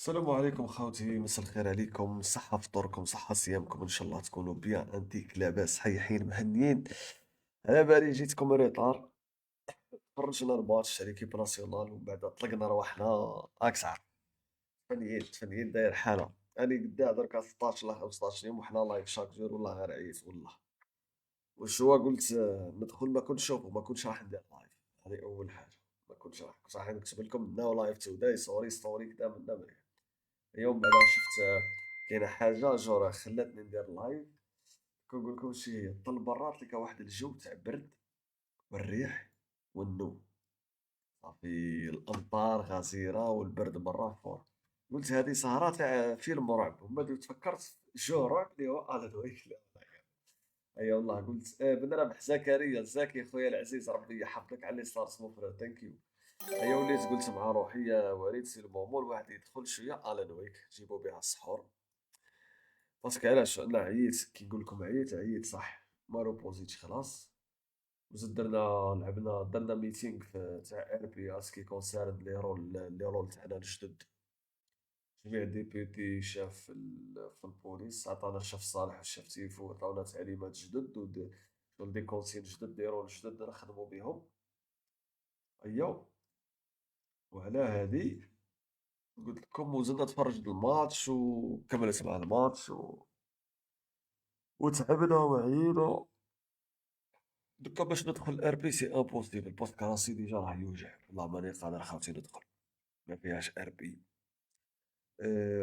السلام عليكم خوتي، مساء الخير عليكم. صحة فطوركم، صحة صيامكم، ان شاء الله تكونوا بيان انتيك لاباس صحيحين مهنيين. على بالي جيتكم ريطار. فرجنا الماتش على ليكيب ناسيونال ومن بعد طلقنا رواحنا. راك عارف، تفنيين داير حالة. انا قدام دركا 16 ولا 15 يوم وحنا لايف شاك جور، والله غير عييت والله. وش هو قلت ندخل ما كنتش شوفو، ما كنتش راح ندير لايف. هذه اول حاجة. ما كنتش راح نكتب لكم نو لايف توداي، سوري ستوري كدا من دابا. اليوم بعدا شفت كاينه حاجه جور خلاتني ندير لايف. كنقول لكم شي هي طل برا تلقى واحد الجو تاع برد والريح والنوم. صافي الامطار غزيره والبرد برا فور. قلت هذه سهرة تاع فيلم رعب، وما درت تفكرت جو رعب اللي هو الان ويك. اي والله قلت بن ربح زكريا زكي خويا العزيز، ربي يحفظك على اللي صار سمو فرير ثانك يو. ايا وليت قلت مع روحي يا وليد سي المومو الواحد يدخل شويه الان ويك جيبوا بها السحور. باسكو علاش انا عييت، كي نقول لكم عييت صح، ما روبوزيتش خلاص. وزيد درنا ميتينغ تاع ار بي اس كي كونسيرن لي رول تاعنا الجدد. جميع ديبيوتي شاف في البوليس عطانا الشاف صالح والشاف تيفو، عطاونا تعليمات جدد شغل دي كونسين جدد دي رول جدد نخدمو بيهم. ايوا. وعلى هادي قلت لكم وزدنا تفرجت الماتش وكملت مع الماتش وتعبنا وعينا. دوكا باش ندخل ار بي سي امبوسيبل، باسكو راسي ديجا راه يوجع، والله ماني قادر خاوتي ندخل. ما فيهاش ار بي.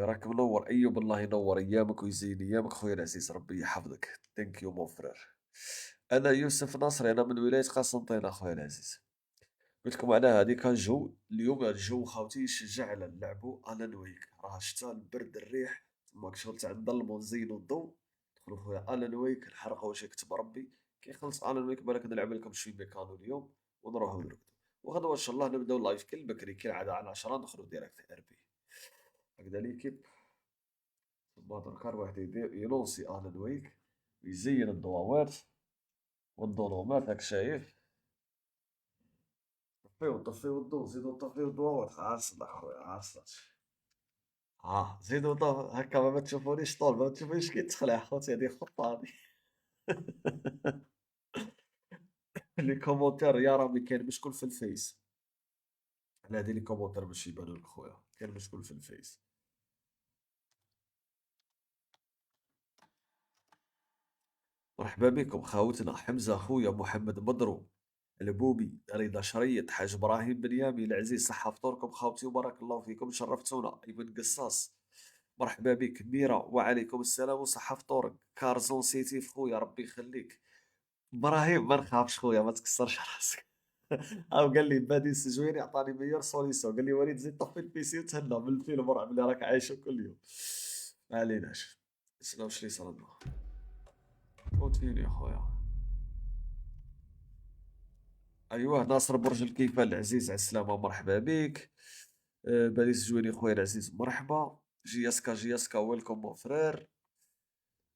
راك منور ايوب، الله ينور ايامك ويزين ايامك خويا العزيز، ربي يحفظك. ثانك يو مون فرير. انا يوسف نصري، انا من ولايه قسنطينه اخويا العزيز. قلت لكم على هذه كان جو اليوم، الجو خاوتي يشجع على نلعبوا الان ويك، راه الشتا البرد الريح. تماك شغل تاع نظلموا ونزينوا الضوء. دخلوا خويا الان ويك نحرقوا واش يكتب ربي. كي يخلص الان ويك بالك نلعب لكم شويه ميكانو اليوم ونروحوا نرقدوا. وغدوه ان شاء الله نبداو لايف كل بكري كي العاده على 10 ندخلوا ديريكت ار بي. هكذا ليكيب. ثم دركا الواحد يلونسي الان ويك ويزين الضوابط والظلمات راك شايف. طفيو الضوء، زيدو طفيو الضوابط، عارس اخويا عارس. زيدو هكا ما تشوفونيش طول، ما تشوفونيش كي تخلع خوتي، هادي خطة هادي. لي كومونتير يا ربي كاين مشكل في الفيس. على هادي لي كومونتير باش يبانو لك خويا، كاين مشكل في الفيس. مرحبا بكم خاوتنا حمزة خويا، محمد بدرو، البوبي، رضا شريط، حاج ابراهيم بن يامي العزيز، صحة فطوركم خاوتي وبارك الله فيكم، شرفتونا. ابن قصاص، مرحبا بك. ميرا وعليكم السلام وصحة فطورك. كارزون سيتي في خويا ربي يخليك. ابراهيم ما نخافش خويا، ما تكسرش راسك. او قال لي بادي السجويني عطاني ميور سوليسيون، قال لي وليد زيد طفي البيسي وتهنى من الفيلم رعب اللي راك عايشه كل يوم. ما عليناش. شنو واش اللي صار لنا. كونتيني يا خويا. ايوه ناصر برج الكيفان العزيز على السلامه، مرحبا بك. بادي السجويني خويا العزيز مرحبا. جياسكا ويلكم مون فرير.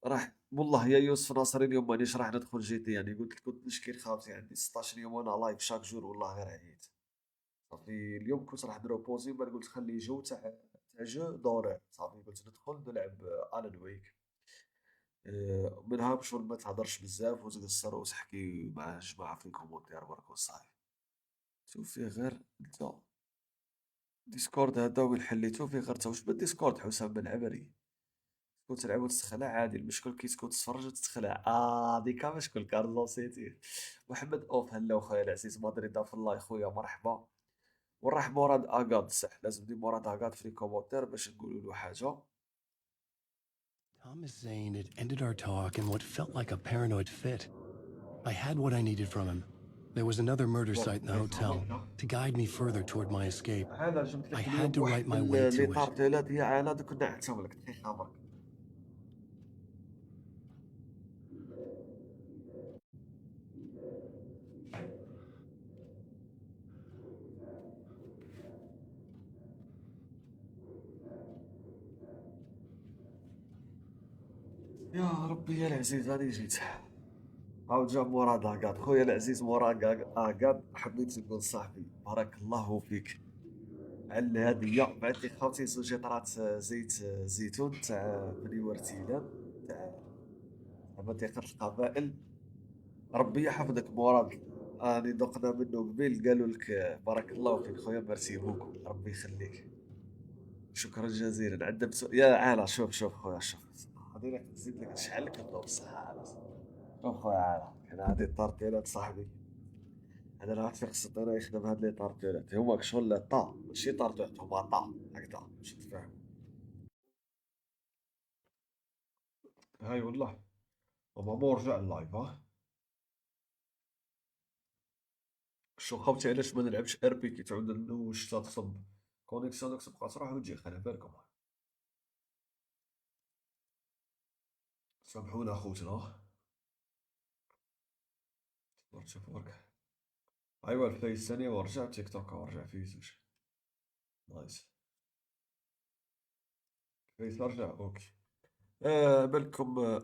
راح والله يا يوسف ناصر اليوم مانيش راح ندخل جي تي، يعني قلت لك كنت نشكي خاوتي عندي 16 يوم وانا لايف شاك جور، والله غير عييت. صافي اليوم كنت راح نروبوزي، من قلت خلي جو تاع جو دوري، صافي قلت ندخل نلعب الان ويك. منها شغل ما تهضرش بزاف وتقصر وتحكي مع الجماعه في الكومونتير برك وصاي. شوف فيه غير انت ديسكورد هذا وين حليتو فيه غير تا واش بالديسكورد حسام بن عمري. تكون تلعب وتتخلع عادي، المشكل كي تكون تتفرج وتتخلع ديكا مشكل كارلو سيتي. محمد اوف هلا وخويا العزيز مدريد في الله خويا مرحبا. وراح مراد اكاد صح، لازم دي مراد اكاد في الكومنتير باش نقولوا له حاجه. Thomas Zane had ended our talk in what felt like a paranoid fit. I had what I needed from him. There was another murder site in the hotel to guide me further toward my escape. هذا جبت I لك had اليوم to واحد write من my way لي to it. طارتيلات هي عاناد كنا نعتهم لك دقيقه برك. يا ربي يا العزيز هاني جيت. عاود جا مراد اكاد خويا العزيز، مراد اكاد حبيت نقول صاحبي بارك الله فيك. على الهديه بعث لي خاوتي زوج لترات زيت زيتون تاع بني ورتيلان تاع مضيقه القبائل. ربي يحفظك مراد، راني ذقنا منه قبيل قالوا لك بارك الله فيك خويا، ميرسي بوكو، ربي يخليك، شكرا جزيلا. عندنا يا عالا، شوف خويا، شوف غادي لك نزيد لك نشعل لك الضوء بصح عالا. شوف خويا عالا، كان هادي الطارتيلات صاحبي، انا راه في خص انا يخدم هاد لي طارتيلات هما شغل طا ماشي طارتيلات، هما طا هكذا باش تفهم. هاي والله، هما مو رجع اللايف ها. شو خوتي علاش ما نلعبش ار بي كي تعود نوش تصب كونيكسيونك تبقى تروح وتجي، خلي بالكم. سامحونا خوتنا. شوف ورك. ايوا الفيس ثاني ورجع تيك توك ورجع فيه زوج. نايس. فيس رجع اوكي. بالكم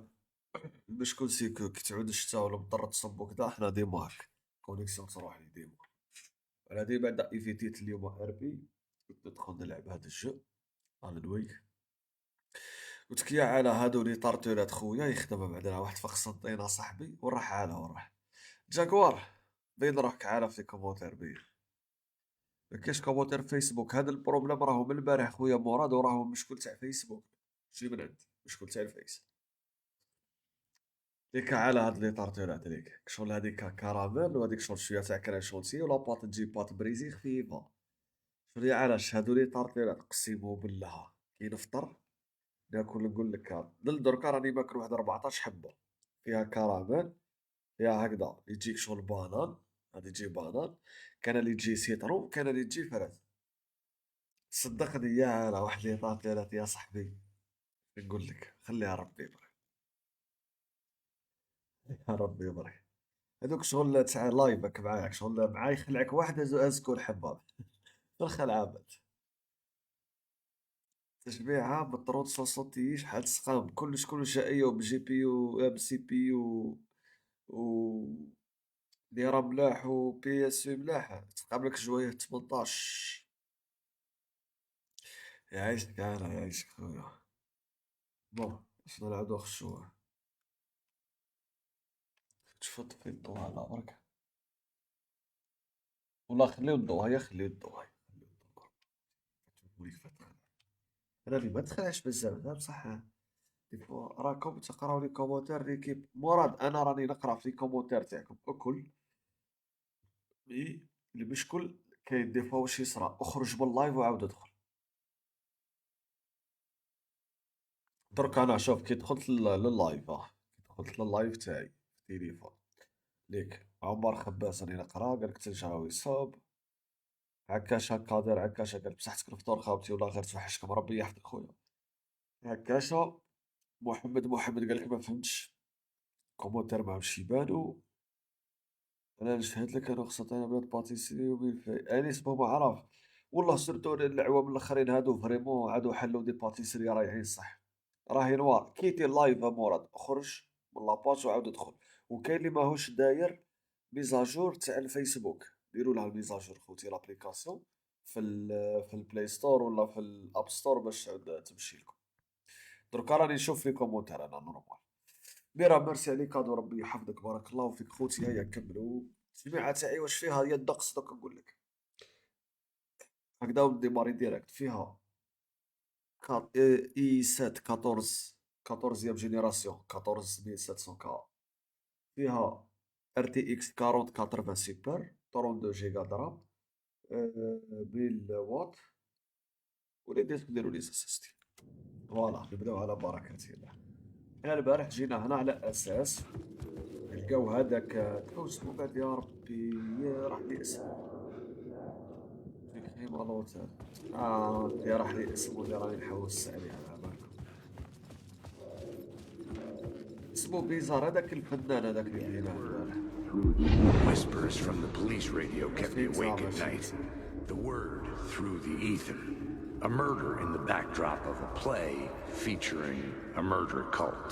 بشكون سيكو كي تعود الشتا ولا مضطر تصب وكذا، حنا ديما هاك كونيكسيون تروح لي ديما. على دي بعد ايفيتيت اليوم ار بي، كنت ندخل نلعب هذا الجو على الويك. قلت لك يا على هادو لي طارتورات خويا يخدم بعدا واحد في قسنطينه صاحبي وراح على وراح جاكوار. بين روحك عارف في كومونتير بيه، ما كاينش كومونتير في فيسبوك. هذا البروبليم راهو من البارح خويا مراد، وراهو مشكل تاع فيسبوك ماشي من عندي، مشكل تاع الفيس. ديك على هاد لي طارتورات هذيك شغل هذيك كراميل، وهذيك شغل شويه تاع كريم شونتي، ولا بات تجي بات بريزي خفيفه. شغل علاش هادو لي طارتورات قسيمو بالله كي نفطر ناكل نقول لك دركا راني ماكل واحد 14 حبه فيها كراميل، فيها هكذا يجيك شغل بانان، هادي تجي بانان، كان اللي تجي سيترون، كان اللي تجي فرز. صدقني يا على واحد لي طارتورات يا صاحبي، نقول لك خليها ربي يبارك. يا ربي يبارك. هذوك شغل تاع لايفك معاك شغل معاي يخلعك واحد ازكول حباب في الخلعابات، تشبيعها بالطروط صوصوتي شحال تسقام كلش ايو بجي بي يو بسي بي يو و دايره ملاح و بي اس في ملاح، تسقام لك جويه 18. يعيشك انا يعيشك خويا. بون باش نلعبو خشوع، تفوت في الضو على برك، والله خليو الضو، هيا خليو الضو، هيا خليو الضو. وليك فتح انا اللي ما تخلعش بزاف بصح. دي فوا راكم تقراو لي كومونتير ليكيب مراد، انا راني نقرا في لي كومونتير تاعكم الكل، مي المشكل كاين دي فوا واش يصرى اخرج باللايف وعاود ادخل. درك انا شوف كي دخلت لللايف كي دخلت لللايف تاعي في التليفون ليك عمر خباز راني نقرا قالك تلجراوي صوب عكاش هكا دار عكاشة قال بصحتك الفطور خاوتي والله غير توحشكم ربي يحفظك خويا. عكاشة محمد قالك ما فهمتش كومونتير ما مش يبانو. انا نشهد لك انا خصها انا بلاد باتيسري وبالفعل انيس بابا عرف. والله سيرتو العوام الاخرين هادو فريمون عادو حلو دي باتيسري رايحين صح. راهي نوار كيتي اللايف مراد اخرج من لاباج وعاود ادخل. وكاين اللي ماهوش داير ميزاجور تاع الفيسبوك، ديروا لها الميزاجور خوتي لابليكاسيون في في البلاي ستور ولا في الاب ستور باش تعود تمشي لكم. دركا راني نشوف في كومونتير انا نورمال. ميرا ميرسي عليك هادو ربي يحفظك بارك الله فيك خوتي. هيا كملوا الجميعة تاعي واش فيها هي الدقس دوك نقول لك هكذا نديماري ديريكت فيها اي 7 14 14 جينيراسيون 14700 كا، فيها ار تي اكس 4080 سوبر 32 جيجا درام 1000 واط، وليدي تقدروا لي سيستي. فوالا نبداو على بركة الله. حنا البارح جينا هنا على اساس نلقاو هذاك اسمه بعد يا ربي راح لي اسمه في كريم الوتر. اللي راح لي اسمه اللي راني نحوس عليه على بالكم اسمه بيزار هذاك الفنان هذاك اللي جينا البارح. Whispers from the police radio kept me awake at night. The word through the ether. A murder in the backdrop of a play featuring a murder cult.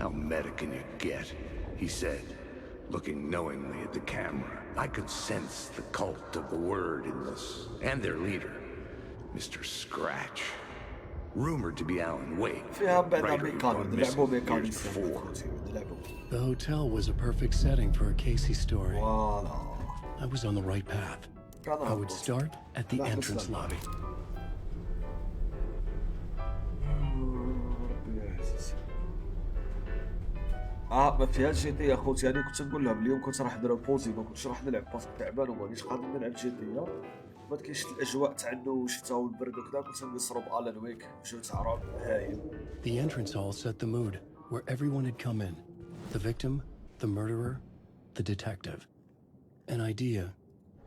How meta can you get? He said, looking knowingly at the camera. I could sense the cult of the word in this, and their leader, Mr. Scratch. Rumored to be Alan Wake, فيها بعض writer who'd gone ميكانيك نلعبوا missing years ميكانيك before. نلعبوا. The hotel was a perfect setting for a Casey story. فوالا I was on the right path. I would start at the entrance lobby. ما فيهاش جي تي يا خوتي. يعني كنت نقول لهم اليوم كنت راح ندير بوزي، ما كنتش راح نلعب باسكو تعبان ومانيش قادر نلعب جي تي. بعد كي شفت الاجواء تاع الشتا والبرد وكذا قلت نقصروا بالان ويك جو تاع رعب هايل. The entrance hall set the mood, where everyone had come in. The victim, the murderer, the detective. An idea,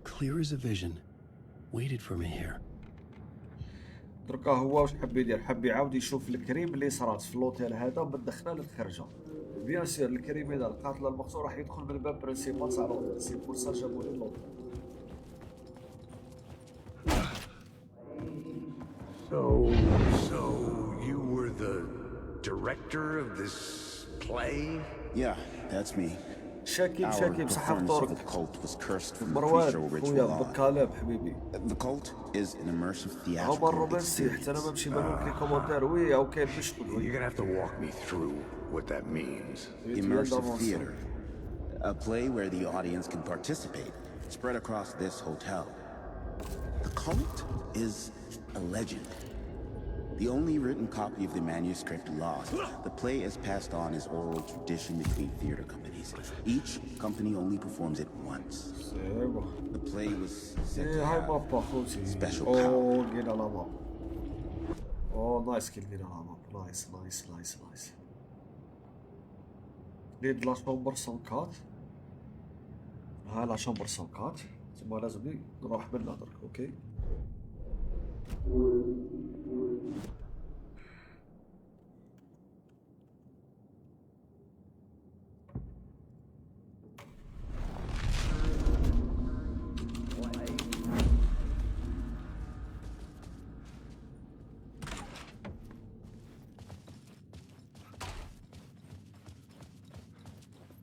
clear as a vision, waited for me here. دركا هو واش حب يدير؟ حب يعاود يشوف الكريم اللي صرات في اللوتيل هذا من الدخله للخرجه. بيان سير الكريم اذا القاتل المقتول راح يدخل من الباب برينسيبال تاع اللوتيل، سي بور سا جابوا لي اللوتيل. So you were the director of this play? Yeah, that's me. شاكيب Our شاكيب صحة performance of the فطورك. cult was cursed from the مروان pre-show خويا ritual on. بالكلام حبيبي. The cult is an immersive هما theatrical الرومانسي حتى انا ما نمشي بالك لي كومونتير وي او كاين باش You're gonna have to walk me through what that means. immersive theater. A play where the audience can participate, spread across this hotel. The cult is a legend. The only written copy of the manuscript lost, the play is passed on as oral tradition between theater companies. Each company only performs it once. سيبا. The play was said to هاي have مابا خوتي. special اوه لقينا لا ماب. اوه نايس كي لقينا لا ماب. نايس نايس نايس نايس. ليد لا شومبر 104. ها لا شومبر 104. تما لازمني نروح منها درك اوكي.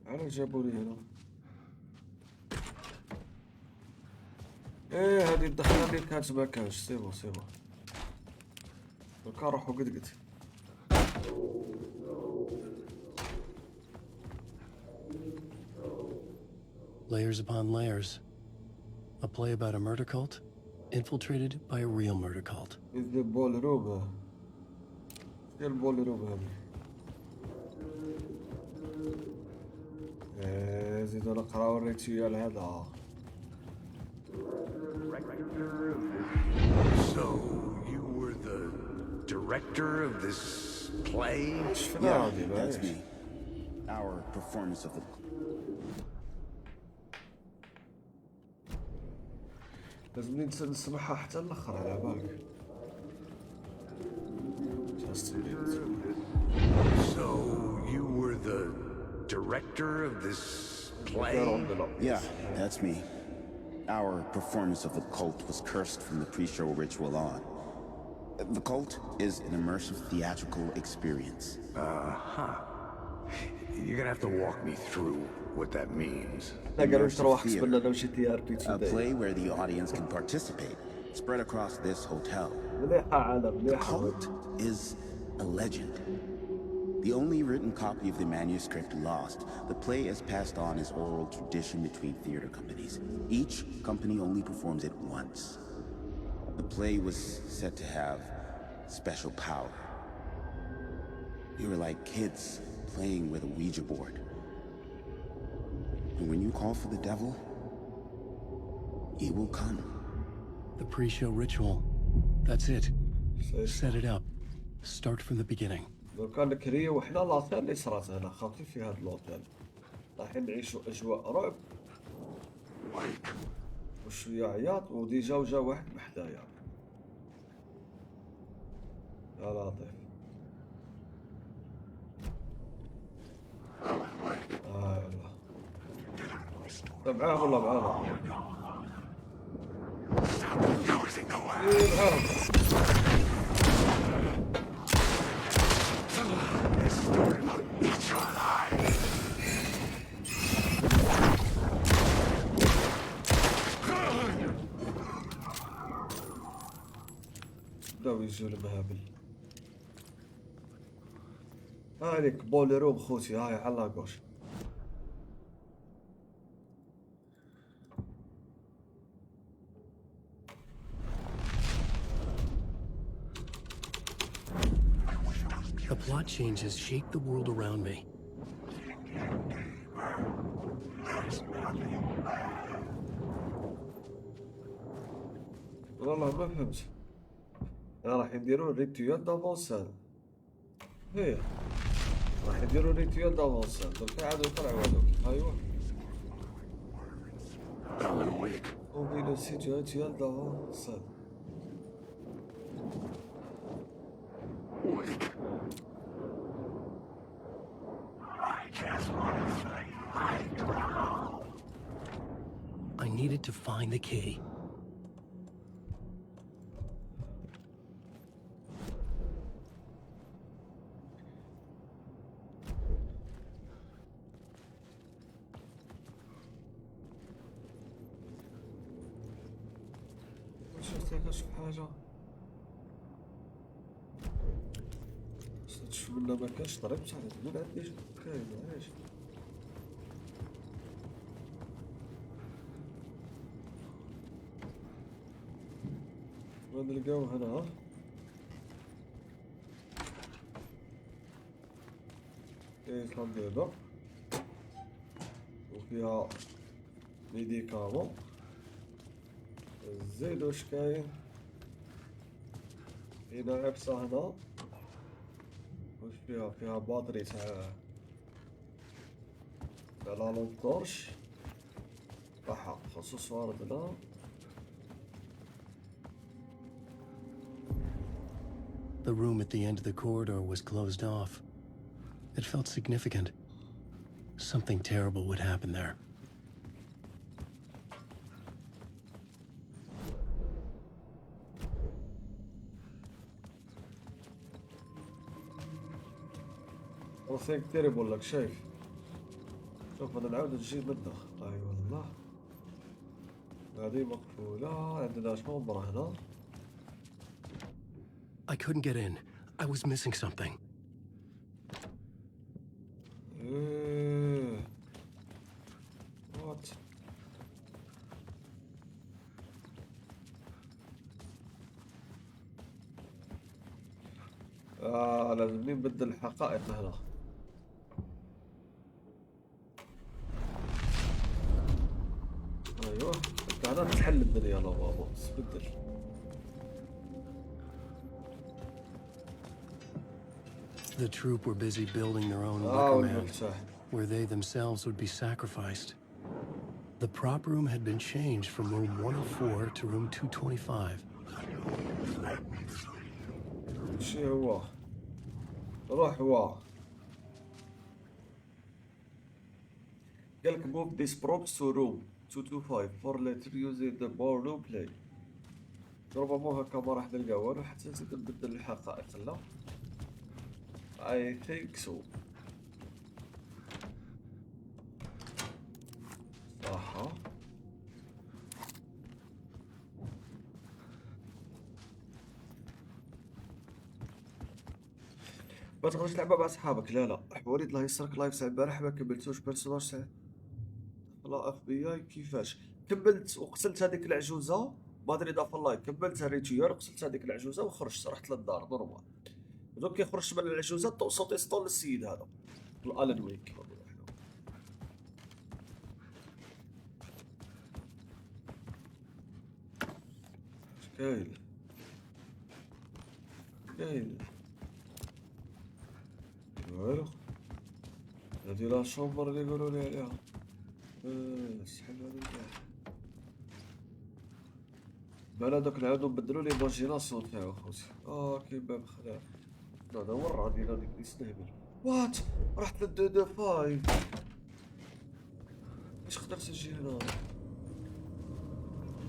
علاش جابوني هنا؟ ايه هادي الدخله اللي كانت ما كانش. سيبو سيبو دركا نروحو قد قد. Layers upon layers. A play about a murder cult, infiltrated by a real murder cult. إذا بول روم ديال بول روم هادي. زيدو نقراو الريتويال هذا. So you were the director of this play? شفنا Yeah, هادي that's معليش. me. Our performance of the لازمني نسمعها حتى الاخر على بالك. Just a minute. So you were the director of this play? Yeah, that's me. Our performance of the cult was cursed from the pre-show ritual on. The cult is an immersive theatrical experience. You're gonna have to walk me through what that means. لا قالوا Immersive تروح حسب لنا theater. وشي تي ار بي A توداي. play where the audience can participate, spread across this hotel. مليحة عالم The مليحة. cult is a legend. The only written copy of the manuscript lost, the play is passed on as oral tradition between theater companies. Each company only performs it once. The play was said to have special power. We were like kids playing with a Ouija board. And when you call for the devil, he will come. The pre-show ritual. That's it. Set it up. Start from the beginning. لو كان الكريه وحنا لاطيل اللي صرات هنا خاطي في هاد اللوطيل. رايحين نعيشوا اجواء رعب وشويه عياط وديجا وجا واحد بحدايا. يا لطيف. يلا. معاه والله معانا. إيه معاهم. الرجل المهابل. هايليك بوليروم خوتي، هاي على لاكوش. The plot changes shake the world around me. والله ما فهمت. راح يديرون ريتويال دافونسال. هي راح يديرون ريتويال دافونسال. دوكا عادوا يطلعوا هذوك. ايوا. وفي لو سيتو ريتويال دافونسال. I needed to find the key. شوف حاجة. شوف منا ما كانش طريق بصح من عندي كاين علاش. ونلقاو هنا كاين صندوق وفيها ميديكامون. زيد واش كاين هنا عبسة هنا. واش فيها باتري تاع لا لامب طورش طاحة خصوص وارد هنا. The room at the end of the corridor was closed off. It felt significant. Something terrible would happen there. وثيك تيريبل لك شايف. شوف انا نعاود نجي منه. اي والله هذه مقفولة. عندنا شومبرة هنا. I couldn't get in. I was missing something. وات لازم نبدل الحقائق هنا. ايوه هنا تحل الدنيا. لا بابا بدل. The troop were busy building their own command, where they themselves would be sacrificed. The prop room had been changed from room 104 to room 225. شي هو روح هو قالك move these props to room 225 for later using the ballroom play. ربما هكا ما راح نلقى والو حتى نزيد نبدل الحقائق. لا I think so. صح. ما تقدرش تلعبها مع صحابك. لا وليد الله يسرك لايف ساعة البارح ما كملتوش بيرسوناج ساعة. لا اف بي اي كيفاش كملت وقتلت هذيك العجوزة. ما ادري اذا في اللايف كملتها ريتير وقتلت هذيك العجوزة وخرجت رحت للدار نورمال. دوك كي خرجت من العجوزة صوتي سطول للسيد هذا الالن ويك. كاين والو. هادي لا شومبر اللي يقولوا لي عليها. سحب هذا الكاع. بلا دوك نعاودو نبدلو ليماجيناسيون تاعو خوتي. كاين باب خلاف. لا هذا هو الرادي هذيك يستهبل. وات رحت للدو دو فايف. واش قدرت تجي هنا؟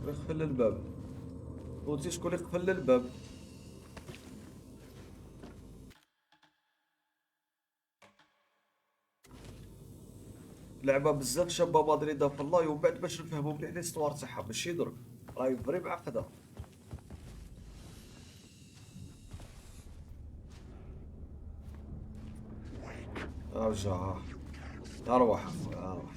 قفل الباب. قلتي شكون اللي قفل الباب؟ لعبه بزاف شابه مدريد في الله. ومن بعد باش نفهمو مليح ليستوار تاعها ماشي درك راهي فري معقده. ارجع. اروح اخويا اروح.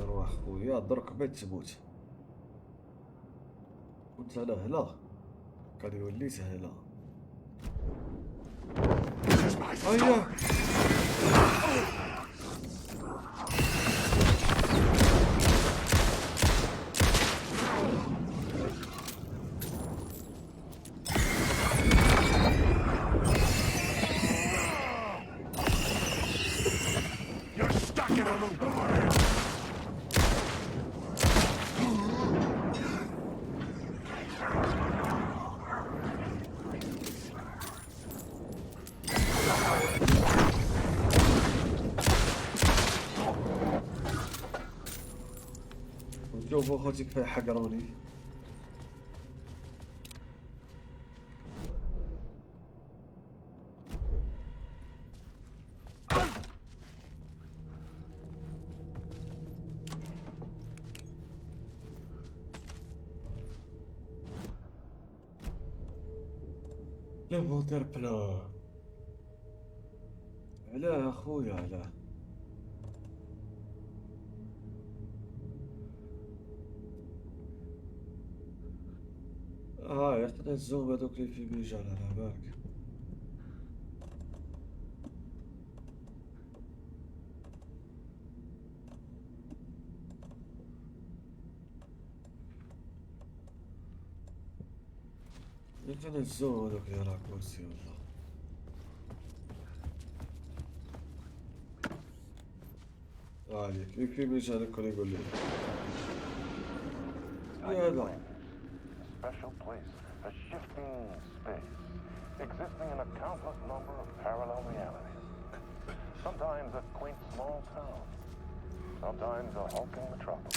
اروح خويا درك بيت تموت. كنت انا هنا كان وليت هنا. اييه You're stuck in a loop. شوفوا خوتي كيف حقروني. لا مودير بلان. علاه اخويا علاه؟ يعطينا الزوم هذوك اللي في بيجان على بالك. يعطينا الزوم هذوك اللي راه كرسي والله. عليك يكفي بيجان كون يقول لي يا لا. Special place, a shifting space, existing in a countless number of parallel realities. Sometimes a quaint small town, sometimes a hulking metropolis.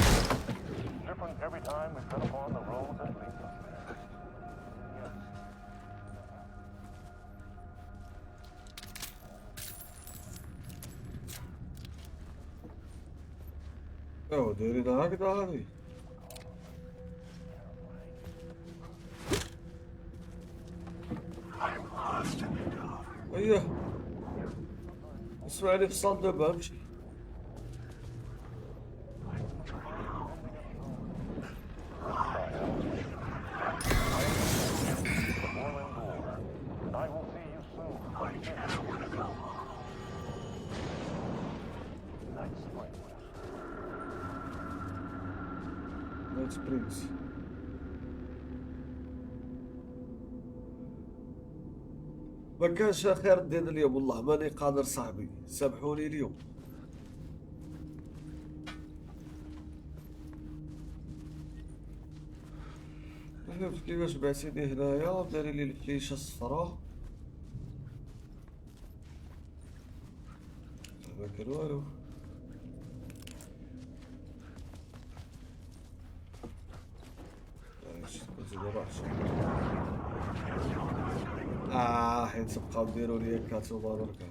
Different every time we tread upon the road that leads us there. Yes. دايرين هكذا هذي. ايه اسمعني في الصندوق امشي. I will see you soon. Night spring. نايت سبرينغز. ما كانش خير الدين اليوم والله ماني قادر صاحبي سامحوني اليوم. فهمت كيفاش بعتيني هنايا وداري لي الفليشه الصفراء. ما كان والو. كنت نروحش. حيت تبقاو ديروا لي كاتوما دركا.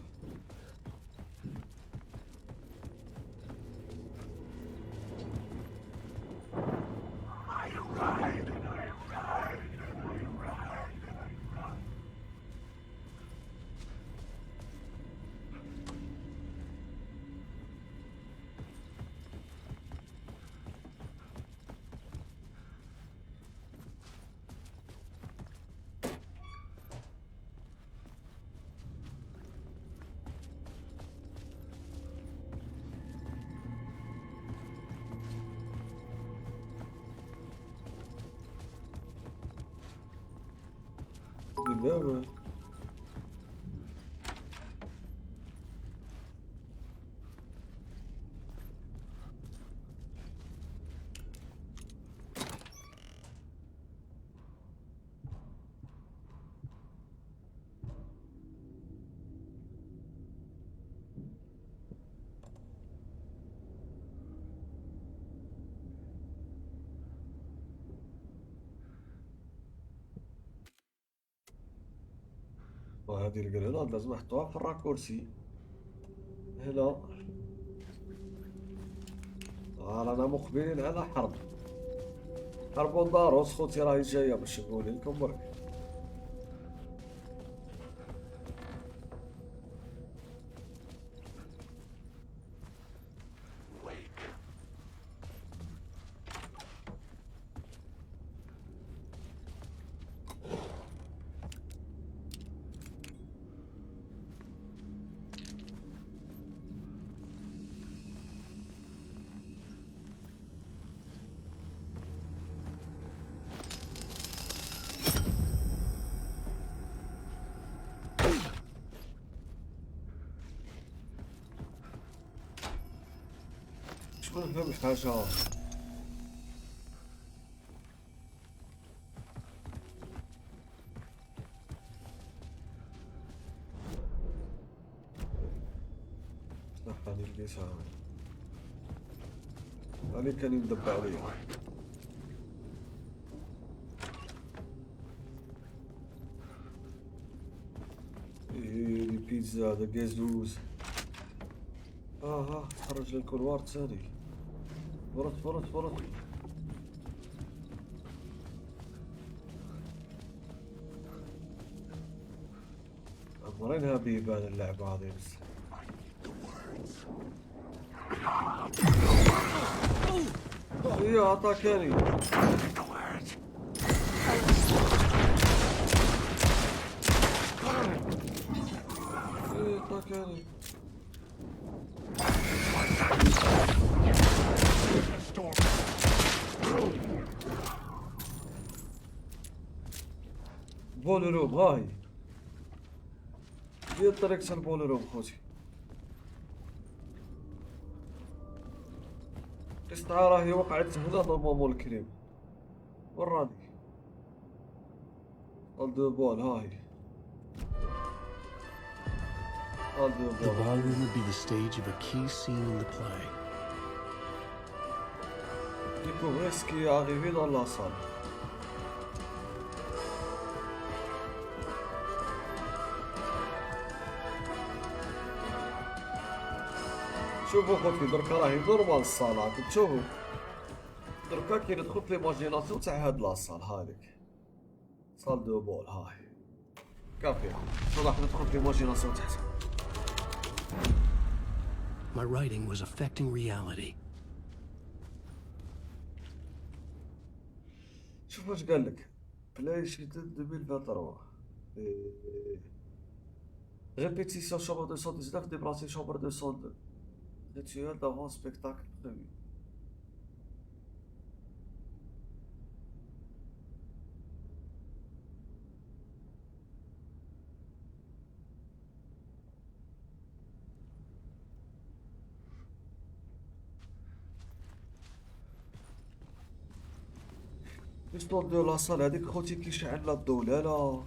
دابا وهذه الجريناد لازم نحطوها في الراكورسي هنا. رانا مقبلين على حرب. حرب داروس خوتي راهي جايه باش نقول لكم برك. شو نفهم حاجه. صحاني لقيتها هاني كان يندب عليا. إيه دي بيتزا دا جازوز. تخرج للكولوار الثاني. فرط. عمرينها بيبان اللعبة هذه بس. ايه عطاكاني. ايه عطاكاني. بولروم هاي هي طريقة البولروم خوتي. الاستعارة هي وقعت هنا ضمام الكريم. وراني الدبول هاي The ballroom would be the stage of a key scene in the play. Découvrez ce qui est arrivé dans la salle. شوفوا خوتي دركا راهي نورمال الصالة راكم تشوفوا. دركا كي ندخل في ليماجيناسيون تاع هاد لاصال هاذيك صال دو بول هاي كافي. شو راح ندخل في ليماجيناسيون تاعها. My writing was affecting reality. شوف واش قالك. بلاي شيتد 2023. Répétition chambre 219 déplacé chambre 202. Rituel d'avant spectacle prévu. l'histoire de la salle هذيك خوتي كيشعل الضو. لا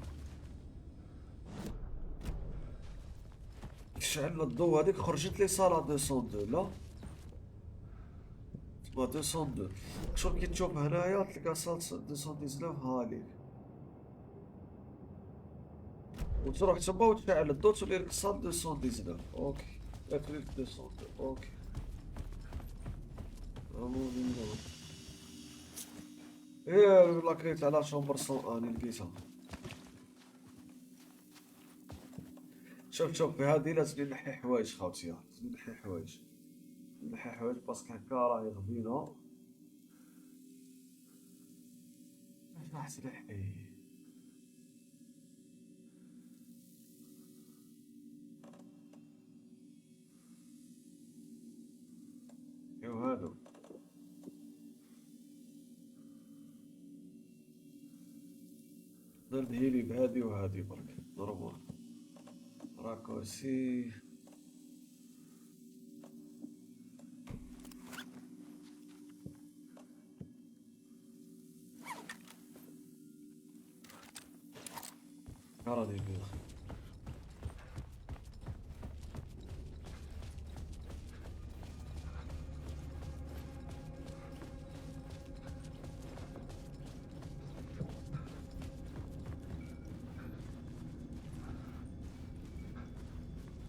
كيشعل الضو هذيك خرجت لي صالة 202. لا تما 202 شغل كي تشوف هنايا تلقى صال 219 هاليك وتروح تما وتشعل الضو تولي لك صال 219. اوكي تولي لك 202. اوكي ايه لاكريت على شومبر 100 اني لقيتها. شوف في هذه لازم نحي حوايج خاوتي. لازم نحي حوايج باسكو هكا راهي غبينة. اش راح تلحي. ايوا هادو نقدر نهيلي بهادي وهادي برك نورمال. راكورسي راني بيها.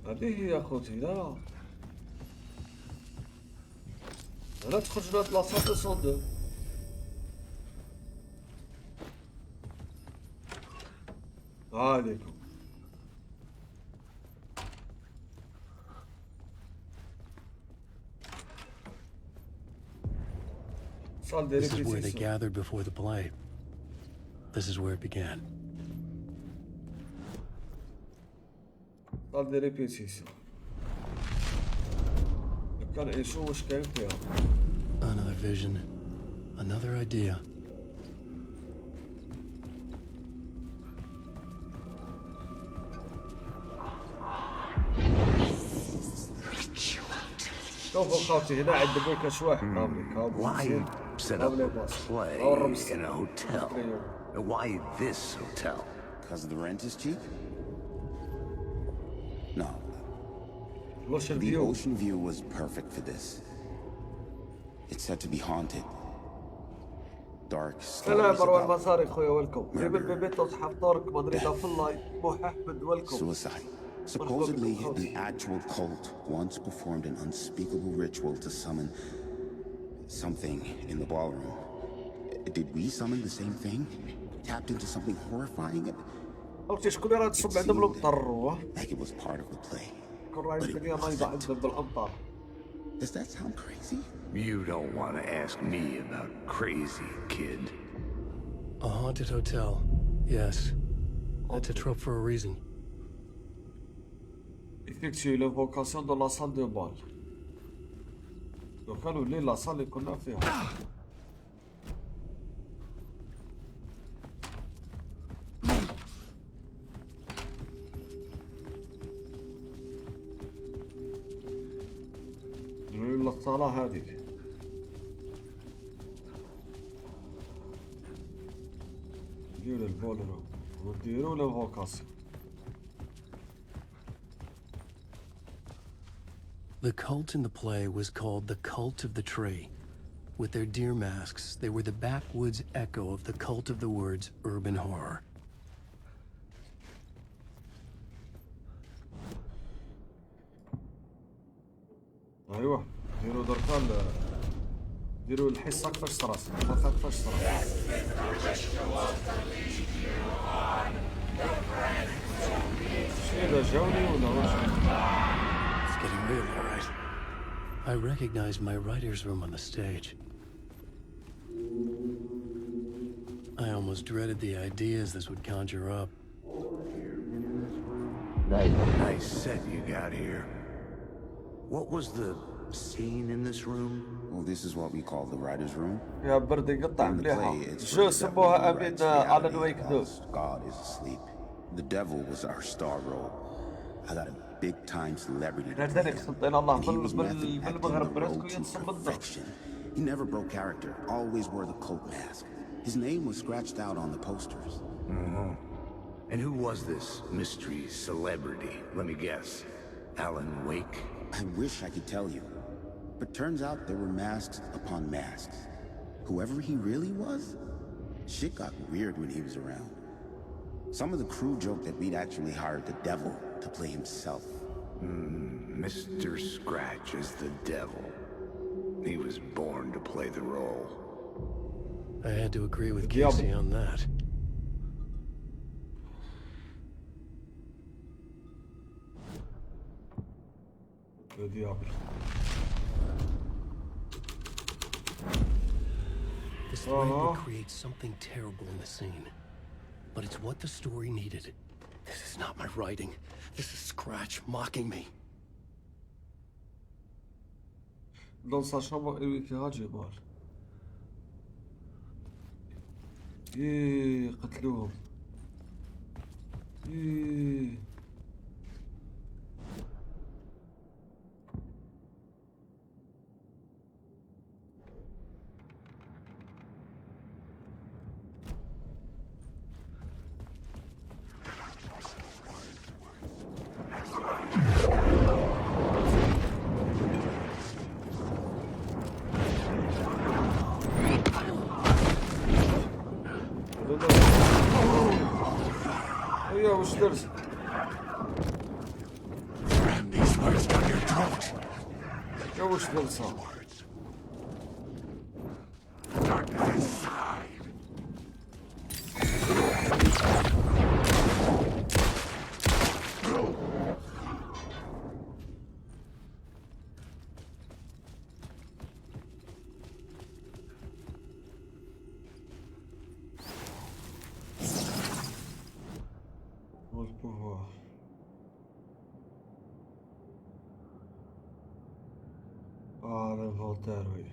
هذه هي اخوتي. لا لا تخرج من هاد لاصال 202. عليكم. صال دي This is where they ريبيتيسيون. gathered before the play. This is where it began. صال دي ريبيتيسيون. كان يشوف واش كاين فيها. Another vision. Another idea. شوفوا خاوتي هنا عندنا كاش واحد Why set up a play in a hotel? Why this hotel? Because the rent is cheap? No. Ocean The View. ocean view was perfect for this. It's said to be haunted. Dark سلام stories مروان about مساري خويا ويلكم. جيب البيبي تصحى فطورك مدريدة في اللايف. مو احمد ويلكم. suicide. Supposedly, the actual cult once performed an unspeakable ritual to summon something in the ballroom. Did we summon the same thing? Tapped into something horrifying? عرفتي شكون اللي راه تصب عندهم المطر هو؟ Like it was part of the play. كون راه الدنيا نايضة عندهم بالامطار. Does that sound crazy? You don't want to ask me about crazy, kid. A haunted hotel. Yes. That's a trope for a reason. Effectuer l'invocation dans la salle de bal. لو كانوا لي لا صال اللي كنا فيها. نقول الصالة هذيك. ديروا البولرو وديروا l'invocation. The cult in the play was called the Cult of the Tree. With their deer masks, they were the backwoods echo of the cult of the words urban horror. ايوه ديروا دركا ديروا الحصه كيفاش صرات الحصه كيفاش صرات شنو هذا جاوني ولا واش It's getting real, all right. I recognized my writer's room on the stage. I almost dreaded the ideas this would conjure up. Nice set you got here. What was the scene in this room? Well, this is what we call the writer's room. يا برد يقطع In the مليحه play, it's جو for the devil سموها who امين writes الان reality ويك دو whilst God is asleep. The devil was our star role. I got a big-time celebrity to play كذلك him. سلطين الله And he was method acting بالمغرب the role بلادكم to ينصب الضغط perfection. He never broke character, always wore the cult mask. His name was scratched out on the posters. And who was this mystery celebrity? Let me guess. Alan Wake? I wish I could tell you. But turns out there were masks upon masks. Whoever he really was, shit got weird when he was around. Some of the crew joked that we'd actually hired the devil to play himself. Mr. Scratch is the devil. He was born to play the role. I had to agree with Diablo. Casey on that. يا ديابل This thread would create something terrible in the scene. But it's what the story needed. This is not my writing. This is Scratch mocking me. dans sa chambre فيها جبال قتلوهم هي وش درس Ram these words down your throat. يا وش درسها Le pouvoir. Ah, l'inventaire, oui.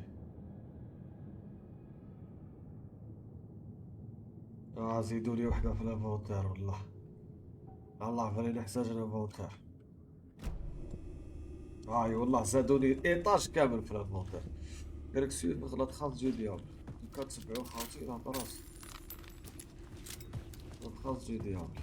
زيدوا لي وحدة في الانفونتير والله. الله بالي نحتاج الانفونتير. والله زادوني ايطاج كامل في الانفونتير. قالك سير نغلط خالص جي ديابل. كانت 57 على راسي. خالص جي ديابل.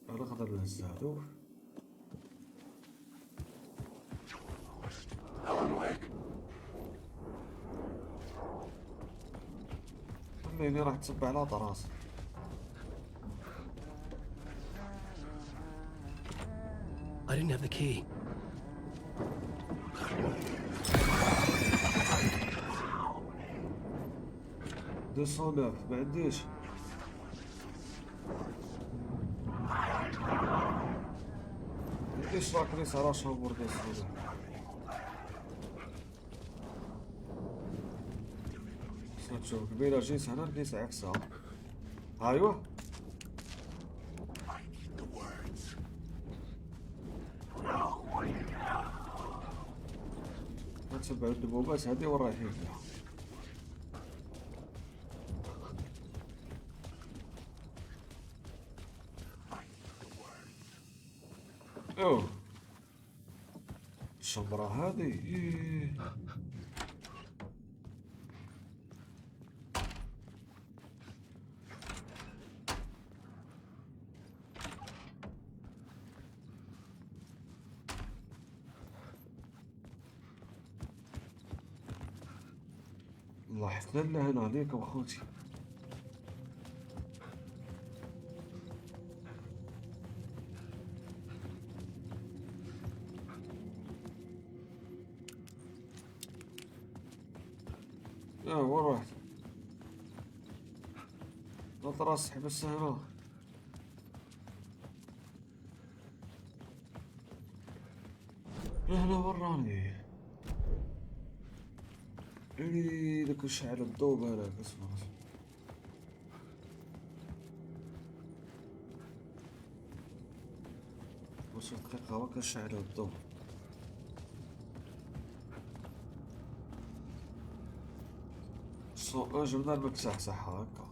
نقدر نهزهادو. خليني راح تسبع على طراسي. I didn't have the key. 209 ما عنديش. ليش راك ليس راسها برد 209. نشوف كبيرة جيس هنا نقيس عكسها. ايوه نتبع الدبوبات هذه وين رايحين فيها. اوه الشمرة هذه الله يحللنا هنا عليكم اخوتي. وين رحت؟ نطرس حبس هنا. هنا وراني ذاك الشعل الضوء هذاك اسمه. واش دقيقة هو كنشعل الضوء. جبنا المكسح صح هكا.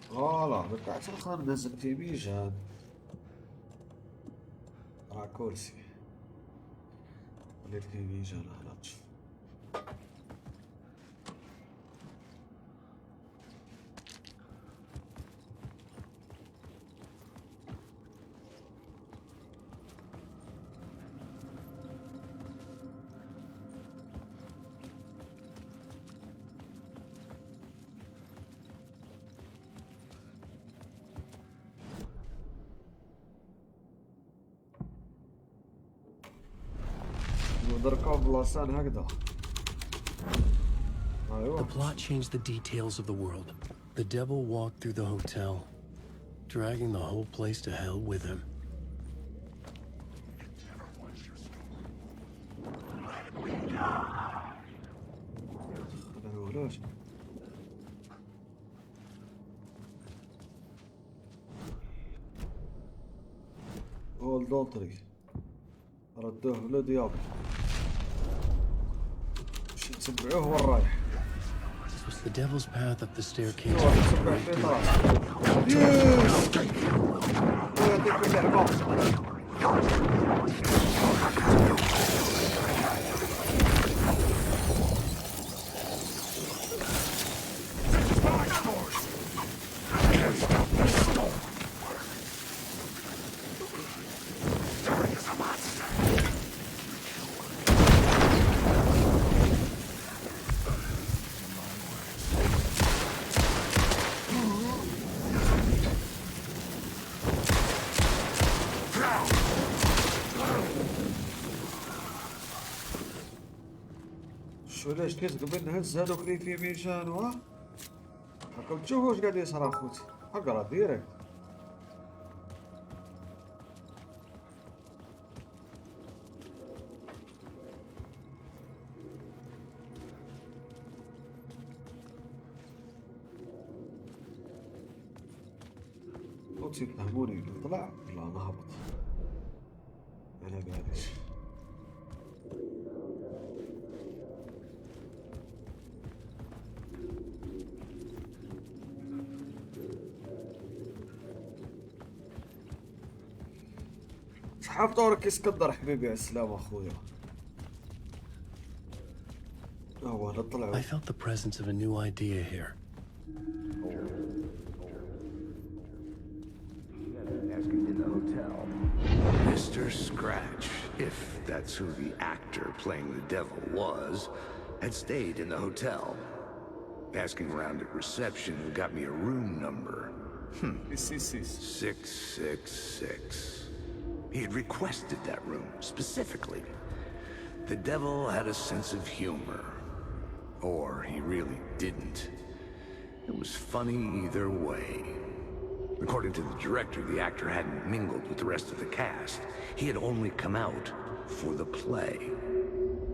فوالا بقى تلقى نزل في بيجان راه كرسي وليت في بيجان هنا تشوف. The plot changed the details of the world. The devil walked through the hotel, dragging the whole place to hell with him. هو الدونتري ردوه لديابل. نتبعوه هو الرايح. This was the devil's path up the staircase. شوف نتبع فيه طلع. يعطيك اللعبة. شو ليش كيس قبل نهز هذوك اللي في يمين ها؟ راكم تشوفوا واش قاعد يصرى اخوتي. اقرا ديريكت. خوتي فهموني طلع لا نهبط. انا قاعدش. صحاب طورك يسكدر حبيبي على السلامة اخويا. هو هذا طلع. I felt the presence of a new idea here. In the hotel. Mr. Scratch, if that's who the actor playing the devil was, had stayed in the hotel. Asking around at reception got me a room number. 666. He had requested that room, specifically. The devil had a sense of humor. Or he really didn't. It was funny either way. According to the director, the actor hadn't mingled with the rest of the cast. He had only come out for the play,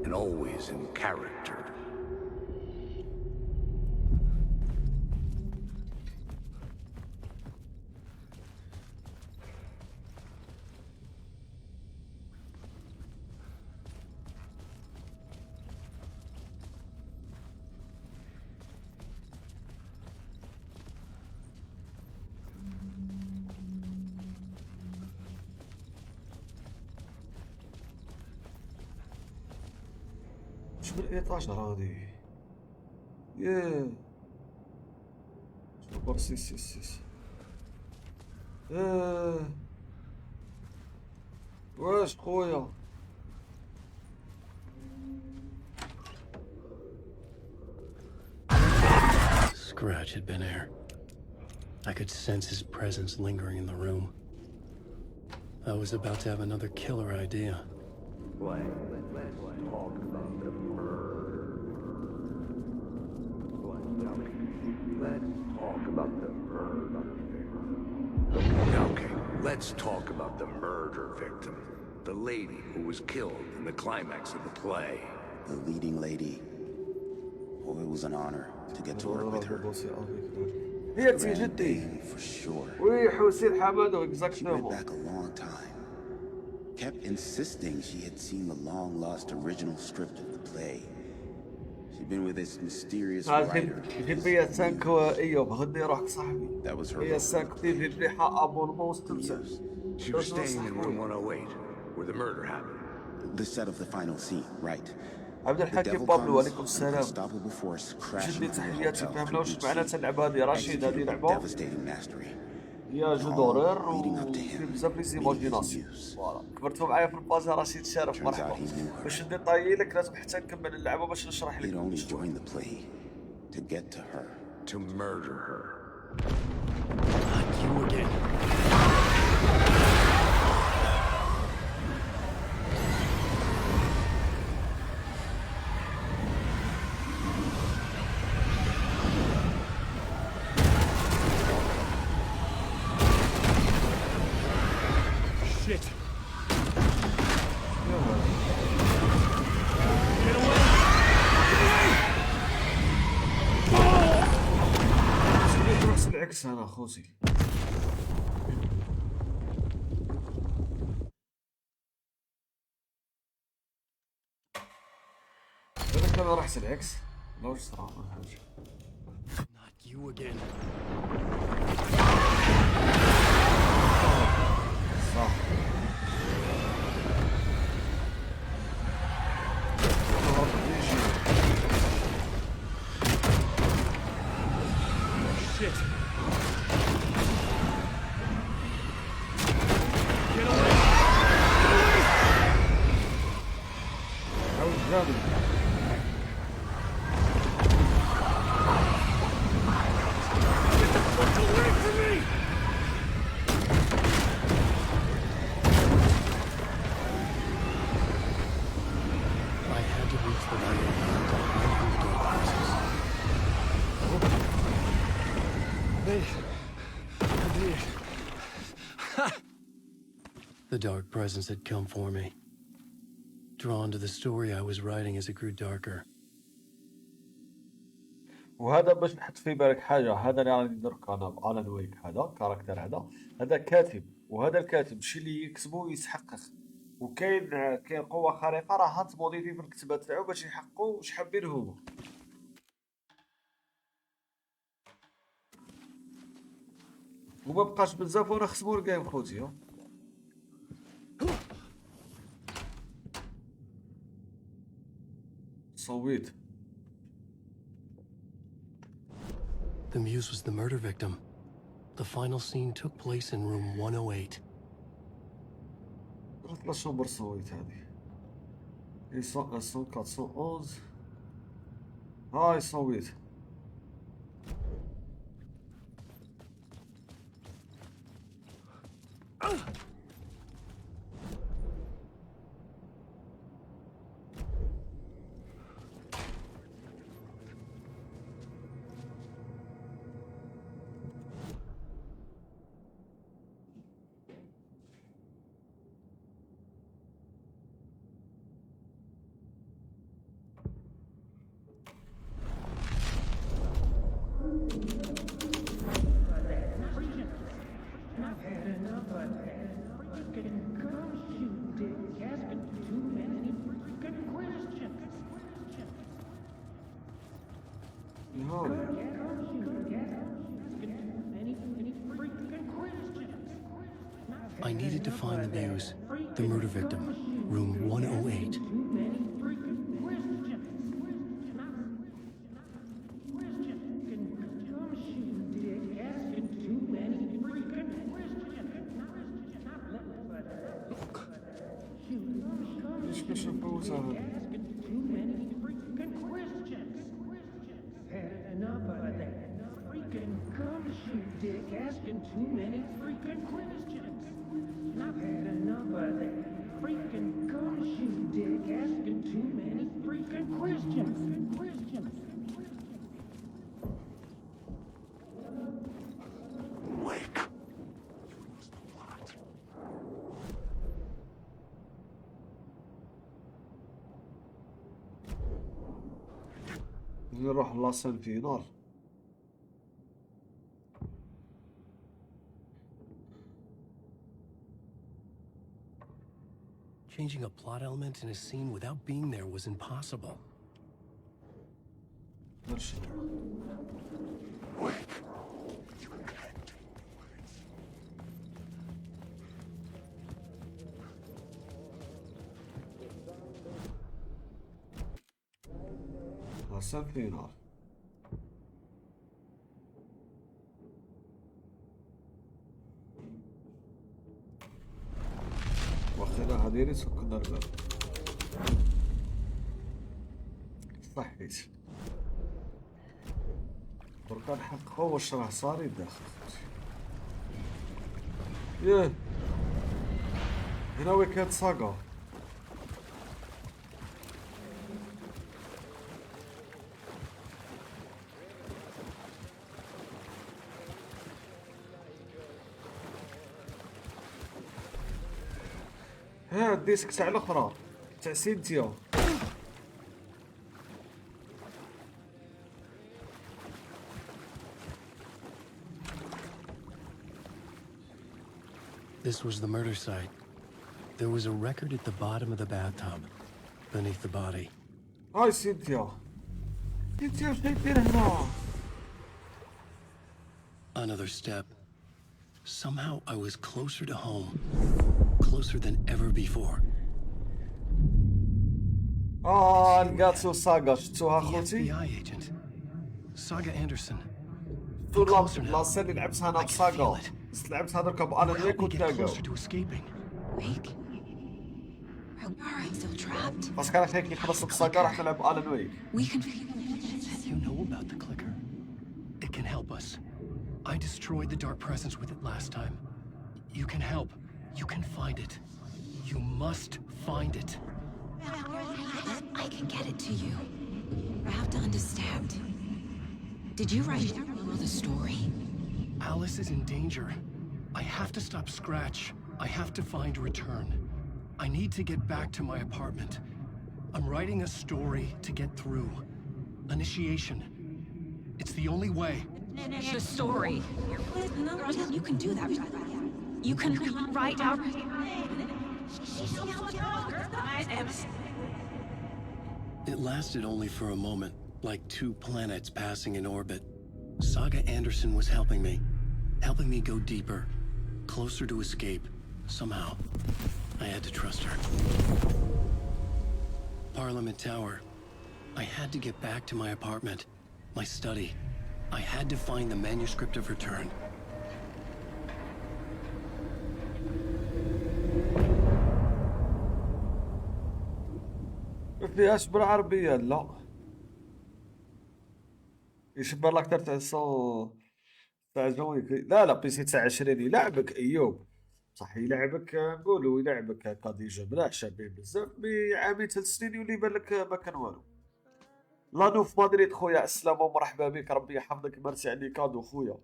and always in character. شو بالإيطاجر هادي؟ ياه سوبر سيس. واش خويا؟ Scratch had been here. I could sense his presence lingering in the room. I was about to have another killer idea. Okay, let's talk about the murder victim. The lady who was killed in the climax of the play. The leading lady. Oh, it was an honor to get to work with her. هي Grand جدي. thing for sure. وي حسين حمادو She went اكزاكتومون. back a long time. Kept insisting she had seen the long-lost original script of the play. She'd been with this mysterious writer. جيب لي سانكو ايوب غدي روحك صاحبي. That was her هي role. سانكو تيفي بليحة ابونمون وستمسح. She was staying in room 108, where the murder happened. The set of the final scene, right? عبد The الحكيم devil بابلو comes, عليكم an السلام. unstoppable force crashing جدي through the تحياتي hotel فهمنا through واش each معناتها scene. اللعبة هادي رشيد هادي Executed with لعبة devastating mastery. فيها جو دورير leading up to وفي him, بزاف لي meeting his زيماجيناسيون. muse. فوالا كبرتوا معايا في الباز رشيد شارف Turns مرحبا. out he knew her. باش نديطايي لك لازم حتى نكمل اللعبة باش نشرح He'd لك. only joined the play to get to her. To murder her. Not you again. Shit. سويت نفس العكس انا خوتي. هذاك انا رحت العكس. لا واش صرا ما فهمتش. Not you again. صح. Shit. Get away! عاود جابني. Get away from me! I had to reach the light to hide from the dark places. The dark presence had come for me. Drawn to the story I was writing as it grew darker. وهذا باش نحط في بالك حاجه، هذا اللي راني درك انا بالان ويك، هذا كاركتر، هذا كاتب، وهذا الكاتب الشيء اللي يكتبه يتحقق، وكاين قوه خارقه راها تموديفي في الكتابه تاعو باش يحققوا واش حابين هما. وما بقاش بزاف وانا خصمو الجيم خوتي. صويت. The muse was the murder victim. The final scene took place in room 108. قلت لا شومبر صويت هذه. اي 411. هاي صويت. I needed to find the muse, the murder victim, room 108. ليش كنشوفوش هذا؟ نروح لاسن فينال. Changing a plot element in a scene without being there was impossible. نرشد. لاسن فينال. واخيرا هاديري سكنا الباب. صحيت. دركا نحققو واش راه صاري داخل خوتي. ياه هنا وين كانت ساقا. ها الديسك تاع الاخرى تاع سينتيا. This was the murder site. There was a record at the bottom of the bathtub, beneath the body. هاي سينتيا. سينتيا واش داير هنا؟ Another step. Somehow I was closer to home. Closer than ever before. لقاتو ساغا، شفتوها The خوتي؟ FBI agent. Saga Anderson. شفتو I'm closer now. لاصين اللي لعبتها انا I can بساغا، feel it. بس لعبتها دركا بألان Help ويك me get وتلاقاو. closer to escaping. Wake? Are I still trapped? باسكو انا كي خلصت بساغا راح نلعب ألان ويك. We can. You know about the clicker? It can help us. I destroyed the dark presence with it last time. You can help. You can find it. You must find it. I can get it to you. I have to understand. Did you write the story? Alice is in danger. I have to stop Scratch. I have to find Return. I need to get back to my apartment. I'm writing a story to get through. Initiation. It's the only way. The story. You can do that. You can write out. It lasted only for a moment, like two planets passing in orbit. Saga Anderson was helping me go deeper, closer to escape, somehow. I had to trust her. Parliament Tower. I had to get back to my apartment, my study. I had to find the manuscript of Return. ما فيهاش بالعربية لا. يشبه لك اكثر تاع تاع جويك. لا بيسي تاع 20 يلعبك ايوب، صح يلعبك نقولوا يلعبك هكا ديجا ملاح شابين بزاف، بعامين 3 سنين يولي يبان لك ما كان والو. لانو في مدريد خويا، السلامة ومرحبا بك، ربي يحفظك، مرسي على كادو خويا.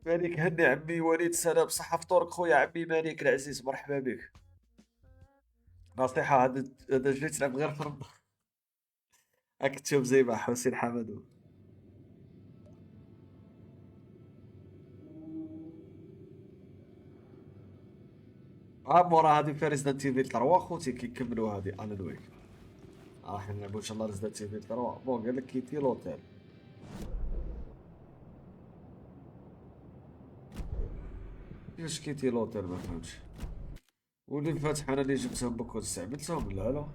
مالك هني عمي وليد، سلام صحة فطورك خويا عمي مالك العزيز، مرحبا بك. نصيحة، هذا جيت تلعب غير في رمضان. راك تشوف زي ما حسين حمدو. مورا هادي في ريزدنت ايفل 3 خوتي كيكملوا هادي الان ويك. راح نلعبو ان شاء الله ريزدنت ايفل 3. بون قال لك كيتي لوتيل. كيفاش كيتي لوتيل ما فهمتش. واللي فاتح انا اللي جبتهم بكون استعملتهم لا.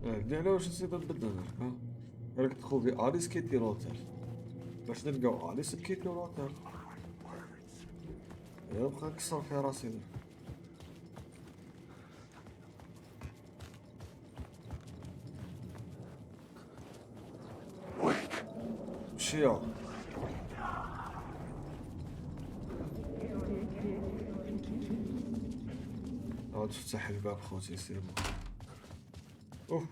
هادي على واش نزيدو نبدل ها. راك تدخل في اليس كيتي لوتيل باش نلقاو اليس كيتي لوتيل. بقى نكسر في راسي درك. مشيو عاود تفتح الباب خوتي سير. اوف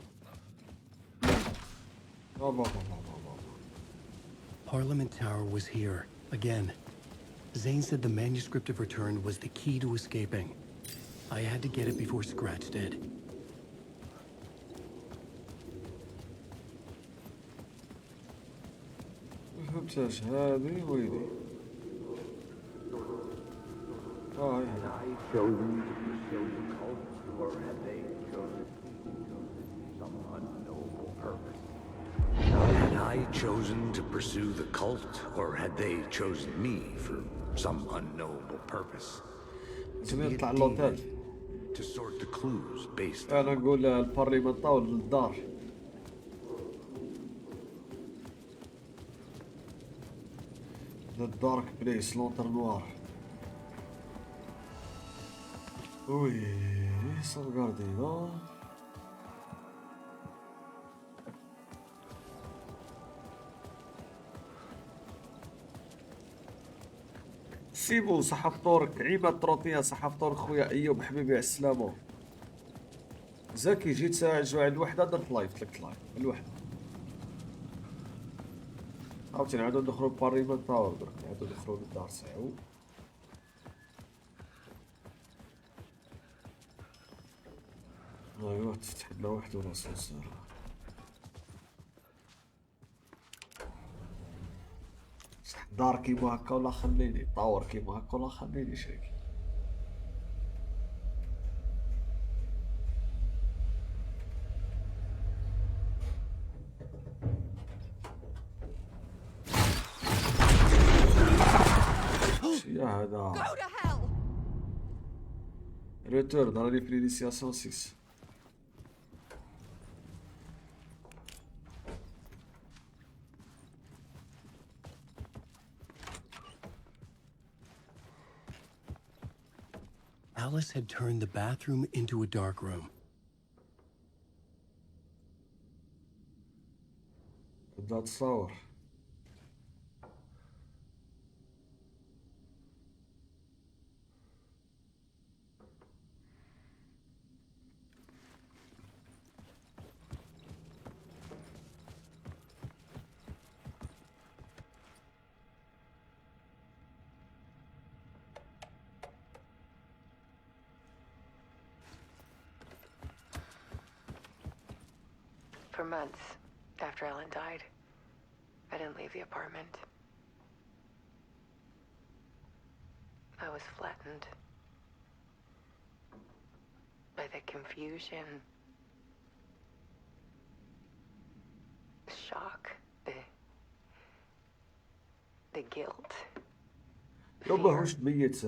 بابا. Parliament Tower was here, again. Zane said the manuscript of Return was the key to escaping. I had to get it before Scratch did. ما فهمتهاش هادي ويلي. I chosen to pursue the cult, or had they chosen some unknowable purpose? Had I chosen to pursue the cult, or had they chosen me for some unknowable purpose? To be a يطلع اللوتيل. to sort the clues based انا on نقول البارليمان طاول للدار. The dark place, l'entonnoir. وي سوغاردينا. سيبو صحة فطورك، عيمة تروطية صحة فطورك خويا أيوب حبيبي على السلامة. زكي جيت عند الوحدة درت لايف، تلقت لايف الوحدة. عاوتاني عادو ندخلو باريمون تاور درك، عادو ندخلو للدار ساعو. ايوا تفتح لنا واحد ولا سلسلة. صح دار كيما هكا ولا خليني، طاور كيما هكا ولا خليني شاكي. شيا هذا Go to hell! ريتورن راني في لينيسياسيون 6. Alice had turned the bathroom into a dark room. بدات تصاور. For months after Ellen died, I didn't leave the apartment. I was flattened by the confusion, the shock, the guilt. لو ماهوش ميت.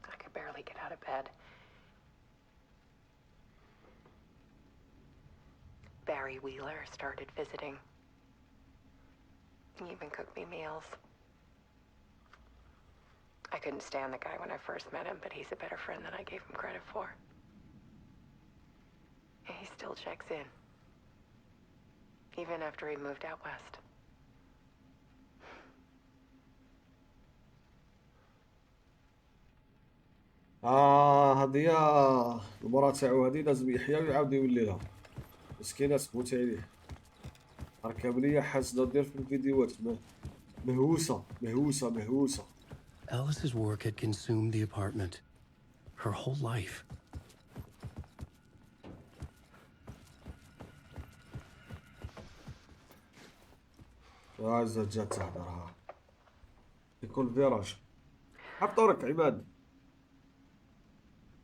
I could barely get out of bed. Barry Wheeler started visiting. He even cooked me meals. I couldn't stand the guy when I first met him, but he's a better friend than I gave him credit for. And he still checks in, even after he moved out west. هادي المرا تاعو هادي لازم يحيا ويعاود يولي لها. مسكينة تموت عليه. كاملية حاسدة دير في الفيديوهات مهووسة مهووسة مهووسة. Alice's work had consumed the apartment. Her whole life. زاد جات تهدرها. يكون فيراج. حفطورك عماد.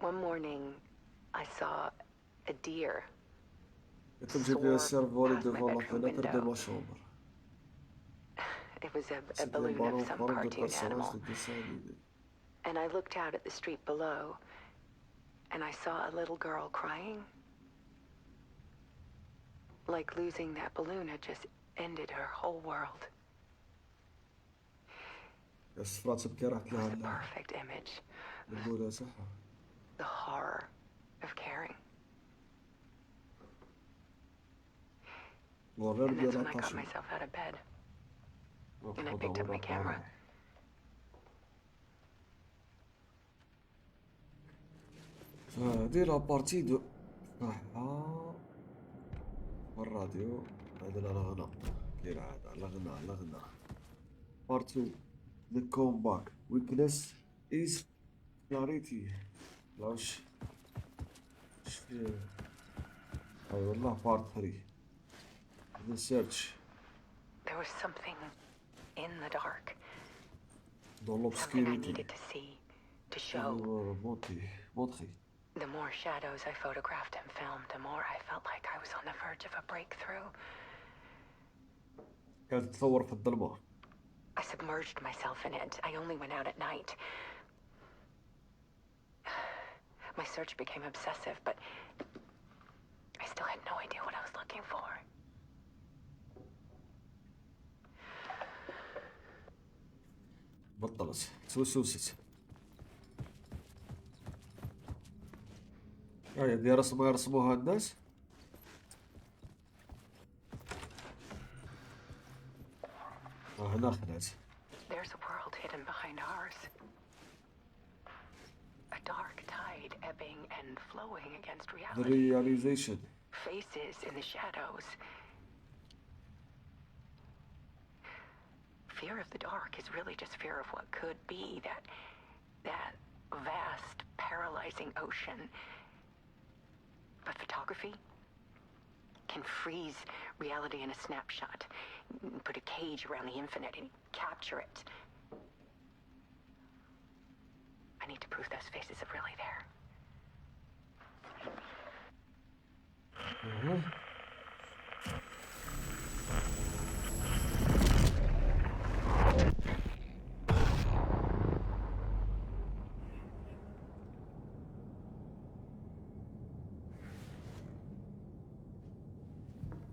One morning, I saw a deer كنت جيب لي السيرفولي ديفون لا فيناتر دو ما شومبر. It was a balloon of some cartoon animal. And I looked out at the street below, and I saw a little girl crying. Like losing that balloon had just ended her whole world. It was a perfect image. The horror of caring. And that's when I got myself out of bed. And I picked up my camera. فهادي لابارتي دو الراديو عندنا الغنى كالعادة الغنى Part 2 The comeback weakness is clarity. واش فيه اي والله Part 3 The search There was something in the dark. dans Something I l'obscurité. needed to see, to show. Montrer. The more shadows I photographed and filmed, the more I felt like I was on the verge of a breakthrough. كانت تصور في الظلمة. I submerged myself in it. I only went out at night. My search became obsessive, but I still had no idea what I was looking for. بطلت توسوست. هذه رسمة يرسموها الناس. هنا خلعت. There's a world hidden behind ours. A dark tide ebbing and flowing against The reality. realization. Faces in the shadows. Fear of the dark is really just fear of what could be, that vast, paralyzing ocean. But photography can freeze reality in a snapshot, put a cage around the infinite and capture it. I need to prove those faces are really there.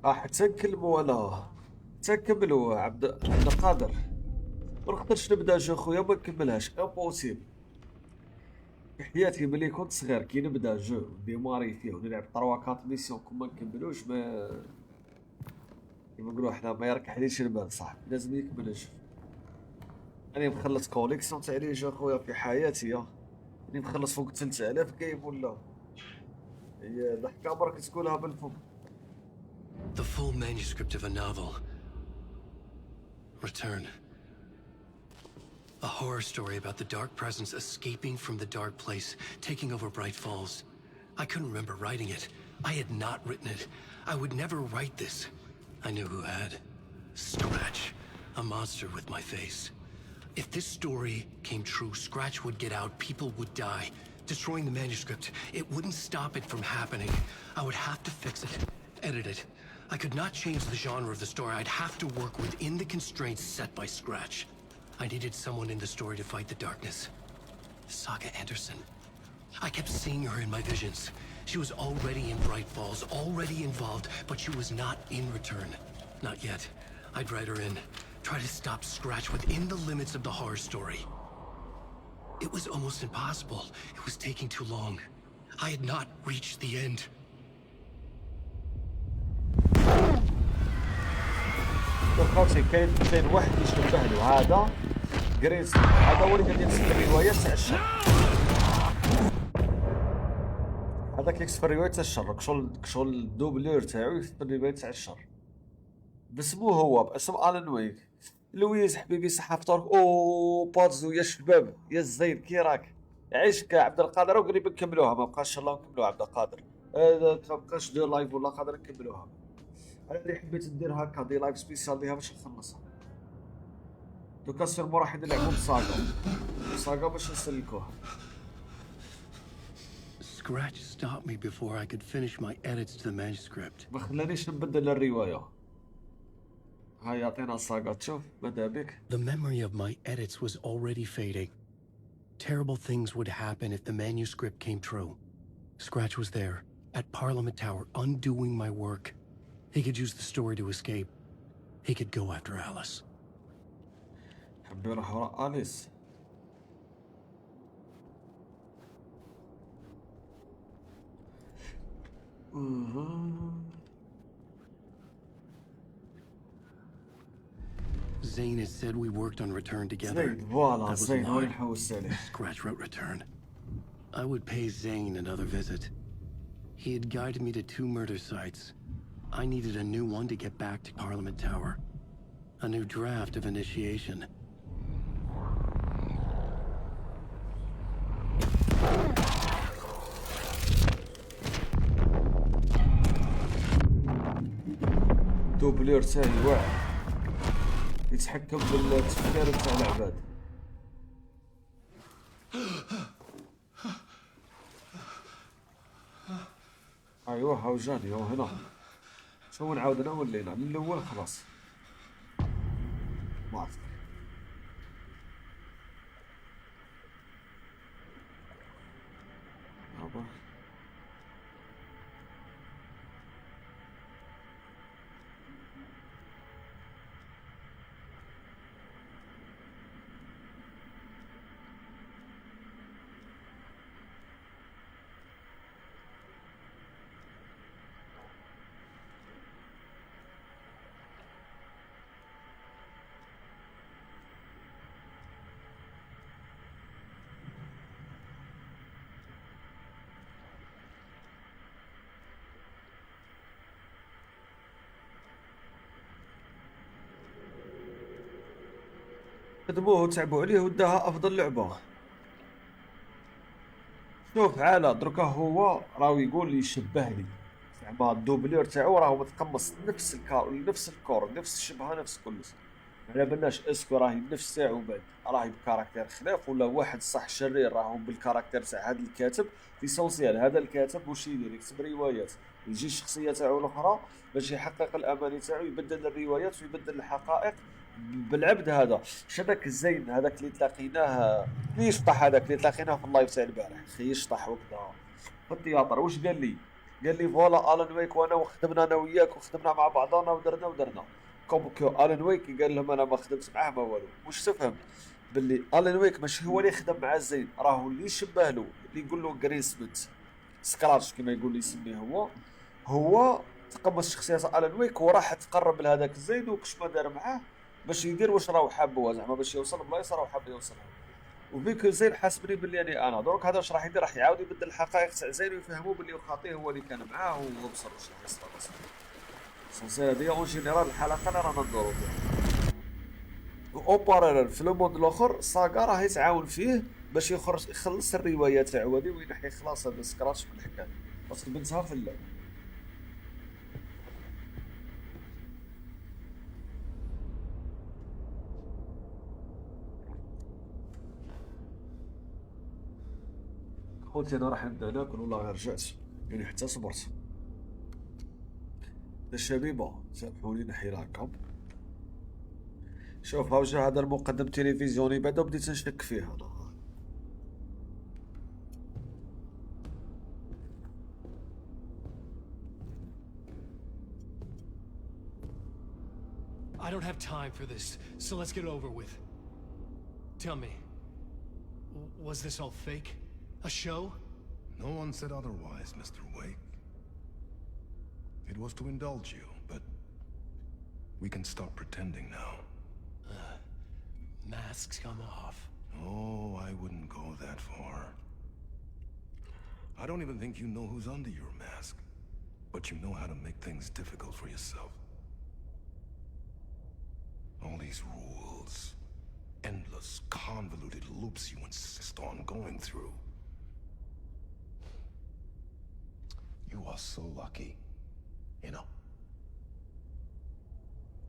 حتى نكلمو انا حتى نكملو عبد القادر. ما نقدرش نبدا جو خويا ما نكملهاش امبوسيبل. في حياتي ملي كنت صغير كي نبدا جو ديماري فيه ونلعب 3 4 ميسيون كون ما نكملوش ما كيما نقولوا حنا ما يركحليش البال صاحبي لازم يكمل الجو. انا مخلص كوليكسيون تاع لي جو خويا في حياتي راني مخلص فوق 3000 جيم ولا هي ضحكه برك تقولها بالفم. The full manuscript of a novel. Return. A horror story about the dark presence escaping from the dark place, taking over Bright Falls. I couldn't remember writing it. I had not written it. I would never write this. I knew who had. Scratch. A monster with my face. If this story came true, Scratch would get out, people would die. Destroying the manuscript, it wouldn't stop it from happening. I would have to fix it, edit it. I could not change the genre of the story. I'd have to work within the constraints set by Scratch. I needed someone in the story to fight the darkness. Saga Anderson. I kept seeing her in my visions. She was already in Bright Falls, already involved, but she was not in Return. Not yet. I'd write her in, try to stop Scratch within the limits of the horror story. It was almost impossible. It was taking too long. I had not reached the end. خوتي كاين واحد اللي شبه له هذا كريس هذا هو اللي كان يكتب الروايات تاع الشر. هذاك اللي يكتب الروايات تاع الشر كشغل الدوبلور تاعو يكتب الروايات تاع الشر باسمو هو باسم الان ويك. لويس حبيبي صحه فطورك او بازو يا شباب يا الزين كي راك عيشك عبد القادر وقريب نكملوها ما بقاش ان شاء الله نكملوها عبد القادر. ما بقاش دير لايف ولا قادر نكملوها. انا اللي حبيت ندير هكا دي لايف سبيسيال ليها باش نخلصها. دوكا سيرمو راح نلعبو بصاغا باش نسلكوها. Scratch stopped me before I could finish my edits to the manuscript. ما خلانيش نبدل الروايه. هاي يعطينا الصاغا تشوف ماذا بك. The memory of my edits was already fading. Terrible things would happen if the manuscript came true. Scratch was there, at Parliament Tower, undoing my work. He could use the story to escape. He could go after Alice. حب يروح وراء أليس. Zane had said we worked on Return together. زين فوالا That was a زين هو lie. نحوس عليه. Scratch wrote Return. I would pay Zane another visit. He had guided me to 2 murder sites. I needed a new one to get back to Parliament Tower. A new draft of initiation. دوبلور تاعي واعر يتحكم بالتفكير تاع العباد. ايوا هاو جاني هو هنا. شنو نعاود انا ولينا من الاول خلاص ما عرفت. هابا خدموه وتعبوا عليه وداها افضل لعبه. شوف عالا دركا هو راهو يقول لي يشبه لي، زعما الدوبلير تاعو راهو متقمص نفس نفس الكور، نفس الشبهه، نفس كلش. على بالناش اسكو راهي النفس تاعو بعد راهي بكاركتير خلاف، ولا واحد صح شرير راهو بالكاركتير تاع هذا الكاتب. ليسونسيال هذا الكاتب واش يدير؟ يكتب روايات، يجي الشخصيه تاعو الاخرى باش يحقق الاماني تاعو، يبدل الروايات ويبدل الحقائق بالعبد هذا. هذاك الزين هذاك اللي تلاقيناه، اللي يشطح، هذاك اللي تلاقيناه في اللايف تاع البارح، خي يشطح وكذا في التياتر. واش قال لي؟ قال لي فوالا الان ويك وانا وخدمنا انا وياك وخدمنا مع بعضنا ودرنا كوم كو الان ويك قال لهم انا ما خدمت معاه ما والو. واش تفهم؟ باللي الان ويك ماشي هو اللي خدم مع الزين، راهو اللي يشبه له، اللي يقول له جرين سميث سكراتش كما يقول لي يسميه هو تقمص شخصيه الان ويك وراح تقرب لهذاك الزين وكش ما دار معاه باش يدير واش راهو حابه، زعما باش يوصل بلايصه راهو حاب يوصلها. وبيك زين حاسبني باللي انا دروك هذا واش راح يدير؟ راح يعاود يبدل الحقائق تاع زين ويفهموا باللي خاطيه هو اللي كان معاه وهو بصر واش راح يصرى بصر. سونسي هذه اون جينيرال الحلقه اللي رانا ندورو فيها. او باراليل في لو مود الاخر ساغا راه يتعاون فيه باش يخلص الروايه تاعو هذه وينحي خلاص هذا سكراتش من الحكايه، باسكو بنتها في اللعب. قلت انا راح نبدا ناكل والله غير رجعت يعني حتى صبرت. الشبيبه سامحوني نحي راكم. شوف ها وجا هذا المقدم تلفزيوني بعدا بديت نشك فيه انا. I don't have time for this, so let's get it over with. Tell me, was this all fake? A show? No one said otherwise, Mr. Wake. It was to indulge you, but we can stop pretending now. Masks come off. Oh, I wouldn't go that far. I don't even think you know who's under your mask, but you know how to make things difficult for yourself. All these rules, endless, convoluted loops you insist on going through. You are so lucky, you know.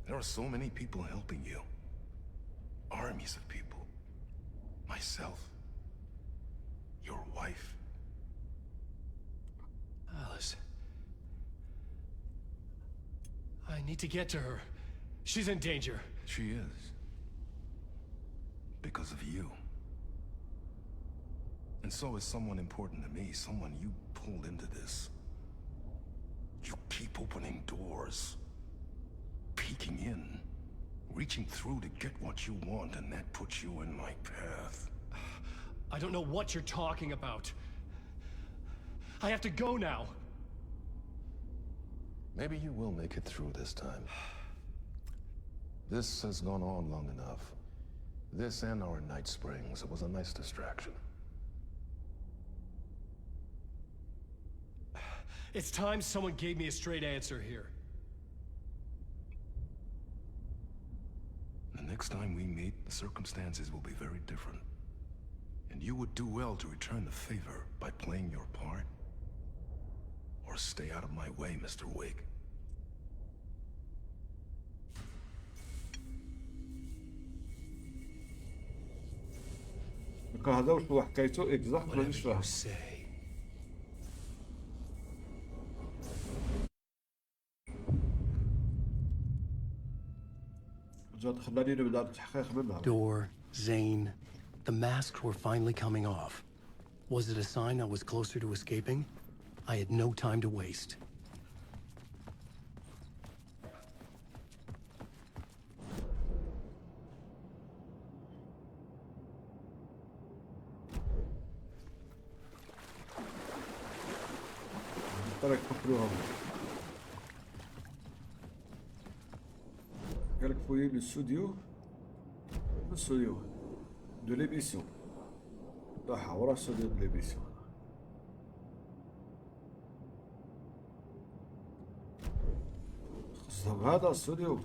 There are so many people helping you. Armies of people. Myself. Your wife. Alice. I need to get to her. She's in danger. She is. Because of you. And so is someone important to me, someone you pulled into this. You keep opening doors, peeking in, reaching through to get what you want, and that puts you in my path. I don't know what you're talking about. I have to go now. Maybe you will make it through this time. This has gone on long enough. This and our night springs. It was a nice distraction. It's time someone gave me a straight answer here. The next time we meet, the circumstances will be very different. And you would do well to return the favor by playing your part. Or stay out of my way, Mr. Wake. هذا واش هو حكايته اكزاكت مانيش Whatever فاهم. you say. جات خلاني نبدا التحقيق منها. Door, Zane, the masks were finally coming off. Was it a sign I was closer to escaping? I had no time to waste. ترى كفروهم. قالك فويي لو ستوديو دو ليميسيون. راح ورا ستوديو دو ليميسيون. خصهم هذا الستوديو.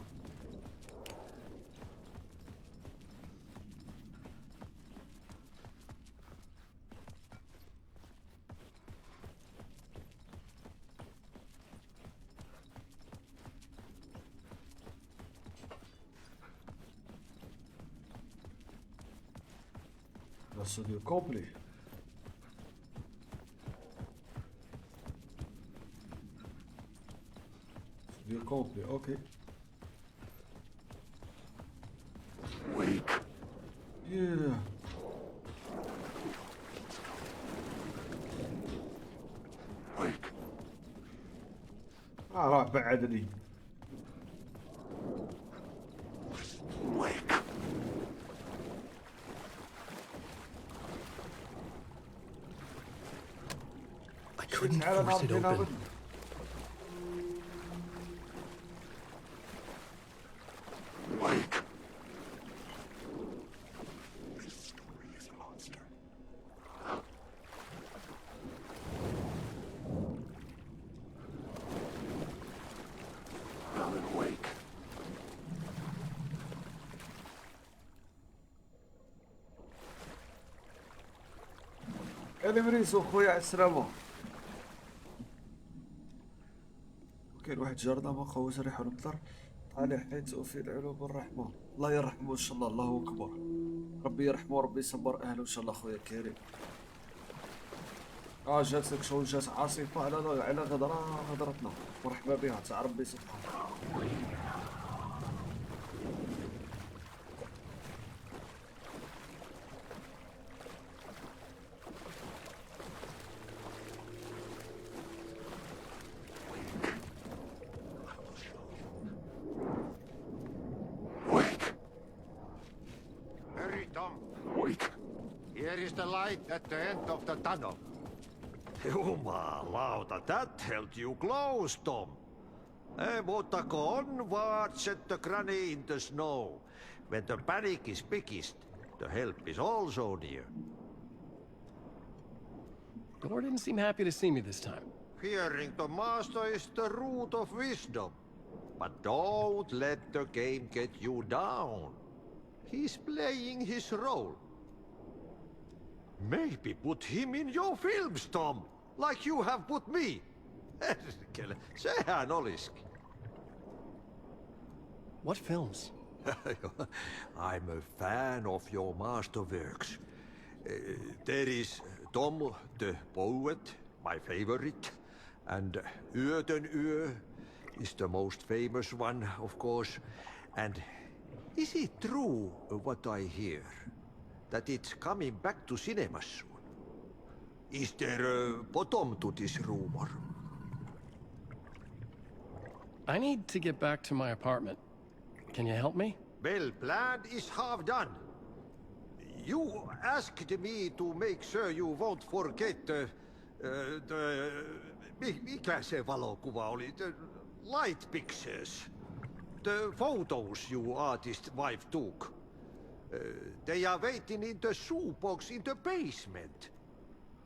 استوديو كومبلي. استوديو كومبلي اوكي. Wake. ياه Wake. راح بعدني. Wake. I couldn't على force it نار open. Wake. Alan, wake. انا مريس اخويا على السلامة. كاين واحد جردة ما قوس ريح النطر طالع حيث في العلوم الرحمة. الله يرحمه ان شاء الله. الله اكبر. ربي يرحمه وربي يصبر اهله ان شاء الله. خويا كريم جاتك شغل جات عاصفة على غدرتنا. مرحبا بها تاع ربي سبحانه. Wake. Hurry, Tom. Wake. Here is the light at the end of the tunnel. Jumalauta, that held you close, Tom. Mutta on watched the granny in the snow. When the panic is biggest, the help is also near. Door didn't seem happy to see me this time. Fearing the master is the root of wisdom. But don't let the game get you down. He's playing his role. Maybe put him in your films, Tom, like you have put me. Herkele, sehän olisikin. What films? I'm a fan of your masterworks. There is Tom the Poet, my favorite, and Yöten Yö is the most famous one, of course. And is it true what I hear? That it's coming back to cinemas soon? Is there a bottom to this rumor? I need to get back to my apartment. Can you help me? Well, plan is half done. You asked me to make sure you won't forget mikä se valokuva oli? The light pictures. The photos your artist wife took. They are waiting in the shoebox in the basement.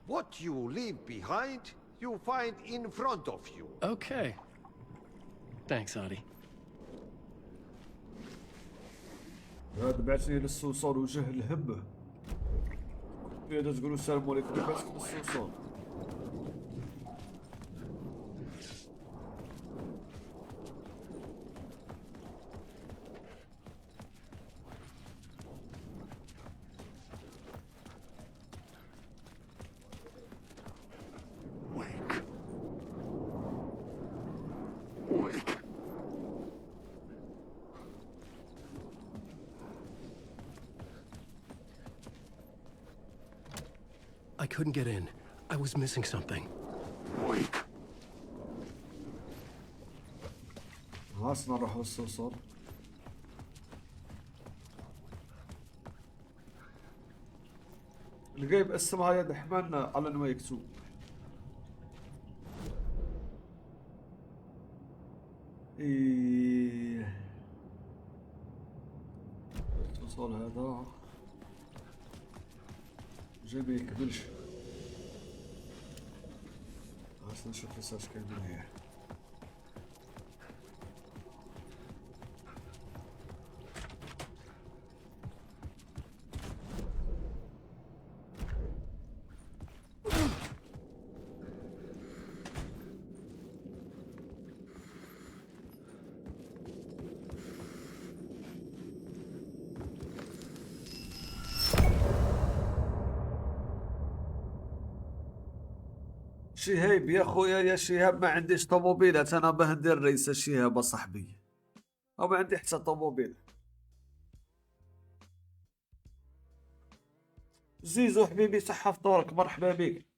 What you leave behind, you find in front of you. Okay. Thanks, Adi. هذا بعثني للصوصان وجه الهبة. إذا تقولوا السلام عليكم بعثك للصوصان. Wake. Wake. I couldn't get in. I was missing something. Wake. خلاص نروح للصوصان. الجيم اسمها يد حملنا على ما يكتب. ايه الصوصان هذا جاي ما يكملش. خلاص نشوف لسه اش كاين من هنا. شهيب يا خويا يا شهاب، ما عنديش طوموبيلات انا، باه ندير ريس شهاب صاحبي، او ما عندي حتى طوموبيل. زيزو حبيبي صحة فطورك، مرحبا بك.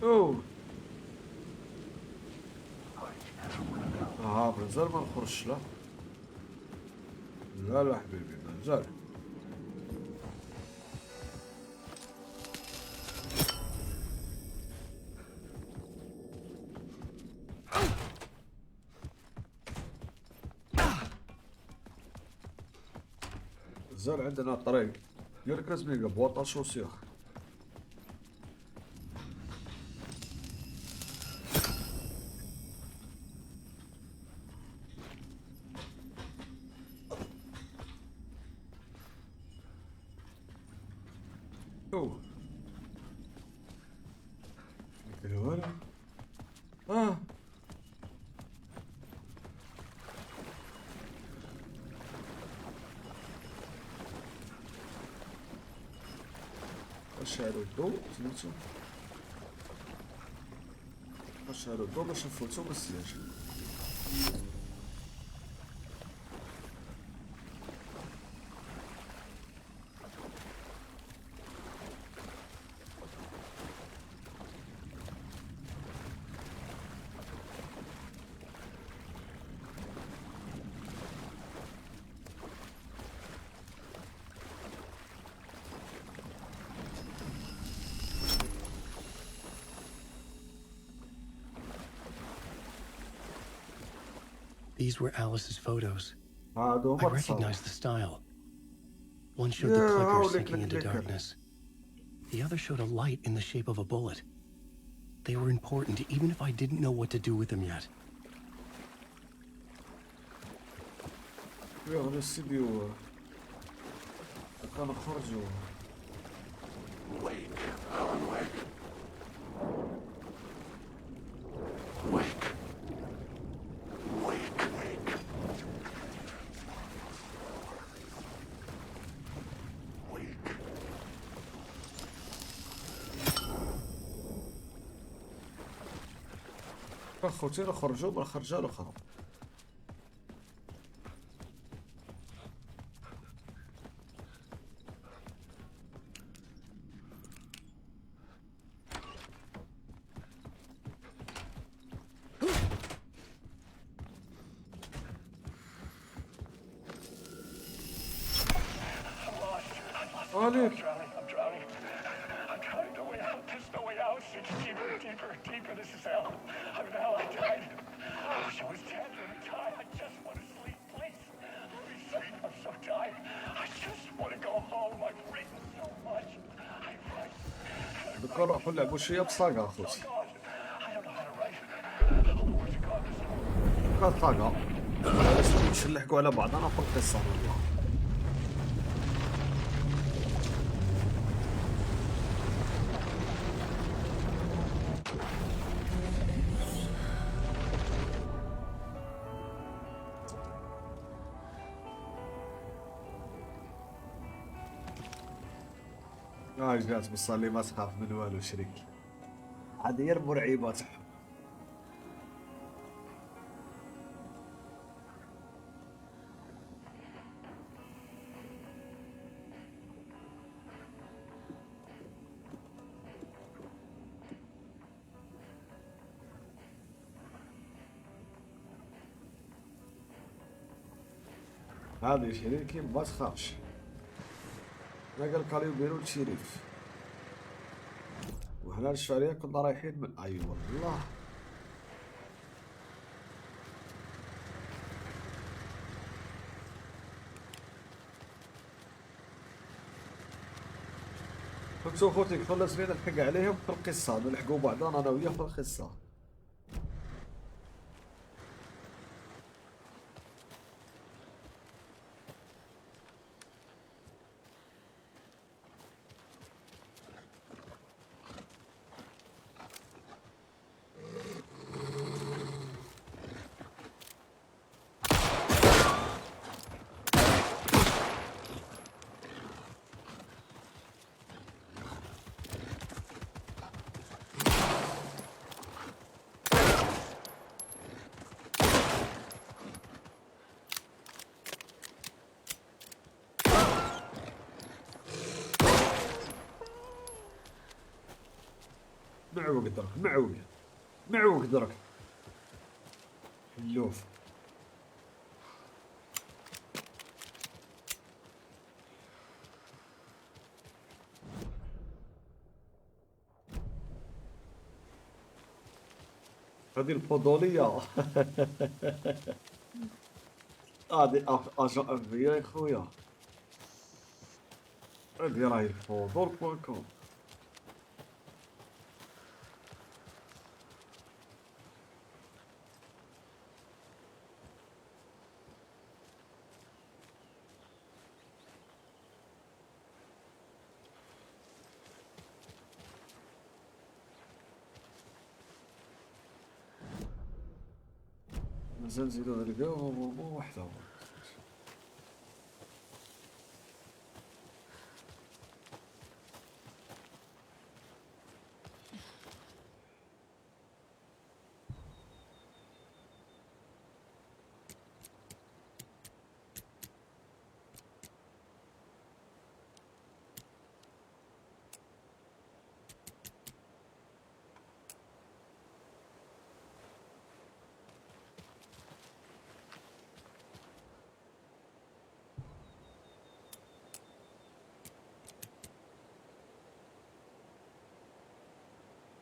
اوه مازال ما نخرجش. لا لا لا حبيبي مازال. مازال عندنا طريق، ديالك لازم يلقى بواطا شوسيخ. اوه الولا اشعلوا الضوء سميتو، اشعلوا الضوء باش نفوتو بالسياج. These were Alice's photos. هادو I هما recognized the style. One showed the Yeah, clicker oh, sinking into clicker. darkness. The other showed a light in the shape of a bullet. They were important, even if I didn't know what to do with them yet. يا غادي نسيديو كنخرجو. Wake, Alan, wake. Wake. Wake, wake. Wake. اخوتي نخرجو من الخرجه الاخرى. عليك I'm drowning. I'm drowning. No way out. There's no way out. It's deeper, deeper, deeper. This is hell. I'm in hell. I died. I wish I was dead. Let me die. I just want to sleep, please. Let me sleep. I'm so tired. I just want to go home. I've written so much. I write. دوك نروحو نلعبو شويه بصاغا اخوتي. I don't know how to write. All the words are gone. كصاغا باش نلحقو على بعضنا في القصه والله. جات بصلي ما تخاف من والو شريك، هذه هي المرعبه تاعهم. هذه شريكي ما تخافش، انا قال كاليو بيرو الشريف وحنا الشعريه كنا رايحين من ايوه الله. كنتو خوتي كنا لازمين نلحق عليهم في القصه، نلحقوا بعضنا انا وياه في القصه. معوق درك، معوق معوق درك اللوف. هذه الفضولية. هذه اجا اف بي يا خويا، هذه راهي الفضول.com. مازال نزيدو نلقاو وحده.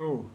اوه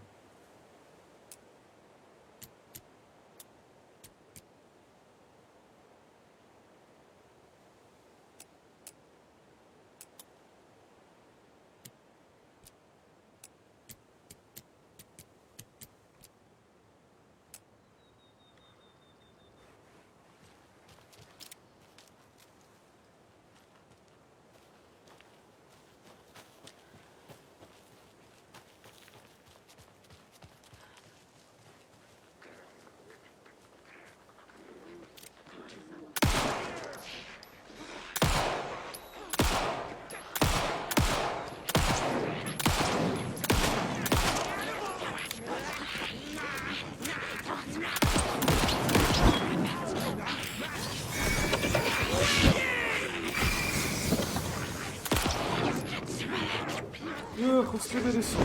يا خص لي باليسو.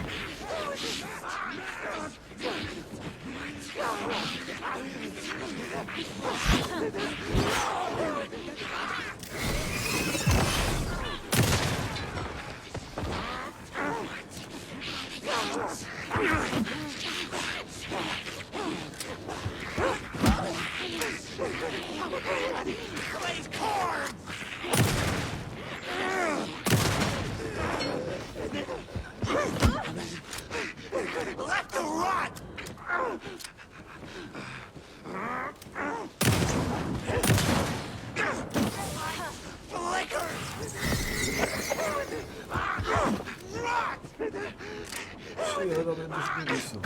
شي هذا ما عندوش باليسو.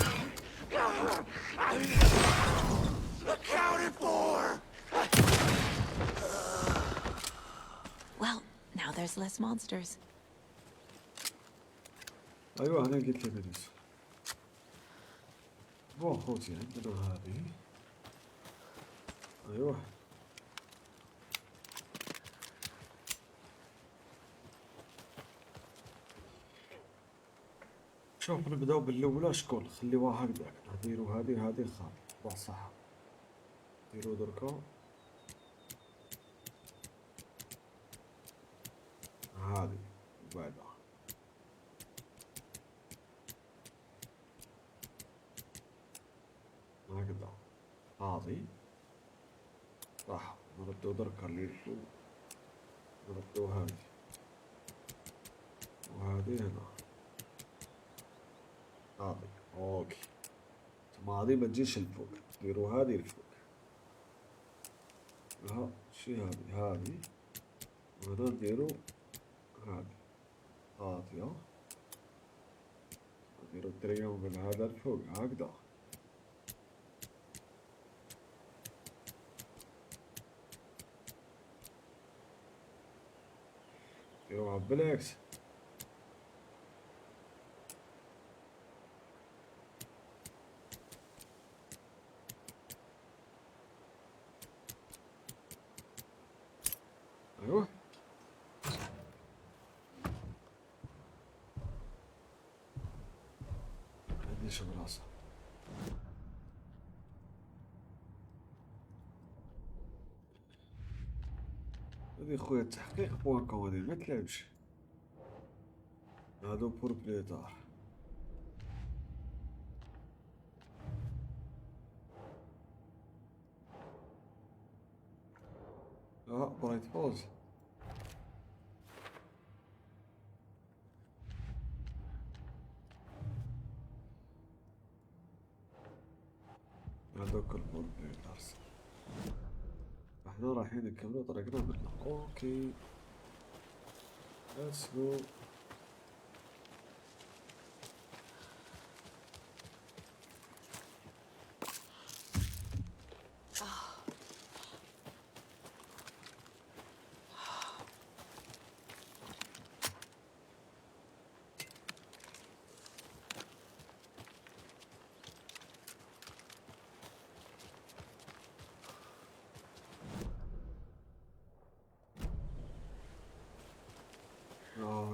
Well, now there's less monsters. ايوا انا لقيت لي باليسو. بون خوتي عندنا هذه. ايوا شوف نبداو بالاولى. شكون خليوها هكذاك، نديرو هذه الخاطر واحد صح. نديرو دركا هذه بعدا هكذا هذه صح. نردو دركا اللي الفوق، نردو هذه وهذه هنا هذه. اوكي تما هذه ما تجيش الفوق، نديرو هذه الفوق. ها شي هذه وهنا نديرو هذه هادية. نديرو التريونغل هذا الفوق هكذا. نديروها بالعكس. ايوه ليش براسه. هادي خويا التحقيق بوانكو هادي ما تلعبش. هادو بور بليتار. برايت بوز. هادوك البور بليتارز. احنا رايحين نكملو طريقنا قلنا اوكي ليتس جو.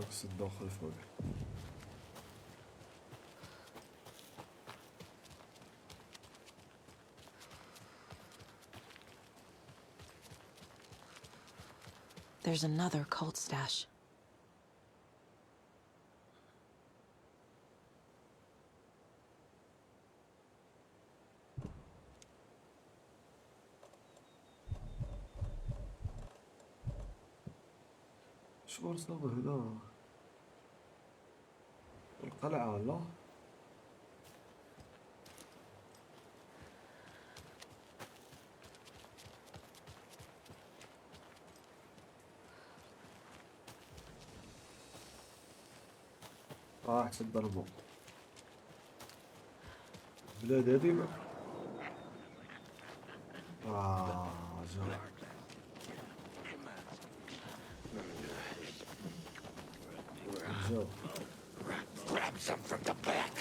بس الداخل فوق. There's another cult stash. شو صار هنا؟ القلعة لا. راح تضربوا بلاد هذي ما. جو Grab some from the back.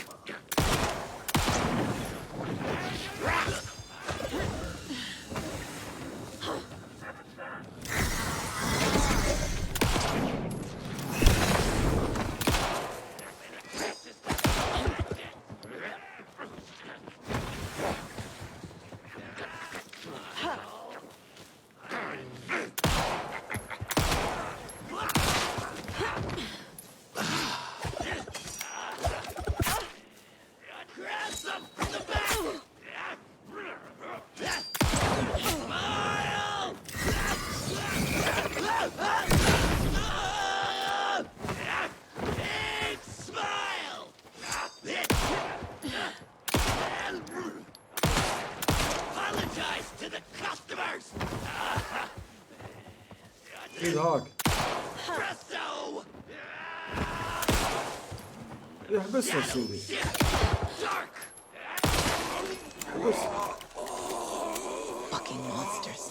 هاك يحبسها سيدي. احبس. Fucking monsters.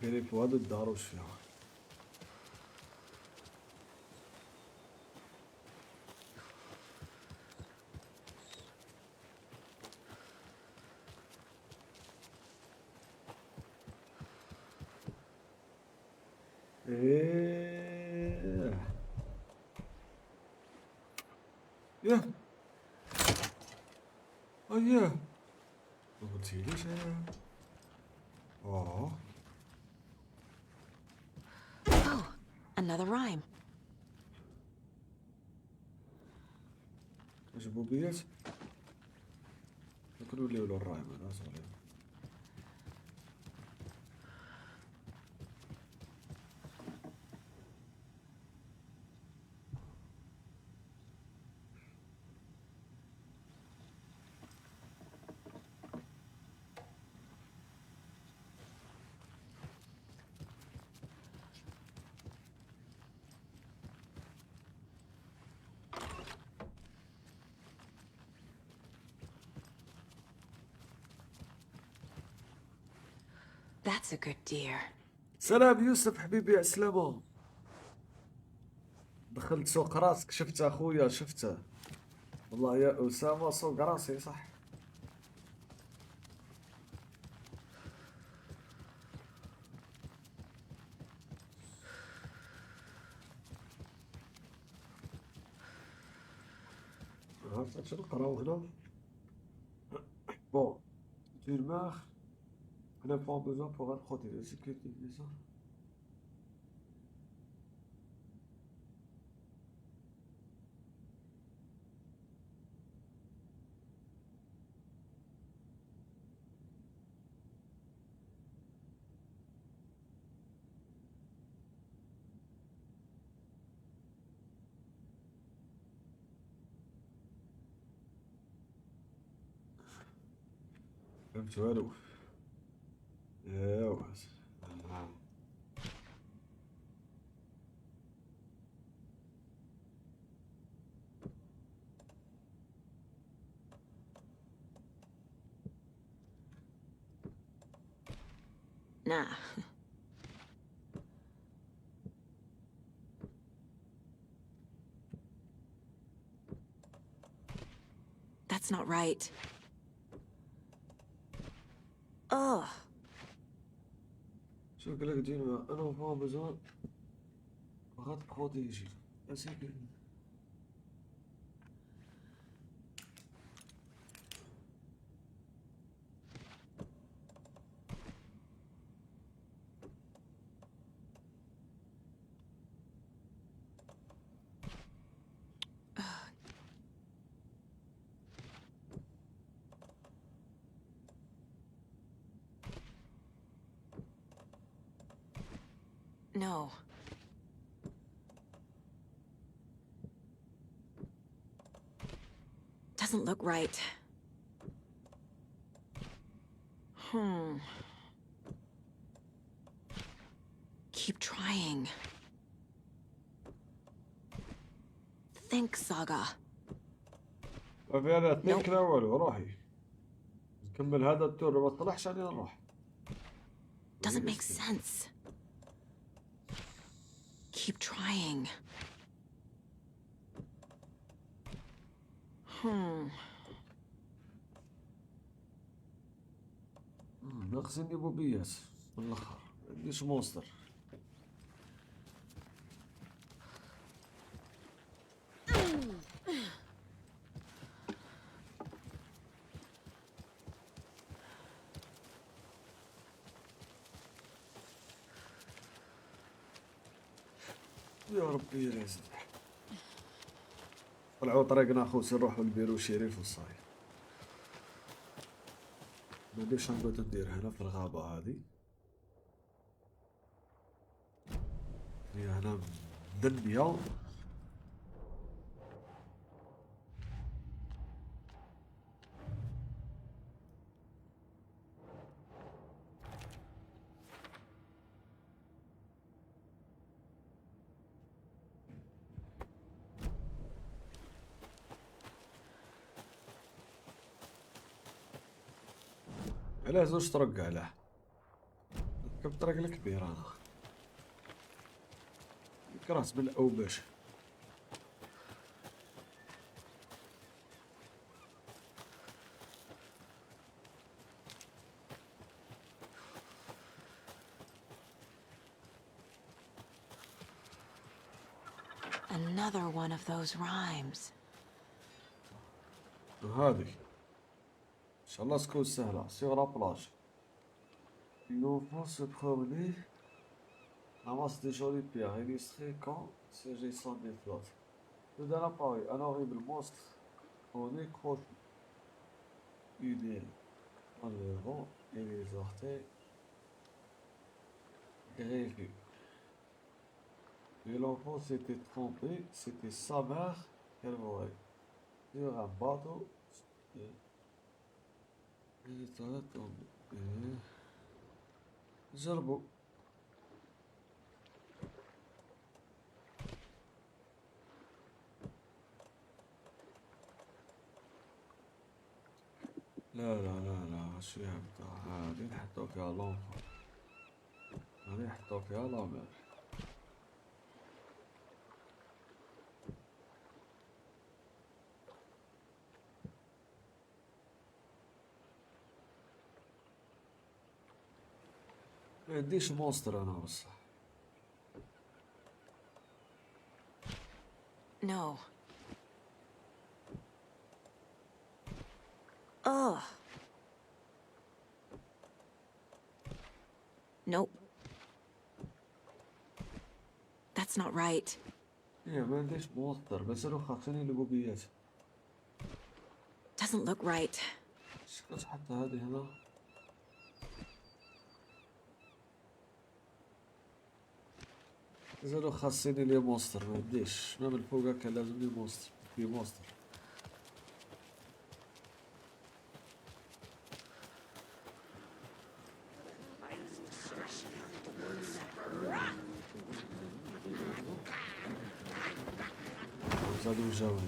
قال في هذا الدار وش فيها؟ ايه يا ايه ما قلتيليش انا. Oh, another rhyme. جبوبيات ناكلو اللي ولو الرايم انا صغير. That's a good deer. سلام يوسف حبيبي، عسلامة. دخلت سوق راسك، شفته اخويا شفته. والله يا اسامه سوق راسي صح. عرفت شنو نقراو هنا؟ بون d'une marque on a pas besoin pour protéger la sécurité des gens. فهمت والو. ايوا Nah. That's not right. Ugh. شو قال لك ديما انا pas besoin pour être protégé. C'est que No. Doesn't look right. Keep trying. Think, Saga. ما في انا ثينك لا والو. روحي نكمل هذا التور ما طلعش علينا نروح. Doesn't make sense. Keep trying. ناقصين بوبيات من الاخر. ما عنديش مونستر. يا ربي يا رزق. طلعوا طريقنا خوتي نروحوا للبيرو شريف وصاي. ما نديرش نقعد ندير هنا في الغابة هذه. هي هنا مدنية. علاه زوج طرق علاه. ركب الطريق الكبير انا. كراس بالاوباش. Another one of those rhymes. هذه ان شاء الله تكون سهلة. سيغ بلاج. Il nous faut se promener. Ramasse des jolies pierres illustrées quand s'agissant des flottes. Tout d'un appareil, un horrible monstre au nez crochu. Une aile dans le vent et les orteils greffus. Et l'enfant s'était trompé, c'était sa mère qu'elle voyait. Sur un bateau. Il était tombé. جربوا. لا لا لا لا شو هبطة. هادي نحطو فيها لونفا. هادي نحطو فيها لامير. ما عنديش مونستر انا بصح. No. Ugh. Nope. That's not right. ايه ما عنديش مونستر، مازالو خاصني القبيات. Doesn't look right. شكون حتى هذه هنا. مازالو خاصني لي مونستر، ما عنديش، ما من فوق هكا لازم لي مونستر، في مونستر. زادو جاوني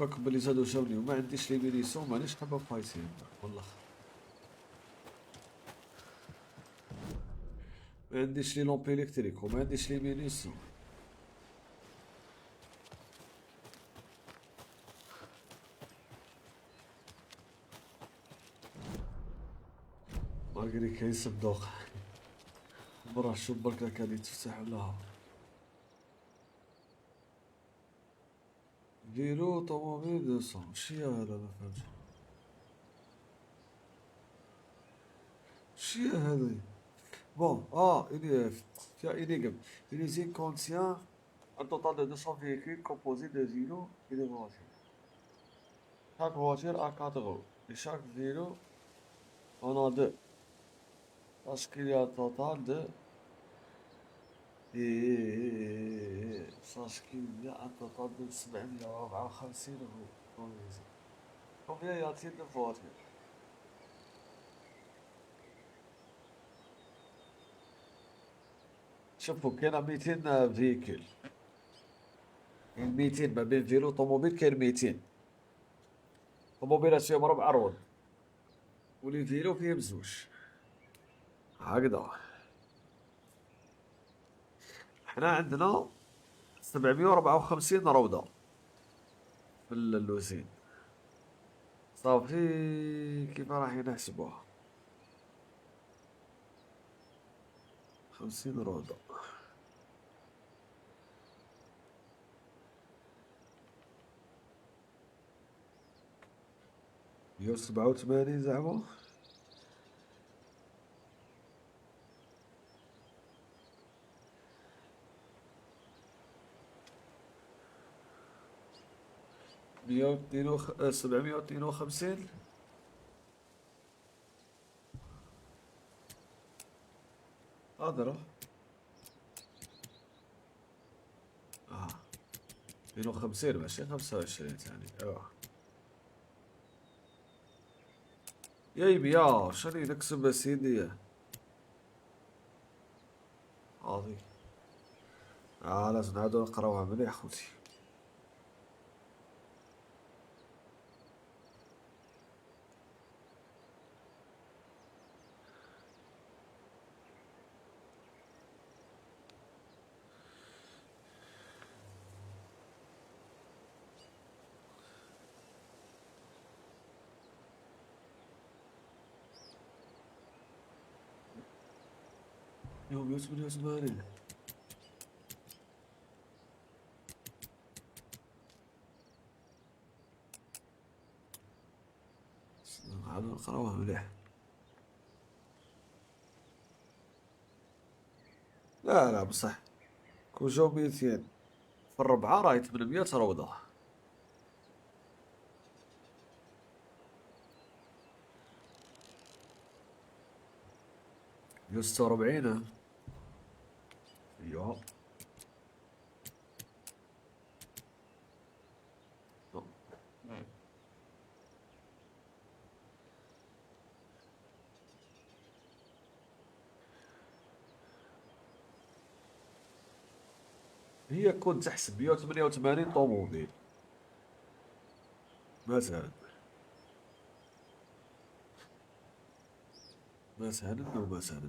باك بلي زادو جاوني وما عنديش لي مينيسيون، مانيش حابة فايتين والله. ما عنديش لي لومبي الكتريك وما عنديش لي مينيسيون. ماغري كاين صندوق برا، شوف برك كان يتفتح ولا. فيلو طوموبيل 200 شي هذا ما فهمتش شي هذا. Bon, tu as une gamme. Une usine contient un total de 200 véhicules composés de vélos et de voitures. Chaque voiture a 4 roues. Et chaque vélo en a 2. Parce qu'il y a un total de... Sache qu'il y a un total de 754 roues dans l'usine. Combien y a-t-il de voitures? شوفوا كاين 200 فيكل، كاين 200 ما بين فيلو طوموبيل، كاين 200 طوموبيلات فيهم 4 رواد ولي فيلو فيهم 2 هكذا. حنا عندنا 754 روضة في اللوزين. صافي كيف راح نحسبوها؟ 50 روضة. مية وسبعة وثمانين زعما. مية واثنين 752. هذا 52 ماشي 25 يعني. يا يبيا شني نكسب سيدي هاضي. لازم نعاودو نقراوها مليح خوتي. يوم 188. نعاودو نقراوها مليح. لا بصح كون جاو 200 في الربعة راهي 800 روضة. 146. ايوا هي كنت تحسب 188 طوموبيل مثلا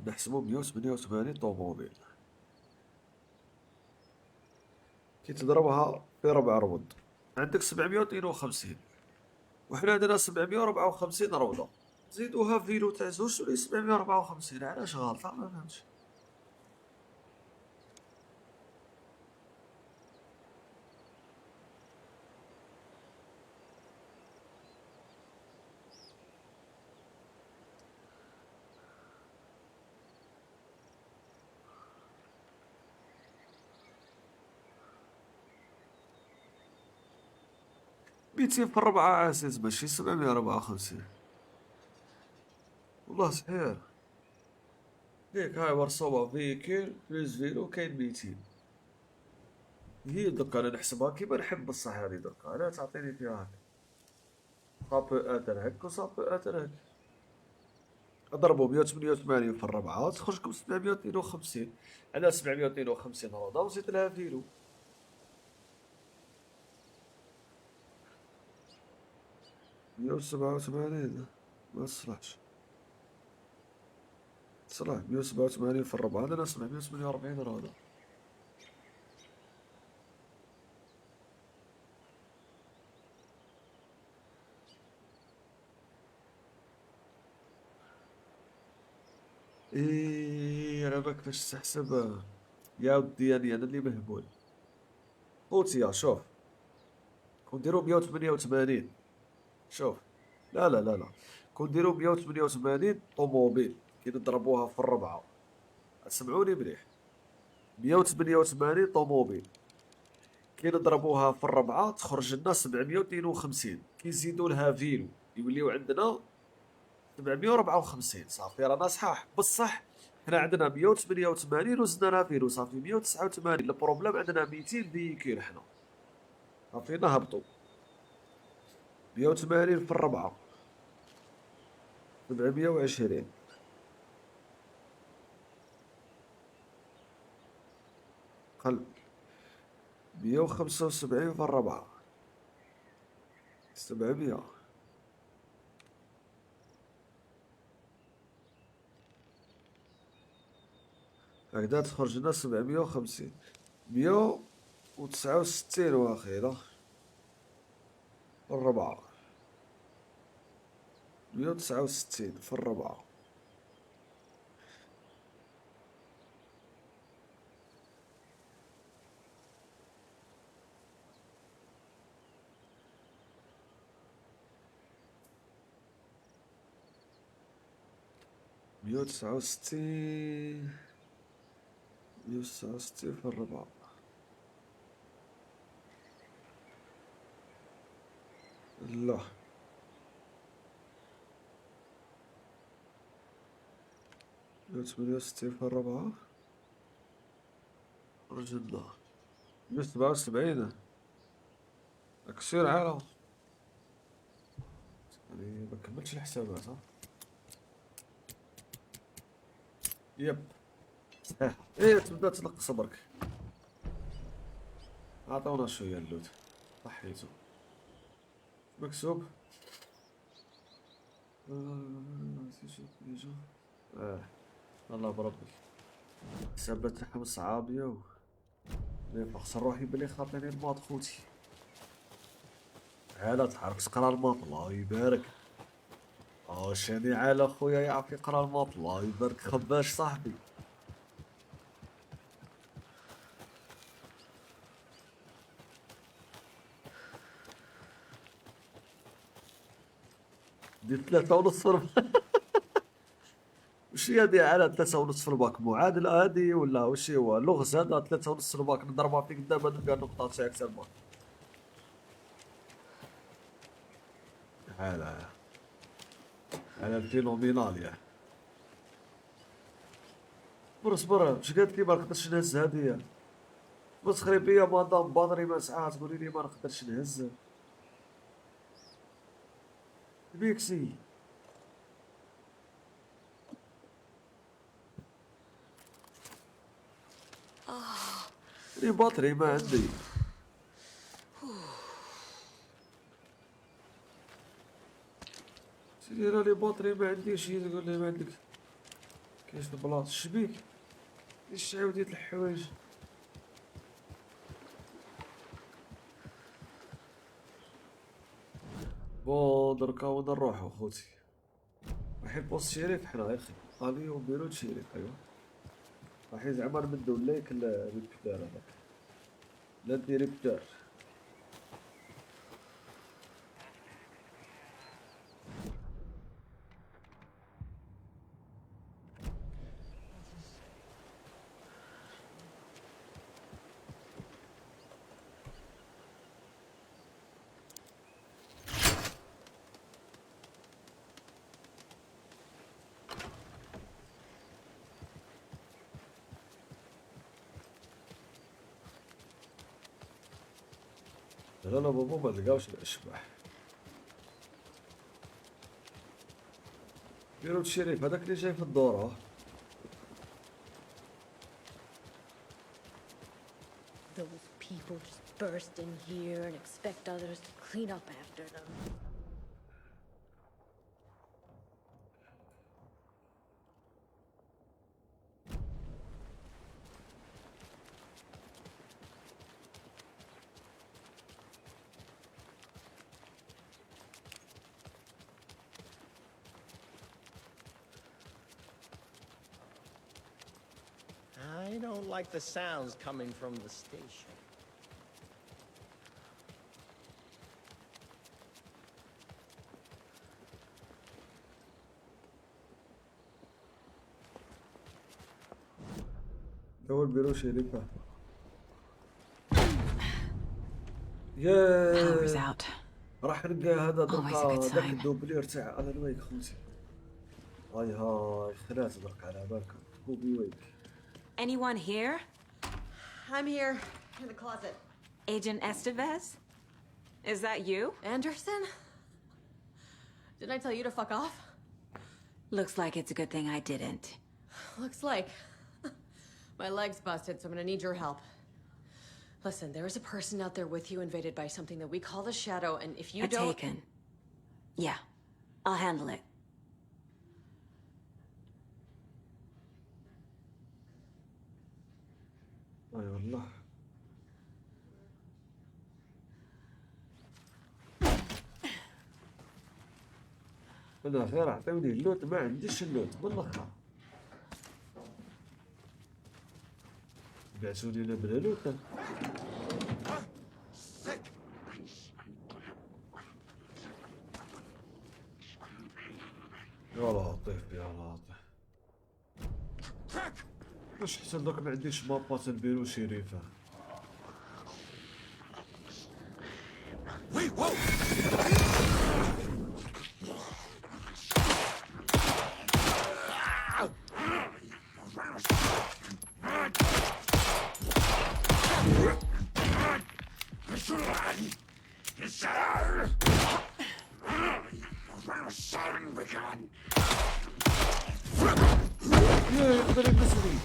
نحسبو 188 طوموبيل كي تضربها في 4 روض عندك 752 وحنا عندنا 754 روضة. زيدوها فيلو تاع زوج تولي 754. علاش غالطة ما فهمتش. ميتين في الربعة عزيز ماشي 754. والله صحيح. ياك هاي مرصوبة فيكيل بلوس فيلو كاين 200. هي دوكا انا نحسبها كيما نحب بصح هادي دوكا انا تعطيني فيها هكا. صابو اتر هك وصابو اتر هك. اضربو 188 في الربعة تخرجكم 752. على 752 روضة وزيد لها فيلو. 187 ما تصلحش. تصلح 187 في الربعة هذا ناقص 148 روضة. ايه على بالك كيفاش تحسبها. يا ودي انا اللي مهبول. خوتي يا شوف. كون نديرو 188. شوف. لا لا لا لا. كون نديرو 188 طوموبيل كي نضربوها في الربعة. سمعوني مليح. 188 طوموبيل كي نضربوها في الربعة تخرج لنا 752. كي نزيدو لها فيلو يوليو عندنا 754. صافي رانا صحاح بصح. حنا عندنا 188 وزدنا لها فيلو صافي 189. البروبليم عندنا 200 فيكيل حنا. صافي نهبطو 180 في الربعة 720. قل 175 في الربعة 700. هكذا تخرج لنا 750. 169 واخيرا في الربعة. 169 في الربعة. مية وتسعة وستين. 169 في الربعة. لا 168 في الربعة. رجلنا 177. كثير عالم. يعني ما كملتش الحسابات ها. يب صحيح. ايه تبدا تنقص برك. عطونا شوية اللوت. صحيتو. مكسوب. الله بربي. حسابات تاعهم صعابية نخسر روحي بلي خاطيني الماط خوتي. عالا تعرف تقرا الماط الله يبارك. شاني عالا خويا يعرف يقرا الماط الله يبارك خباش صاحبي. دير 3.5 وش هي هادي على 3.5 في الباك معادلة هادي ولا وش هو لغز هذا 3.5 في الباك نضربها فيك دابا نلقى نقطة تاعك أكثر الباك. على الفينومينال يا. صبر واش قالت لي ما نقدرش نهز هادية. مسخري بيا مادام بادري ما ساعات تقولي لي ما نقدرش نهز. بيكسي. لي باطري ما عندي. سيدي راه لي باطري ما عنديش هي تقول لي ما عندك. كاينش البلاط شبيك. ايش عاوديت الحوايج. بون دركا وين نروحو خوتي. رايحين بوست شريف حنا يا اخي. اني وبيرو شريف ايوا. رايحين زعما نمدو ليك الريبتر هذاك. لا الديريكتور. لا لا بابا ما لقاوش الاشباح. بيرو الشريف هذاك اللي جاي في الدورة. Those people just burst in here and expect others to clean up after them. I don't like the sounds coming from the station. دور بيرو شريفة. Power's ياه out. راح نلقى هذا Always a good دركا داك sign. الدوبلير تاع الان ويك خوتي. هاي خلاص درك على بالكم كوبي ويك. Anyone here? I'm here, in the closet. Agent Estevez? Is that you? Anderson? Didn't I tell you to fuck off? Looks like it's a good thing I didn't. Looks like. My leg's busted, so I'm gonna need your help. Listen, there is a person out there with you invaded by something that we call the Shadow, and if you don't... Taken. Yeah, I'll handle it. اي والله. انا غير عطيوني اللوت ما عنديش اللوت بالاخر. بعتوني انا بلا لوت. يا لطيف يا لطيف. واش حتى دوك ما عنديش مابات البيرو شريفة. يا يقدر يلبسني.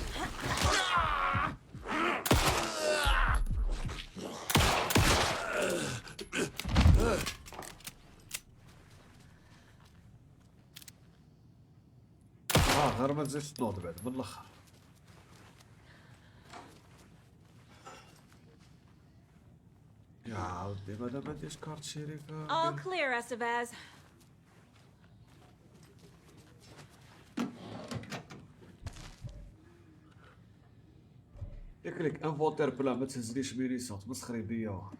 غير ما تزيدش تنوض بعد من الاخر. يا ودي ماذا ما عنديش كارت شريفة. All clear, Estevez. ياكلك انفونتير بلا ما تهزليش ميليسون مسخري بيا.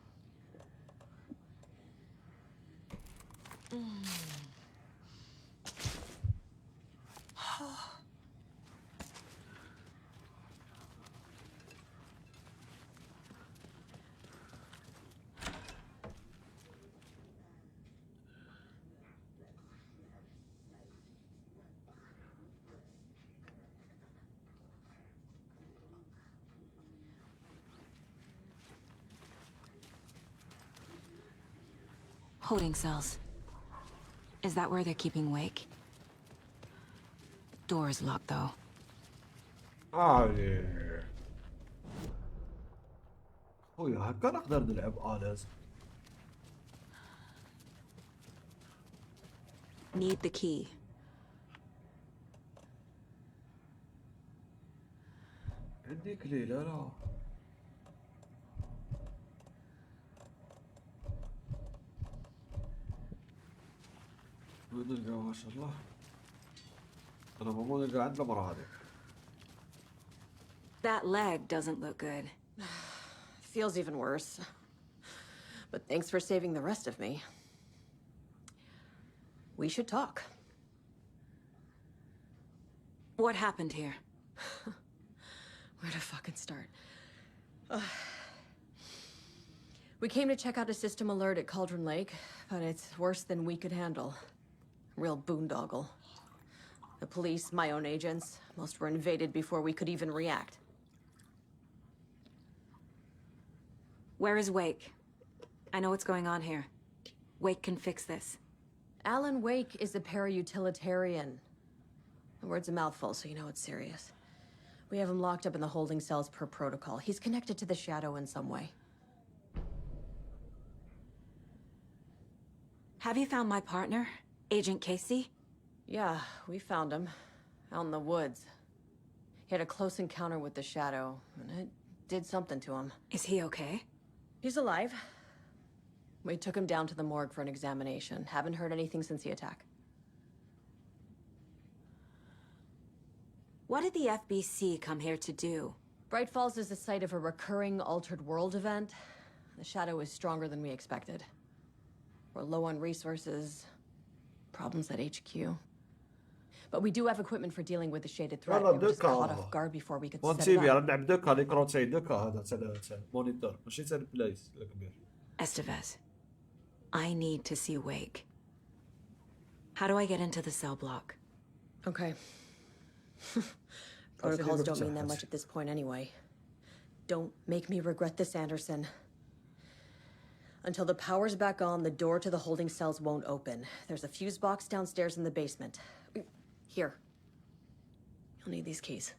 Holding cells. Is that where they're keeping Wake? Door is locked, though. خويا هكا نقدر نلعب آلاز. Need the key. عندي كلي لا لا. وين نلقاو ما شاء الله. انا ماما نلقى عندنا مرة هذيك. That leg doesn't look good. Feels even worse. But thanks for saving the rest of me. We should talk. What happened here? Where to fucking start? We came to check out a system alert at Cauldron Lake, but it's worse than we could handle. Real boondoggle. The police, my own agents, most were invaded before we could even react. Where is Wake? I know what's going on here. Wake can fix this. Alan Wake is a para-utilitarian. The word's a mouthful, so you know it's serious. We have him locked up in the holding cells per protocol. He's connected to the Shadow in some way. Have you found my partner, Agent Casey? Yeah, we found him. Out in the woods. He had a close encounter with the Shadow, and it did something to him. Is he okay? He's alive. We took him down to the morgue for an examination. Haven't heard anything since the attack. What did the FBC come here to do? Bright Falls is the site of a recurring Altered World event. The Shadow is stronger than we expected. We're low on resources. Problems at HQ. But we do have equipment for dealing with the shaded threat. We were just caught off guard before we could وان set تي it في up. راه نلعب دوكا ليكرون تاعي دوكا هذا تاع مونيتور ماشي تاع البلايس الكبير. Estevez, I need to see Wake. How do I get into the cell block? Okay. Protocols don't mean that much at this point anyway. Don't make me regret this, Anderson. Until the power's back on, the door to the holding cells won't open. There's a fuse box downstairs in the basement. Here. You'll need these keys.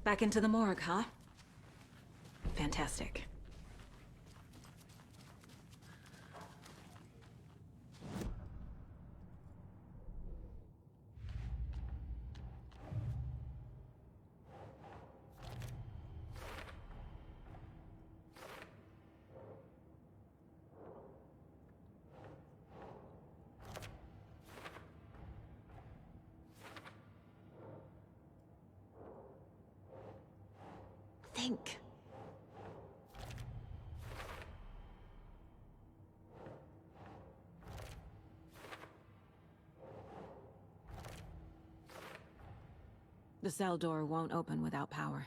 Back into the morgue, huh? Fantastic. Think. The cell door won't open without power.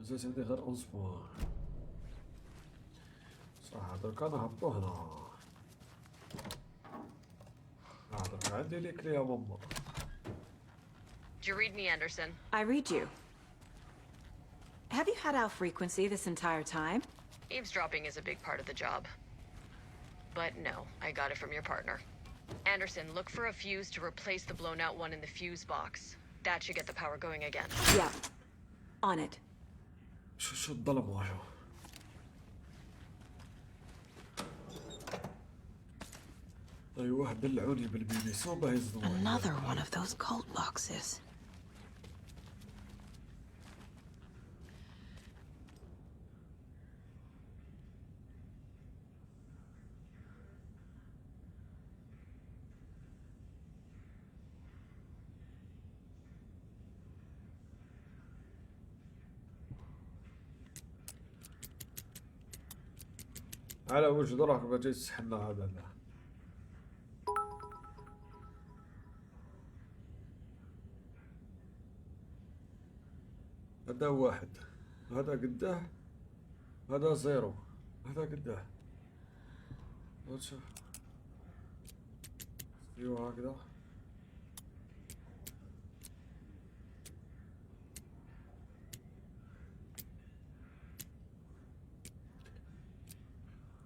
زيت عندي غير اسبوع. صح دركا نهبطو هنا. دركا عندي ليك يا ماما. Did you read me, Anderson? I read you. Have you had out frequency this entire time? Eavesdropping is a big part of the job. But no, I got it from your partner. Anderson, look for a fuse to replace the blown out one in the fuse box. That should get the power going again. Yeah. On it. شو الظلم واجو. ايوه دلعوني بالبيبي صوبه يزدوا. Another one of those cult boxes. على وجه راك باجي تسحنا هذا لا. هذا واحد هذا قداه هذا زيرو هذا قداه شوف ايوه هكذا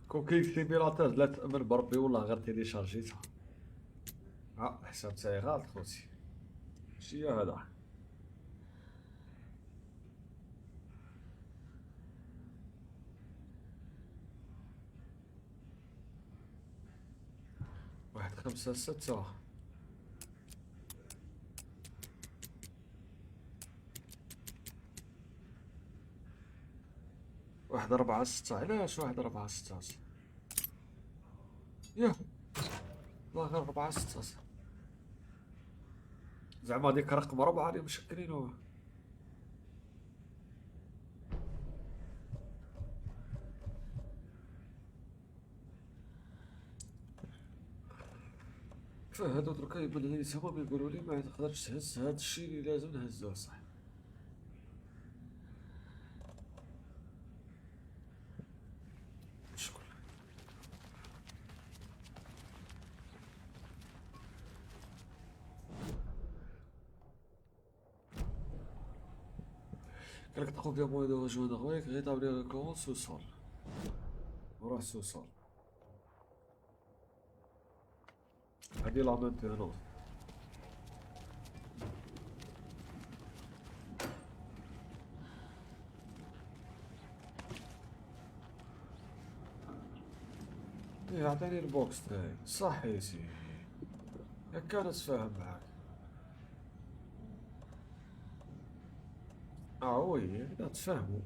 كون كاين سيميلاتور لا تأمن بربي والله غير تيليشارجيتها. الحساب تاعي غلط خوتي ماشي هذا. واحد 5 6 واحد 4-6 علاش واحد 4-6 ياه والله غير 4-6 زعما ديك رقم 4 اللي مشكلينو فهادو دركا يبان لي تما يقولوا لي ما تقدرش تهز هاد الشيء اللي لازم نهزوه صح شكون قالك تقوم بها مويد وجوه غويك غير طابلي كون سوسول وروح سوسول هادي لا مانتينونس إيه عطيني البوكس تاعي صح يا سيدي هكا نتفاهم معاك وي هكدا نتفاهمو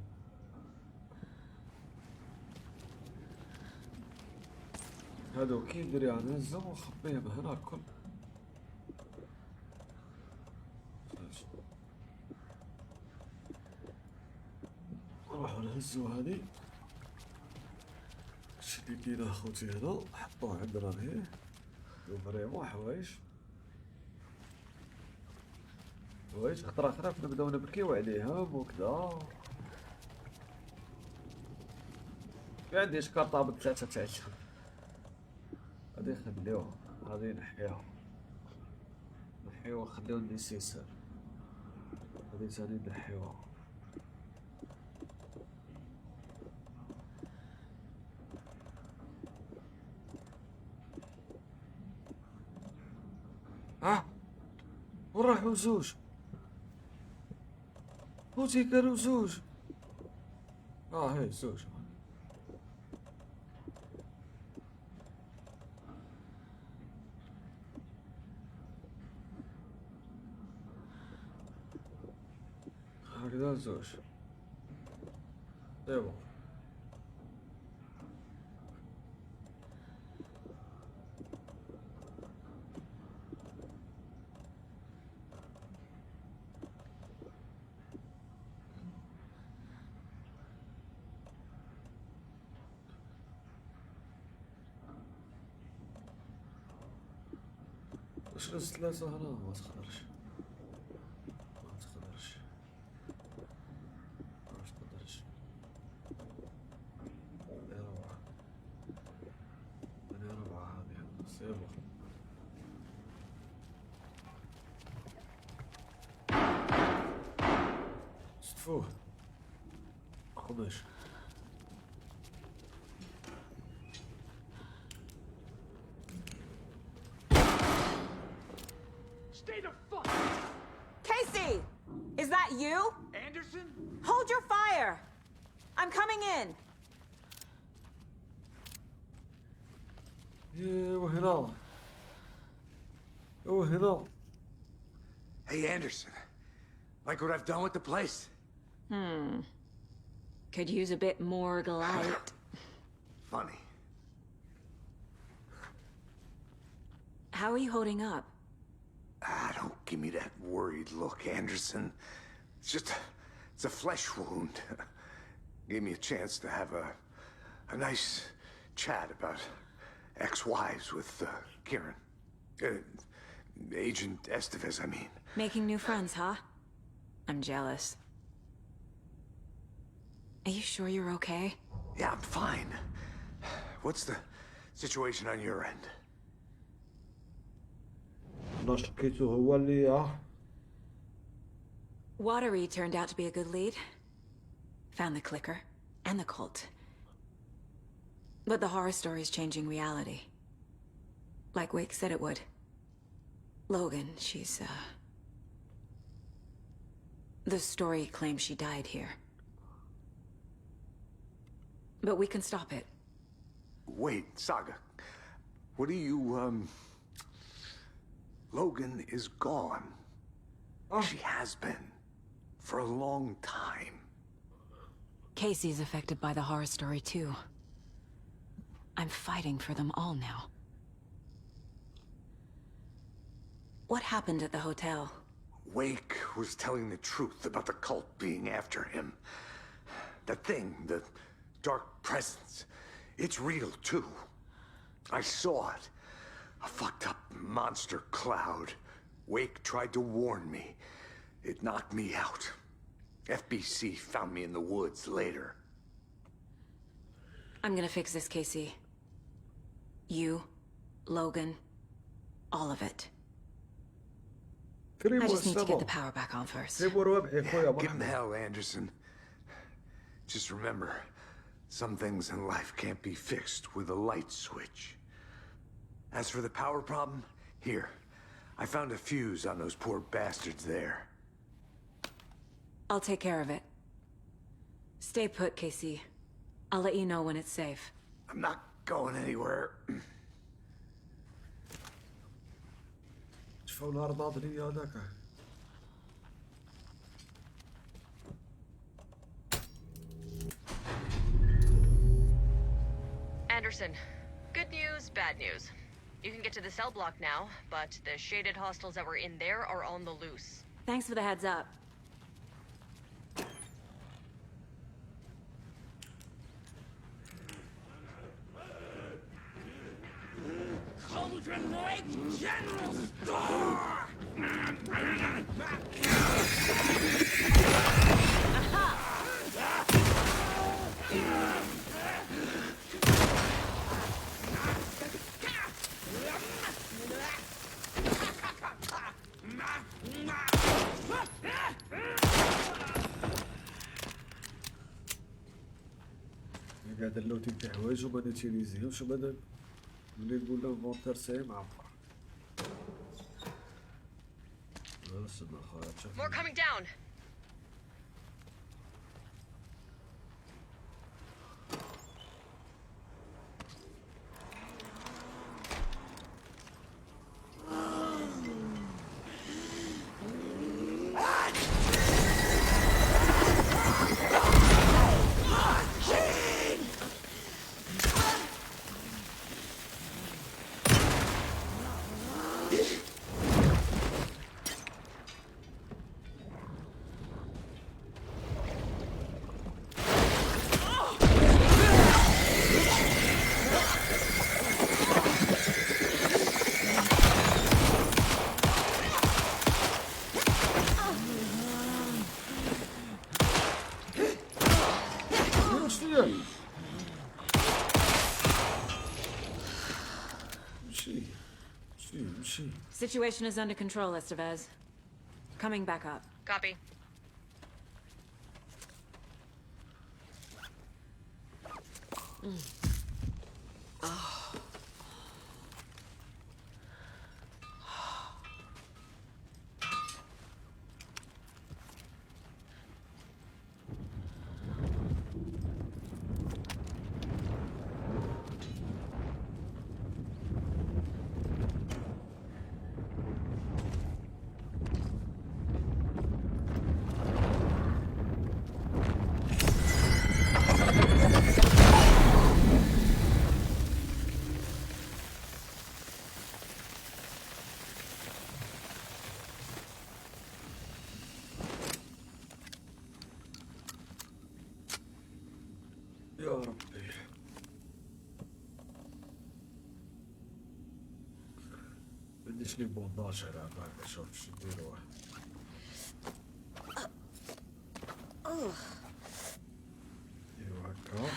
هادو كي ندير نهزهم ونخبيهم هنا الكل نروحو نهزو هادي هادشي اللي كاين اخوتي هنا نحطوه عندنا لهيه فريمون حوايج خطرة أخرى نبداو نبكيو عليهم وكذا في عنديش كارطابل 3 تاع غادي نخليوها غادي نحيوها ونخليو النيسيسار غادي تاني نحيوها وراحو زوج خوتي كانوا زوج هاي زوج هكذا زوج ايوا واش هز 3 هنا ما تقدرش ما تقدرش انا 4 هذه سيبو ستفوه 5 Stay the fuck! Casey! Is that you? Anderson? Hold your fire! I'm coming in! وهنا وهنا Hey, Anderson. Like what I've done with the place? Could use a bit more light. Funny. How are you holding up? Don't give me that worried look, Anderson. It's a flesh wound. Gave me a chance to have a nice chat about ex-wives with Kieran. Agent Estevez, I mean. Making new friends, huh? I'm jealous. Are you sure you're okay? Yeah, I'm fine. What's the situation on your end? انا شكيتو هو اللي Watery turned out to be a good lead. Found the clicker and the cult. But the horror story's changing reality. Like Wake said it would. Logan, she's, the story claims she died here. But we can stop it. Wait, Saga. What do you, Logan is gone. She has been. For a long time. Casey's affected by the horror story too. I'm fighting for them all now. What happened at the hotel? Wake was telling the truth about the cult being after him. That thing, the dark presence, it's real too. I saw it. A fucked up monster cloud. Wake tried to warn me. It knocked me out. FBC found me in the woods later. I'm gonna fix this, Casey. You, Logan, all of it. كريم I just need to get the والسما power back on first. كريم وربحي خويا Give him مرحبا. hell, Anderson. Just remember, some things in life can't be fixed with a light switch. As for the power problem, here. I found a fuse on those poor bastards there. I'll take care of it. Stay put, Casey. I'll let you know when it's safe. I'm not going anywhere. شفاو نهار ناضري هذاك. Anderson, good news, bad news. You can get to the cell block now, but the shaded hostiles that were in there are on the loose. Thanks for the heads up. Cauldron Lake General Store! قاعد اللوتي تاع حوايج وما نوتيليزيهمش وبدا ملي نقول له فونتر ساي معبر. More coming down. Situation is under control, Estevez. Coming back up. Copy. يا ربي بديش لي بونداج على بعد نشوف شو نديرو. نديرو هكا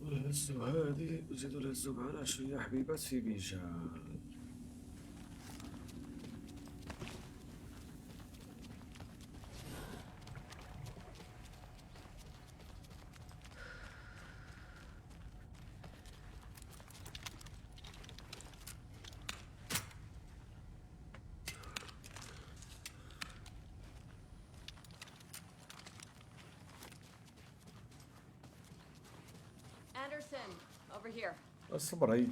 ونهزو هادي وزيدو نهزو معنا شوية حبيبات في بيجان. Anderson, over here. اصبري.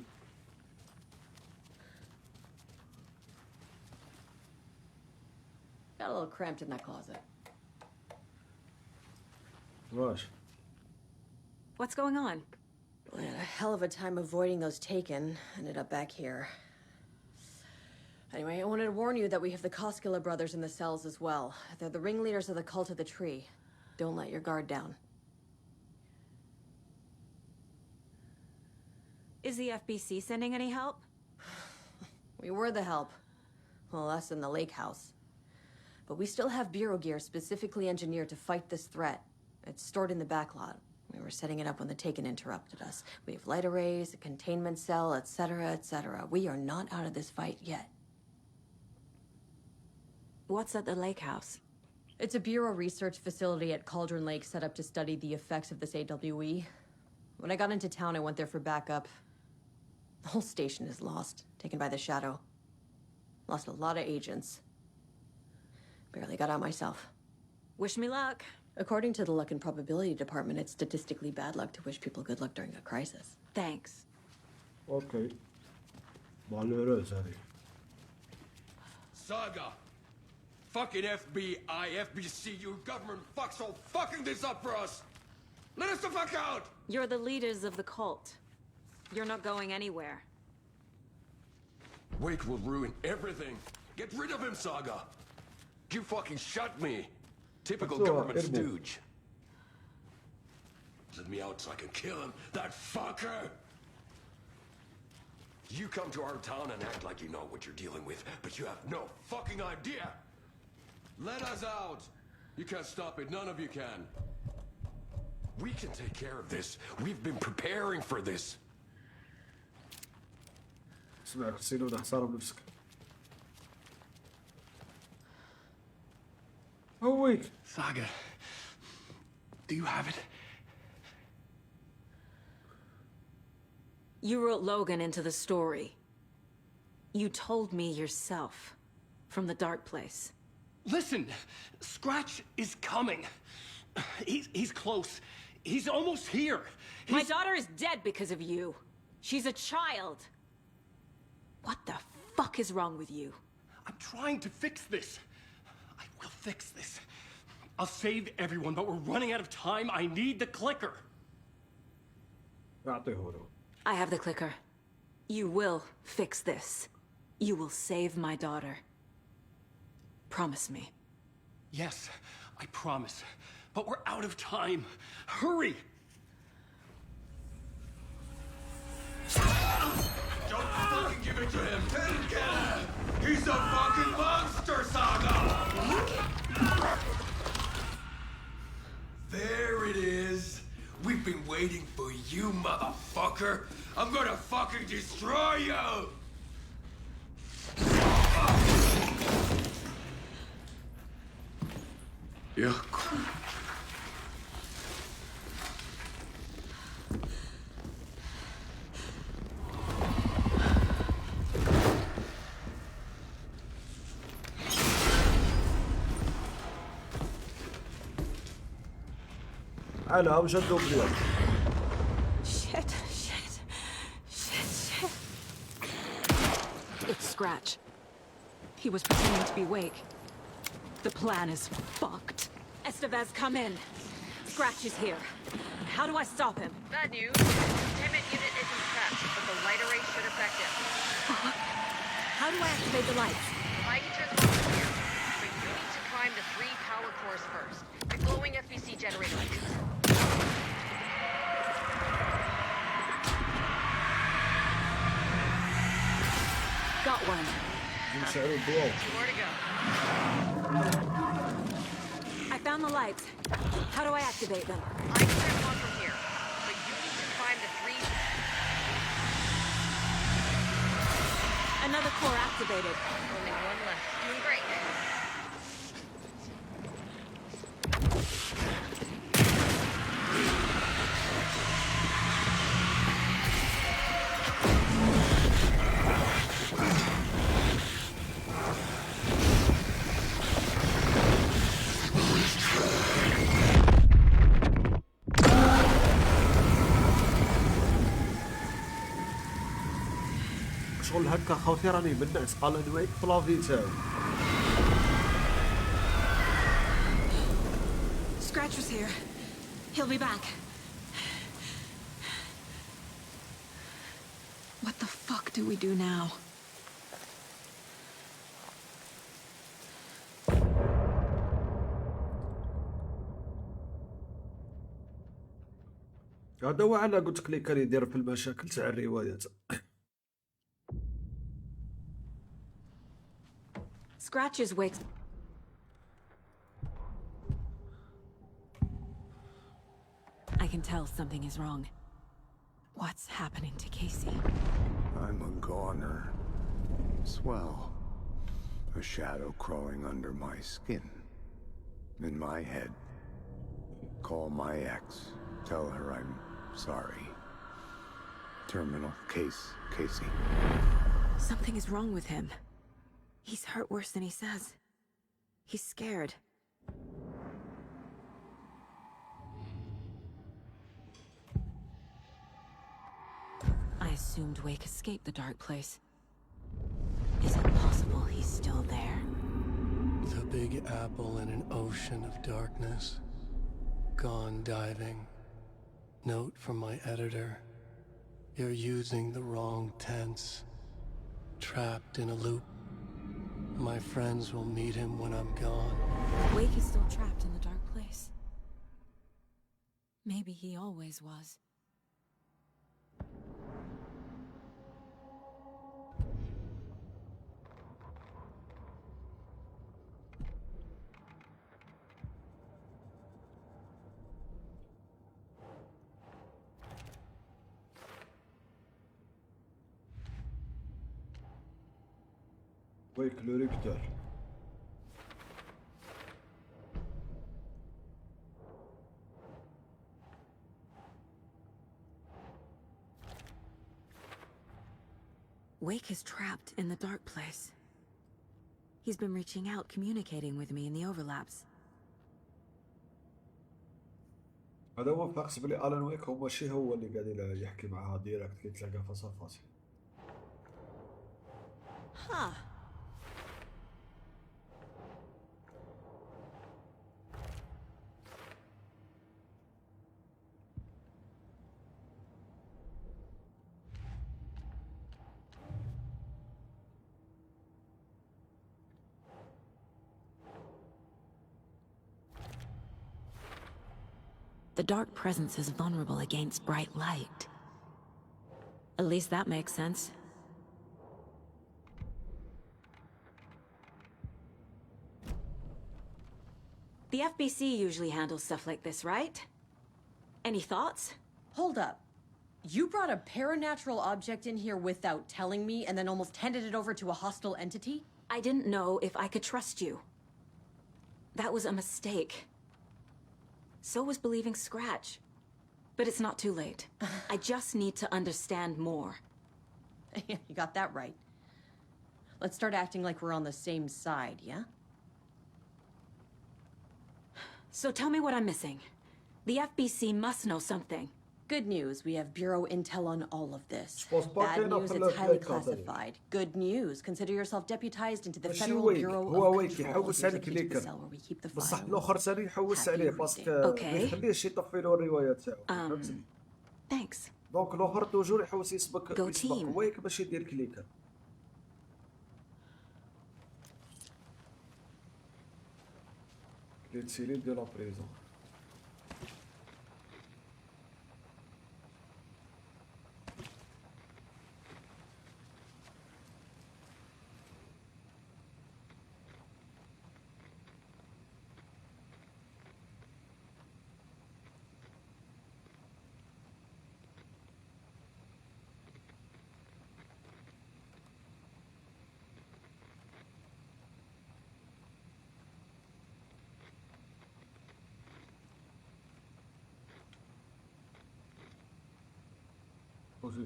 Got a little cramped in that closet. واش What's going on? We had a hell of a time avoiding those Taken. Ended up back here. Anyway, I wanted to warn you that we have the Koskela brothers in the cells as well. They're the ringleaders of the cult of the tree. Don't let your guard down. Is the FBC sending any help? We were the help. Well, us in the lake house. But we still have Bureau gear specifically engineered to fight this threat. It's stored in the backlot. We were setting it up when the Taken interrupted us. We have light arrays, a containment cell, etc., etc. We are not out of this fight yet. What's at the lake house? It's a Bureau research facility at Cauldron Lake set up to study the effects of this AWE. When I got into town, I went there for backup. The whole station is lost, taken by the Shadow. Lost a lot of agents. Barely got out myself. Wish me luck. According to the Luck and Probability Department, it's statistically bad luck to wish people good luck during a crisis. Thanks. اوكي malheureuse هذه. Saga! Fucking FBI, FBC, you government fucks all fucking this up for us! Let us the fuck out! You're the leaders of the cult. You're not going anywhere. Wake will ruin everything. Get rid of him, Saga! You fucking shut me! Typical government stooge. Let me out so I can kill him, that fucker! You come to our town and act like you know what you're dealing with, but you have no fucking idea! Let us out! You can't stop it, none of you can. We can take care of this. We've been preparing for this. اسمع حسين ولا حصار بنفسك. هويك. Saga, do you have it? You wrote Logan into the story. You told me yourself. From the dark place. Listen, Scratch is coming. He's close. He's almost here. My daughter is dead because of you. She's a child. What the fuck is wrong with you? I'm trying to fix this. I will fix this. I'll save everyone, but we're running out of time. I need the clicker. I have the clicker. You will fix this. You will save my daughter. Promise me. Yes, I promise. But we're out of time. Hurry! Don't fucking give it to him! Get him! He's a fucking monster, Saga! There it is. We've been waiting for you, motherfucker. I'm gonna fucking destroy you! Yeah. على وشدوا بليون. Shit. It's Scratch. He was pretending to be Wake. The plan is fucked. Estevez, come in. Scratch is here. How do I stop him? Bad news. Containment unit isn't trapped, but the light array should affect him. How do I activate the lights? I can transform them here, but you need to prime the 3 power cores first. The glowing FBC generator lights. Got one. More to go. I found the lights. How do I activate them? I can transform from here, but you need to prime the 3... Another core activated. Only one left. Doing great. شغل هكا خوتي راني بالنعس قال نويك في لافي تاعو. Scratch was here. He'll be back. What the fuck do we do now? هذا هو على قلت لك كان يدير في المشاكل تاع الروايات. Scratches Wake's... I can tell something is wrong. What's happening to Casey? I'm a goner. Swell. A shadow crawling under my skin. In my head. Call my ex. Tell her I'm sorry. Terminal case, Casey. Something is wrong with him. He's hurt worse than he says. He's scared. I assumed Wake escaped the dark place. Is it possible he's still there? The Big Apple in an ocean of darkness. Gone diving. Note from my editor. You're using the wrong tense. Trapped in a loop. My friends will meet him when I'm gone. Wake is still trapped in the dark place. Maybe he always was. Wake le recteur. Wake is trapped in the dark place. He's been reaching out, communicating with me in the overlaps. هذا هو فاقس بلي الان ويك هو ماشي هو اللي قاعد يحكي معها ديريكت كيتلاقى فاس فاس. Huh. The dark presence is vulnerable against bright light. At least that makes sense. The FBC usually handles stuff like this, right? Any thoughts? Hold up. You brought a paranatural object in here without telling me and then almost handed it over to a hostile entity? I didn't know if I could trust you. That was a mistake. So was believing Scratch. But it's not too late. I just need to understand more. You got that right. Let's start acting like we're on the same side, yeah? So tell me what I'm missing. The FBC must know something. Good news, we have Bureau intel on all of this. Suppose Bad news, it's highly Barker classified. Good news, consider yourself deputized into the ماشي Federal ويك Bureau هو of ويك Control. يحوس Here's على a key to the الكليكر cell where we keep the بصح files. الاخر ثاني يحوس عليه باسكو ما يخليهش يطفي له الروايات تاعو فهمتني. Thanks. دونك الاخر توجور يحوس يسبق Go team. ويك باش يدير كليكر. كليت سيلين ديال لا بريزون.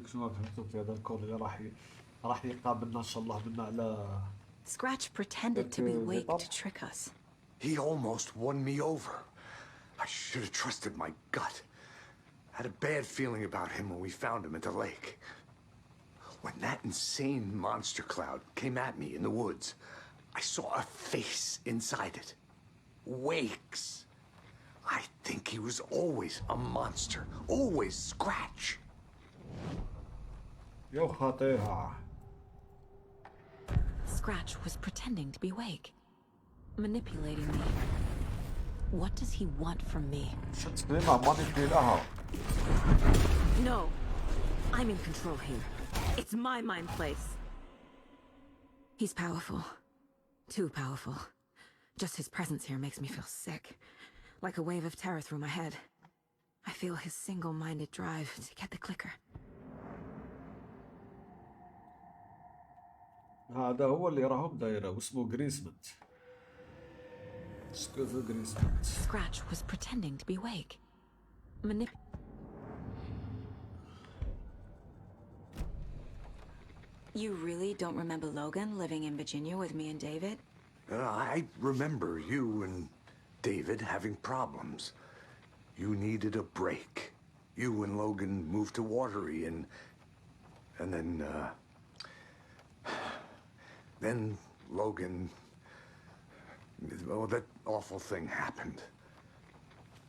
شنو فهمتوا في هذا الكول اللي راح يقابلنا ان شاء الله منا على Scratch pretended to be Wake to trick us. He almost won me over. I should have trusted my gut. Had a bad feeling about him when we found him at the lake. When that insane monster cloud came at me in the woods, I saw a face inside it. Wake's. I think he He was always a monster. Always Scratch. يا خطيها. Scratch was pretending to be Wake. Manipulating me. What does he want from me? No. I'm in control here. It's my mind place. He's powerful. Too powerful. Just his presence here makes me feel sick. Like a wave of terror through my head. I feel his single-minded drive to get the clicker. هذا هو اللي راهم دايره واسمه جريسمنت. سكوفو جريسمنت. Scratch was pretending to be Wake. You really don't remember Logan living in Virginia with me and David? I remember you and David having problems. You needed a break. You and Logan moved to Watery and then Logan, well, that awful thing happened.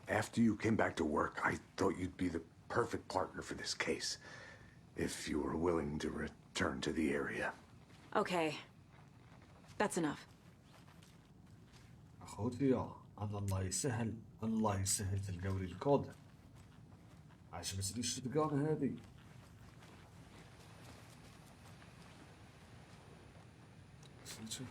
After you came back to work, I thought you'd be the perfect partner for this case, if you were willing to return to the area. Okay. That's enough. أخوتي أنا الله يسهل تلقاولي الكود. عجبتني الشتقان هذه. نشوف.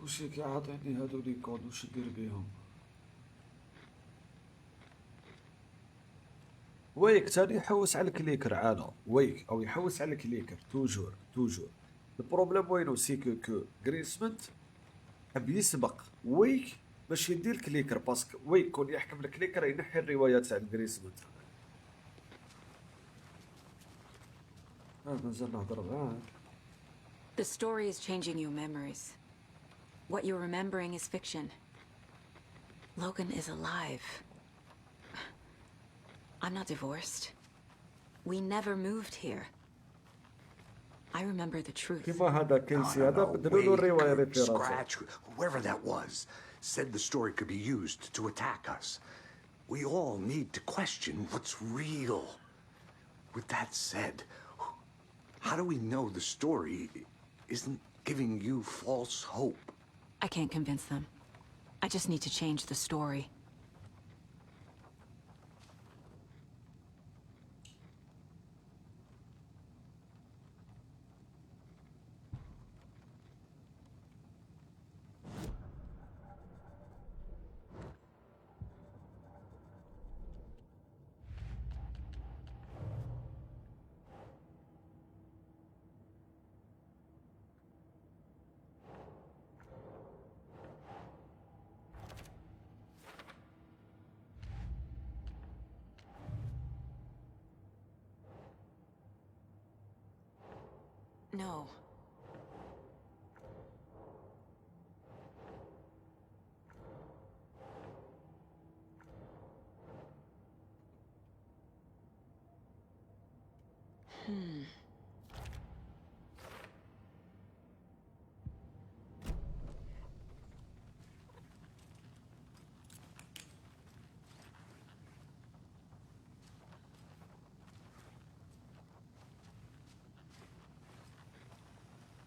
وش هيك عاطيني هادو لي كود وش ندير بيهم؟ ويك تاني يحوس على الكليكر عانا ويك او يحوس على الكليكر توجور. البروبليم وينو سي كو غريسمنت حب يسبق ويك باش يدير الكليكر باسكو ويك كون يحكم الكليكر ينحي الرواية تاع الغريسمنت. مازال نهضر معاك. The story is changing your memories. What you're remembering is fiction. Logan is alive. I'm not divorced. We never moved here. I remember the truth. كيما هذا كيسي هذا بدلوا له الرواية ريفيرانس. Scratch, whoever that was, said the story could be used to attack us. We all need to question what's real. With that said, how do we know the story isn't giving you false hope? I can't convince them. I just need to change the story. No.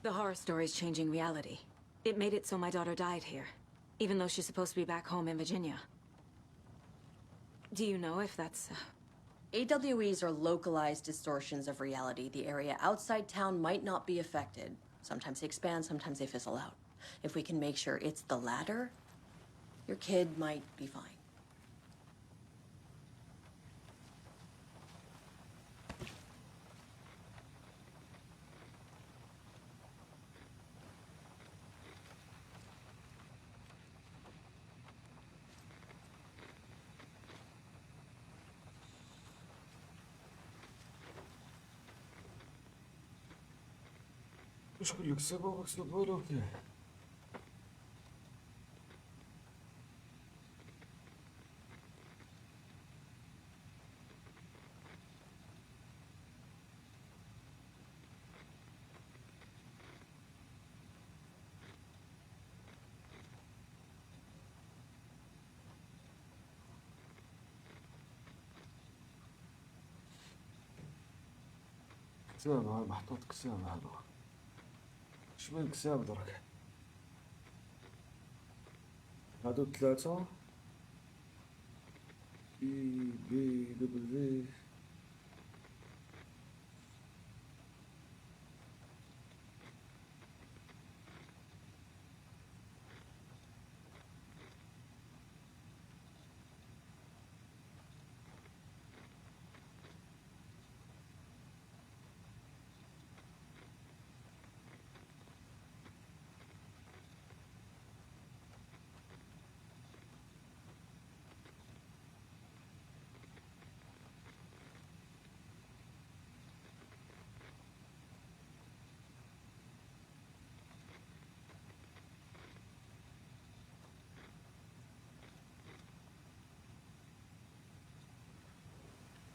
The horror story's changing reality. It made it so my daughter died here, even though she's supposed to be back home in Virginia. Do you know if that's... AWEs are localized distortions of reality. The area outside town might not be affected. Sometimes they expand, sometimes they fizzle out. If we can make sure it's the latter, your kid might be fine. واش نقول لك سيبو مكتوب والو فيه. كتاب ها محطوط كتاب هذا. شمن كتاب درك؟ هادو ثلاثة بي دبليو.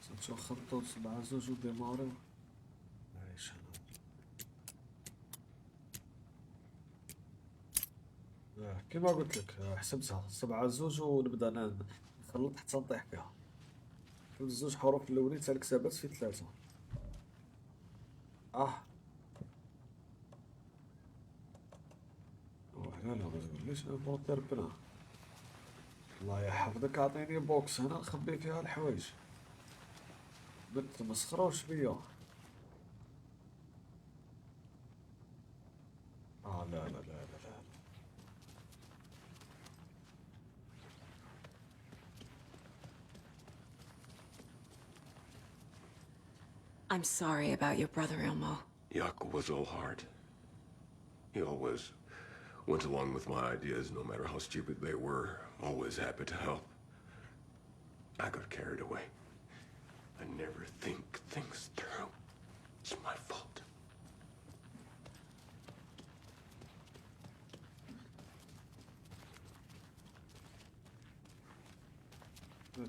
سنتو خطو 7-2 وديماريو. عايش انا. كيما قلت لك حسبتها 7-2 ونبدا نخلط حتى نطيح فيها. في الزوج حروف الاولين تاع الكتابات في 3. لا لا ما تقوليش نفوتي ربنا. الله يحفظك اعطيني بوكس هنا نخبي فيها الحوايج. ما تمسخروش بيا. لا لا لا لا لا. I'm sorry about your brother, Ilmo. Yaakov was all heart. He always went along with my ideas, no matter how stupid they were. Always happy to help. I got carried away. I never think things through. It's my fault.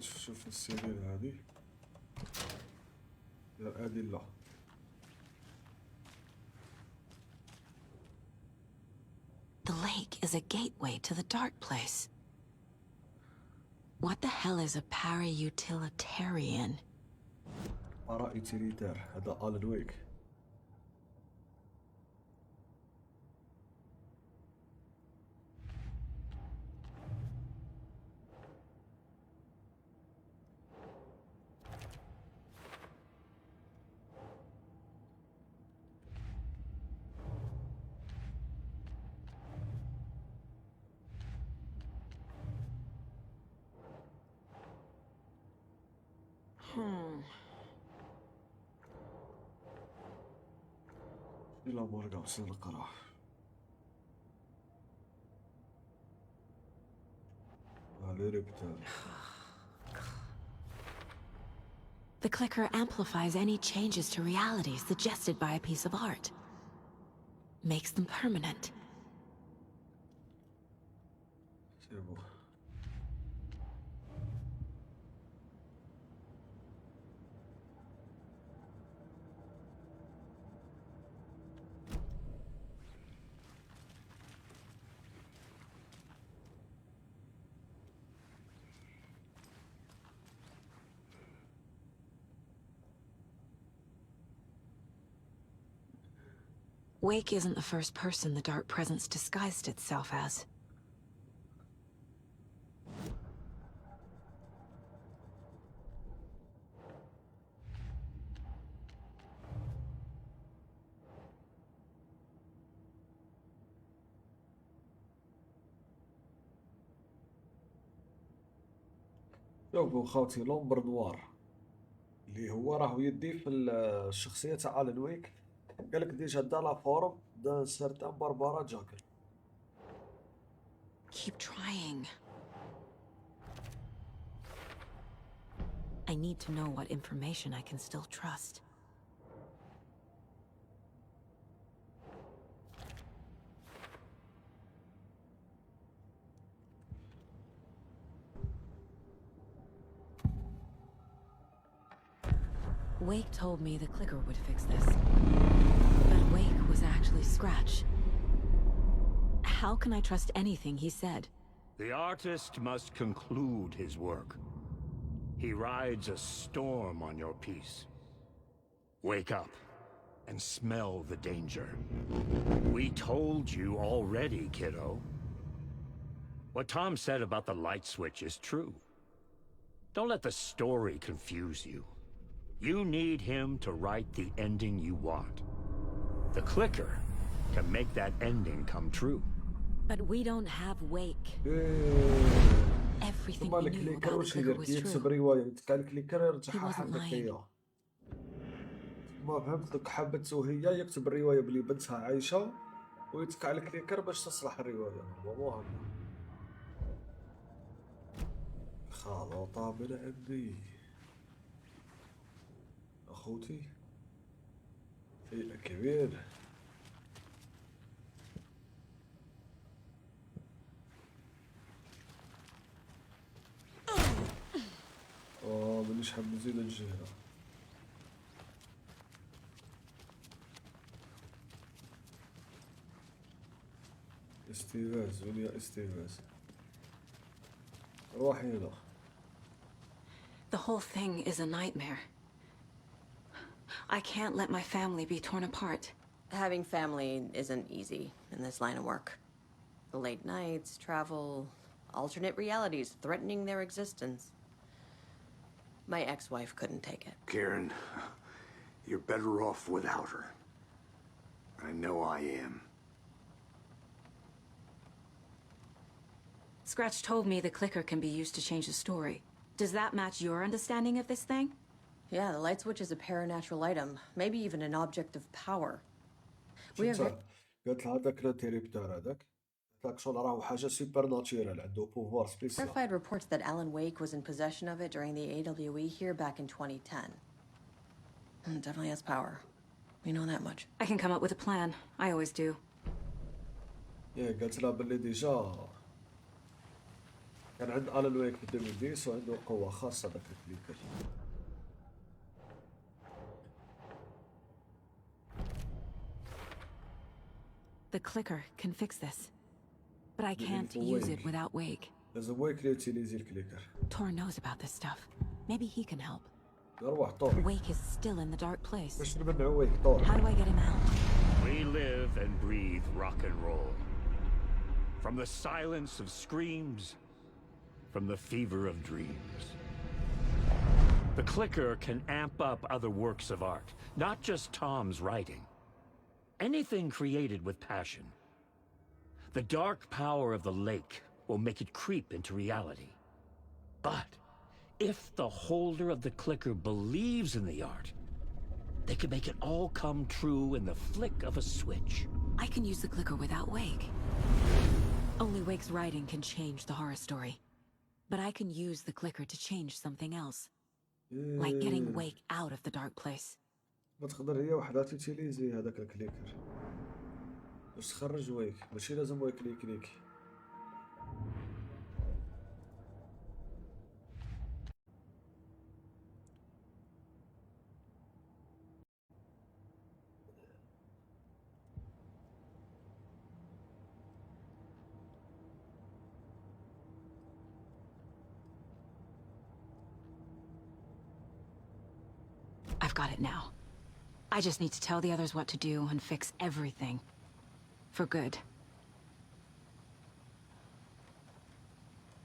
شوف السرير هذه. هذه لا. The lake is a gateway to the dark place. What the hell is a para-utilitarian? para-utilitaire هذا ألان ويك. إلا مرقا وصل القرار. The clicker amplifies any changes to reality suggested by a piece of art. Makes them permanent. Wake isn't the first person the dark presence disguised itself as. شوفوا خاوتي لومبر نوار اللي هو راهو يدي في الشخصية تاع الان ويك. قالك ديجا دا لا فورم دان سارتان باربارا جاكل. Keep trying. I need to know what information I can still trust. Wake told me the clicker would fix this. But Wake was actually Scratch. How can I trust anything he said? The artist must conclude his work. He rides a storm on your piece. Wake up and smell the danger. We told you already, kiddo. What Tom said about the light switch is true. Don't let the story confuse you. You need him to write the ending you want. The clicker can make that ending come true. But we don't have Wake. Everything we knew about the clicker was يكتب true. رواية يتقال الكليكر He يرجعها wasn't lying. حقيقية. ما فهمت دوك حبته هي يكتب الرواية بلي بنتها عايشة ويتكع الكليكر باش تصلح الرواية. مو هكا. خلطة من عندي. أخوتي شيء كبير. مانيش حاب نزيد الجهة. استيفاز وين يا استيفاز؟ روحي هنا. The whole thing is a nightmare. I can't let my family be torn apart. Having family isn't easy in this line of work. The late nights, travel, alternate realities threatening their existence. My ex-wife couldn't take it. Karen, you're better off without her. I know I am. Scratch told me the clicker can be used to change the story. Does that match your understanding of this thing? Yeah, the light switch is a paranatural item, maybe even an object of power. We are قالت لها هذاك الانتريبتور هذاك قالت شغل راهو حاجة سوبر ناتشورال عنده بوفوار سبيسيال. verified reports that Alan Wake was in possession of it during the AWE here back in 2010. It definitely has power. We know that much. I can come up with a plan. I always do. قالت لها باللي ديجا كان عند ألان ويك في 2010 وعنده قوة خاصة ذاك الكليكر. The clicker can fix this. But I can't use it without Wake. لازم ويك يوتيليزي الكليكر. Tor knows about this stuff. Maybe he can help. روح طور. Wake is still in the dark place. باش نمنعو ويك طور. How do I get him out? We live and breathe rock and roll. From the silence of screams, from the fever of dreams. The clicker can amp up other works of art, not just Tom's writing. Anything created with passion. The dark power of the lake will make it creep into reality. But if the holder of the clicker believes in the art, they can make it all come true in the flick of a switch. I can use the clicker without Wake. Only Wake's writing can change the horror story. But I can use the clicker to change something else. Like getting Wake out of the dark place. ما تقدر هي وحدها تيتيليزي هذاك الكليكر باش تخرج ويك ماشي لازم ويك لي كليك. I've got it now. I just need to tell the others what to do and fix everything. For good.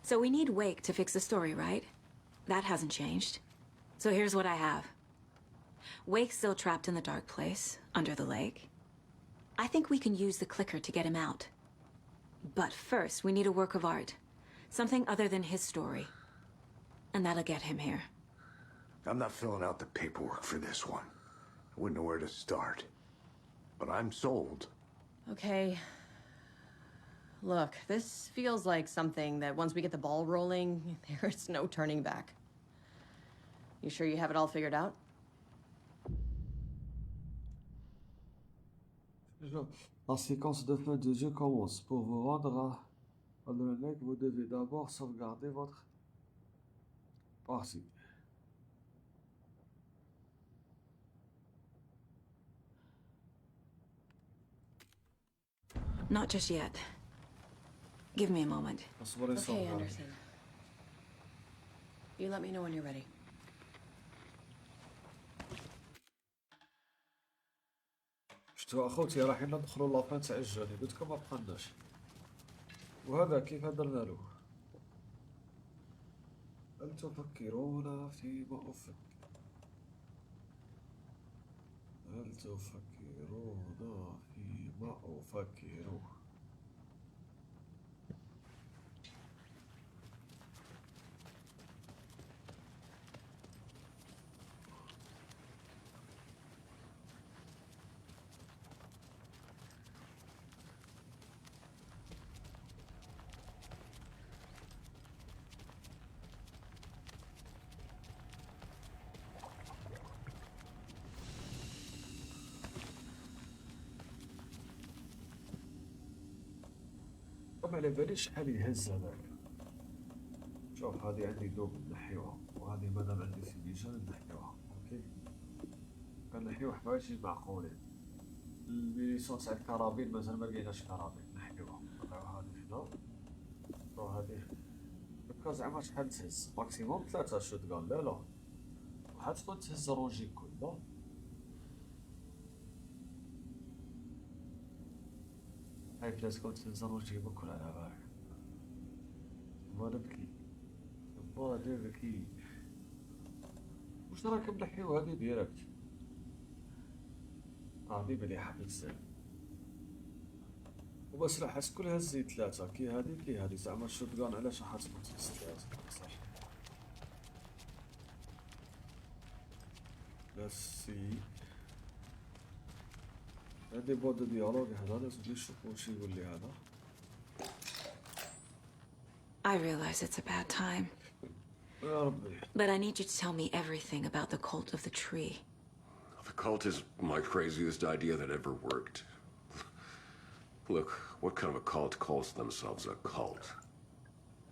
So we need Wake to fix the story, right? That hasn't changed. So here's what I have. Wake's still trapped in the dark place, under the lake. I think we can use the clicker to get him out. But first, we need a work of art. Something other than his story. And that'll get him here. I'm not filling out the paperwork for this one. I wouldn't know where to start. But I'm sold. Okay. Look, this feels like something that once we get the ball rolling, there's no turning back. You sure you have it all figured out? La séquence de fin de jeu commence. Pour vous rendre à le mec, vous devez d'abord sauvegarder votre partie. Not just yet. Give me a moment. Okay, Anderson. You let me know when you're ready. شتو اخوتي رايحين ندخلوا لابان تاع الجوني قلت لكم ما بقالناش وهذا كيف درنا له هل تفكرون فيما افكر هل تفكرون فيما افكر ما على باليش شحال يهز هذاك شوف هذه عندي دوب نحيوها وهذه مادام عندي في ميزان نحيوها اوكي كنحيو حوايج معقولين البيسون تاع الكرابين مازال ما لقيناش كرابين نحيوها نطلعو هذه هنا وهذه هكا زعما شحال تهز ماكسيموم 3 شوتغان لا واحد تكون تهز رونجي كله هاي فلاس كنت تنزل وجيبك كل على بالك ما نبكي ما نبكي وش راك ملحيو هذه ديريكت هذه مليحة بزاف وبس راح حس كل هزي 3 كي هذه زعما الشوتغان علاش راح تكون تهز 3 صح بسي هذه بود ديالوج هذا لازم نشوفو واش يقول لي هذا I realize it's a bad time. يا ربي But I need you to tell me everything about the cult of the tree. The cult is my craziest idea that ever worked. Look, what kind of a cult calls themselves a cult?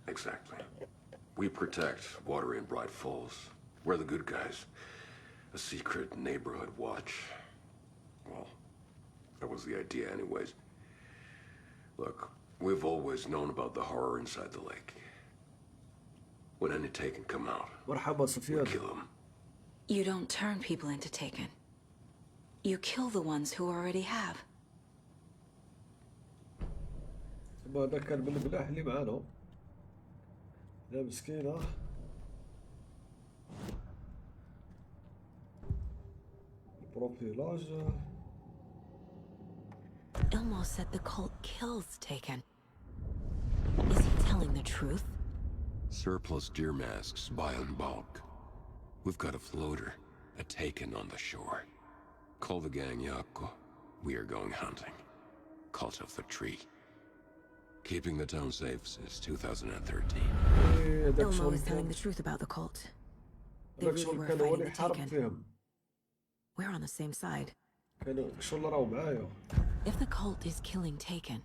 Exactly. We protect Water in Bright Falls. We're the good guys. A secret neighborhood watch. Well, that was the idea anyways. Look, we've always known about the horror inside the lake. When any Taken come out, we kill them. You don't turn people into Taken. You kill the ones who already have. هذا كان من البلاح اللي معانا يا مسكينة البروفيلاج Ilmo said the cult kills Taken. Is he telling the truth? Surplus deer masks buy in bulk. We've got a floater, a Taken on the shore. Call the gang Yako. We are going hunting. Cult of the Tree. Keeping the town safe since 2013. Ilmo is telling the truth about the cult. They really were fighting the Taken. We're on the same side. If the cult is killing Taken,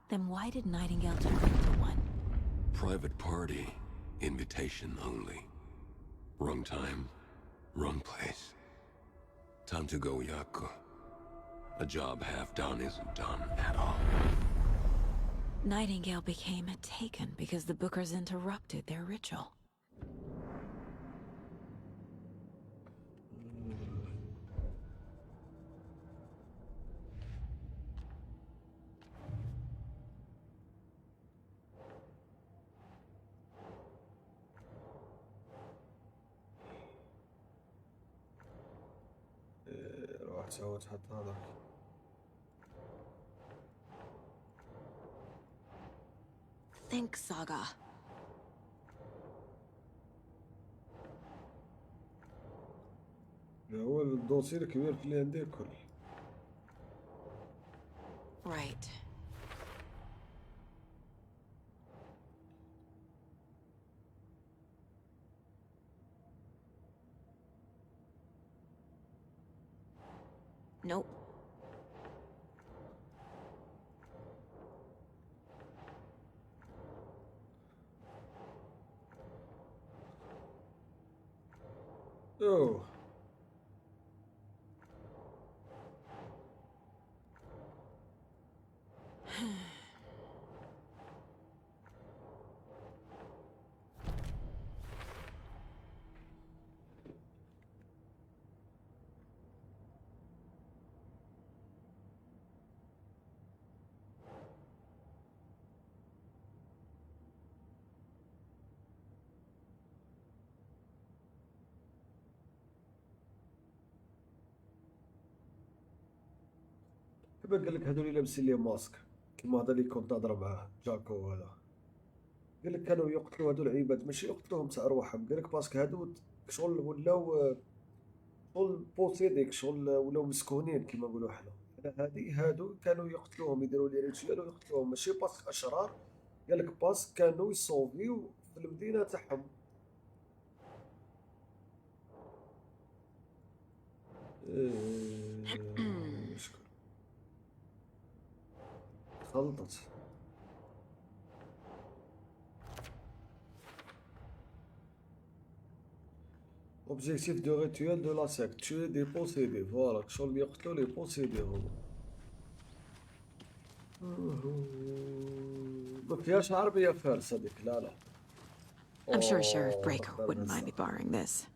then why did Nightingale turn into one? Private party. Invitation only. Wrong time, wrong place. Time to go, Yako. A job half done isn't done at all. Nightingale became a Taken because the Bookers interrupted their ritual. روح تسوي تحط هذا Think, Saga. الدوسي الكبير اللي عندي كل. Right. Nope. اوه كيما قال لك هذول اللي لابسين لي ماسك كيما هذا اللي كنت نهضر معاه جاكو هذا، قال لك كانوا يقتلوا هذو العباد ماشي يقتلوهم تاع ارواحهم، قال لك باسكو هذو شغل ولاو شغل بوسيديك شغل ولاو مسكونين كيما نقولوا حنا. هادو كانوا يقتلوهم يديروا لي ريتوال ويقتلوهم ماشي باسكو اشرار، قال لك باسكو كانوا يصوفيو في المدينه تاعهم. شكون خلطت Objectif de rituel de la secte, tuer des possédés. Voilà, شغل يقتلوا les possédés هما. ما فيهاش عربية فارس هذيك، لا لا. I'm sure Sheriff Breaker wouldn't mind me borrowing this.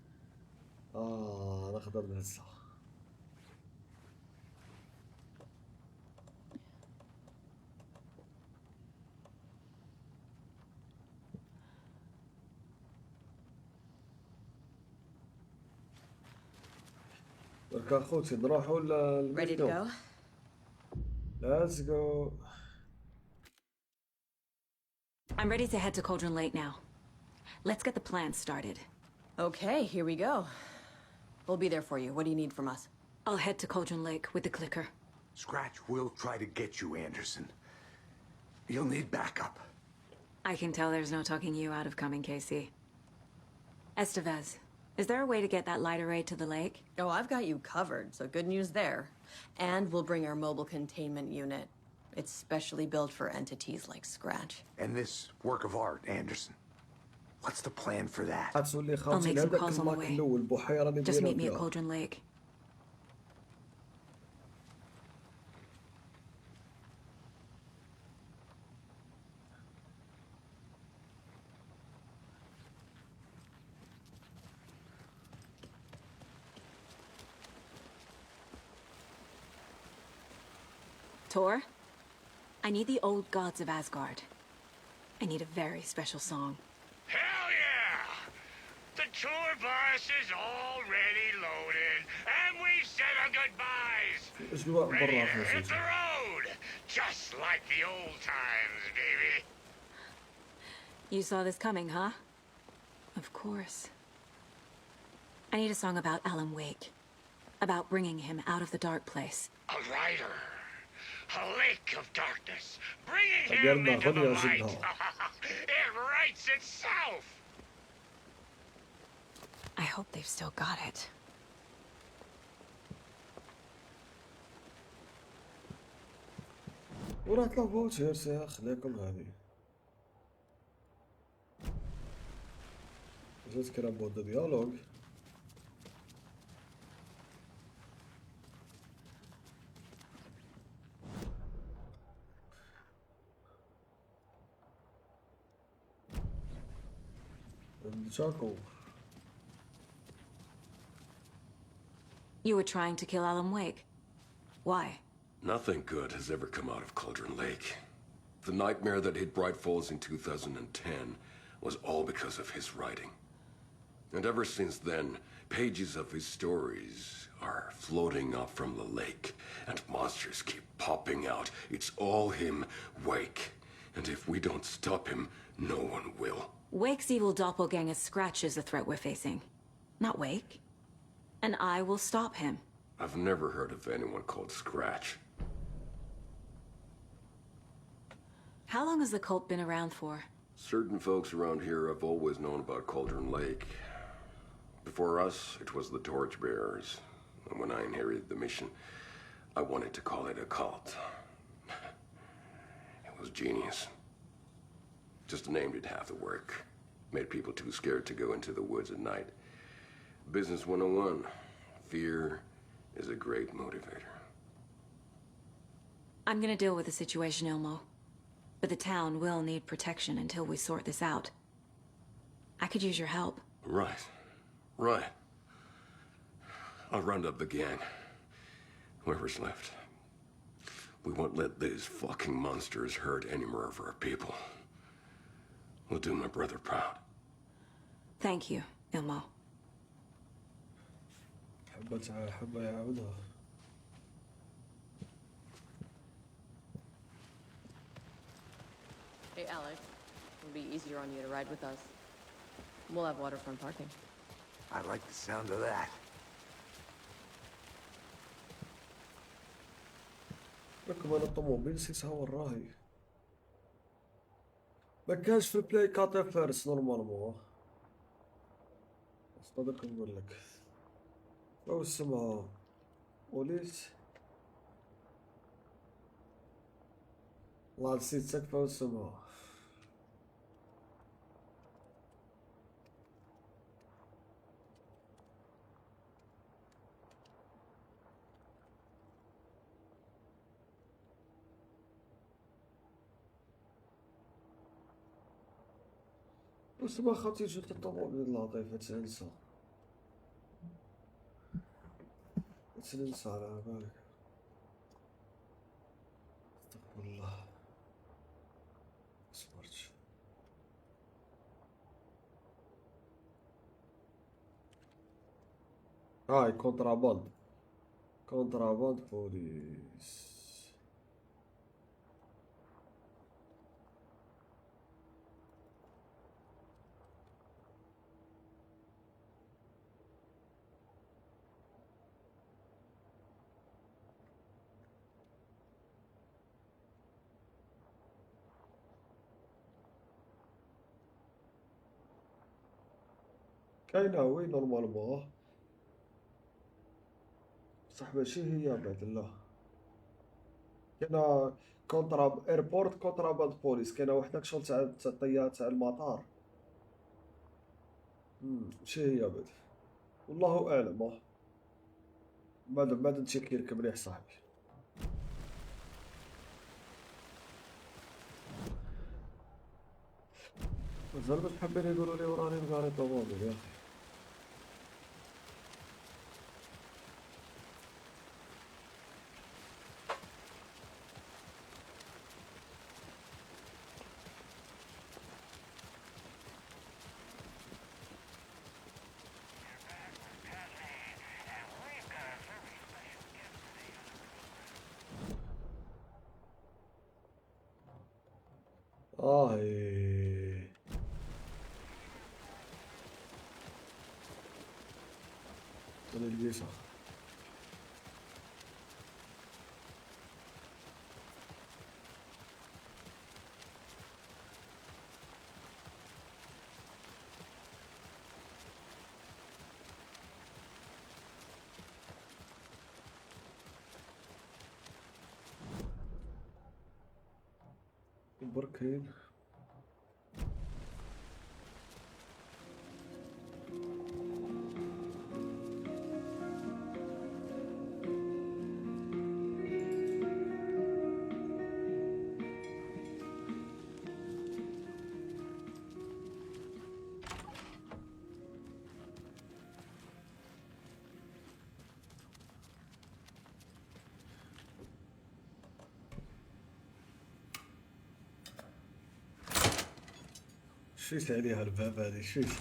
نقدر نهزها. درك اخوتي نروحوا Ready to go? Let's go. I'm ready to head to Cauldron Lake now. Let's get the plan started. Okay, here we go. We'll be there for you. What do you need from us? I'll head to Cauldron Lake with the clicker. Scratch will try to get you, Anderson. You'll need backup. I can tell there's no talking you out of coming, Casey. Estevez, is there a way to get that light array to the lake? Oh, I've got you covered, so good news there. And we'll bring our mobile containment unit. It's specially built for entities like Scratch. And this work of art, Anderson. What's the plan for that? I'll make some calls on the way. Just meet me at Cauldron Lake. Tor, I need the old gods of Asgard. I need a very special song. Hell yeah! The tour bus is already loaded, and we've said our goodbyes. Ready to hit the road, just like the old times, baby. You saw this coming, huh? Of course. I need a song about Alan Wake. About bringing him out of the dark place. A rider. A lake of darkness. Bringing him into the light. It writes itself. I hope they've still got it. وراح تلعبوا تشيرس يا خليكم هذه. Just care about the dialogue. Chaco. You were trying to kill Alan Wake. Why? Nothing good has ever come out of Cauldron Lake. The nightmare that hit Bright Falls in 2010 was all because of his writing. And ever since then, pages of his stories are floating up from the lake, and monsters keep popping out. It's all him, Wake. And if we don't stop him, no one will. Wake's evil doppelganger Scratch is the threat we're facing, not Wake. And I will stop him. I've never heard of anyone called Scratch. How long has the cult been around for? Certain folks around here have always known about Cauldron Lake. Before us, it was the Torchbearers. And when I inherited the mission, I wanted to call it a cult. It was genius. Just a name did half the work. Made people too scared to go into the woods at night. Business 101. Fear is a great motivator. I'm gonna deal with the situation, Ilmo. But the town will need protection until we sort this out. I could use your help. Right. Right. I'll round up the gang. Whoever's left. We won't let these fucking monsters hurt any more of our people. We'll do my brother proud. Thank you, Ilmo. حبة يعاودها. Hey, Alex. It'll be easier on you to ride with us. We'll have waterfront parking. I like the sound of that. لكم انا الطوموبيل نسيتها وراهي. ما كانش في البلاي كاتا فارس نورمالمون. صدق نقول لك. او اسمها بوليس. والله نسيت تكفى اسمها. بس ما خاطي جبت الطوموبيل لطيفة تنسى. تنسى على بالك. استغفر الله. صبرت. هاي كونتراباند. كونتراباند بوليس. كاينة وين نورمالمون. صح ماشي هي بعد الله. كاينة ايربورت كونتراباند بوليس. كاينة وحدة شغل تاع الطيار تاع المطار. ماشي هي بعد. والله اعلم. بعد نتشيكي لك مليح صاحبي. مازال باش حابين يقولوا لي وراني مقاري طوموبيل يا اخي. إيه. انا اليسار. بركين. شويس عليها الباب هذه شويس.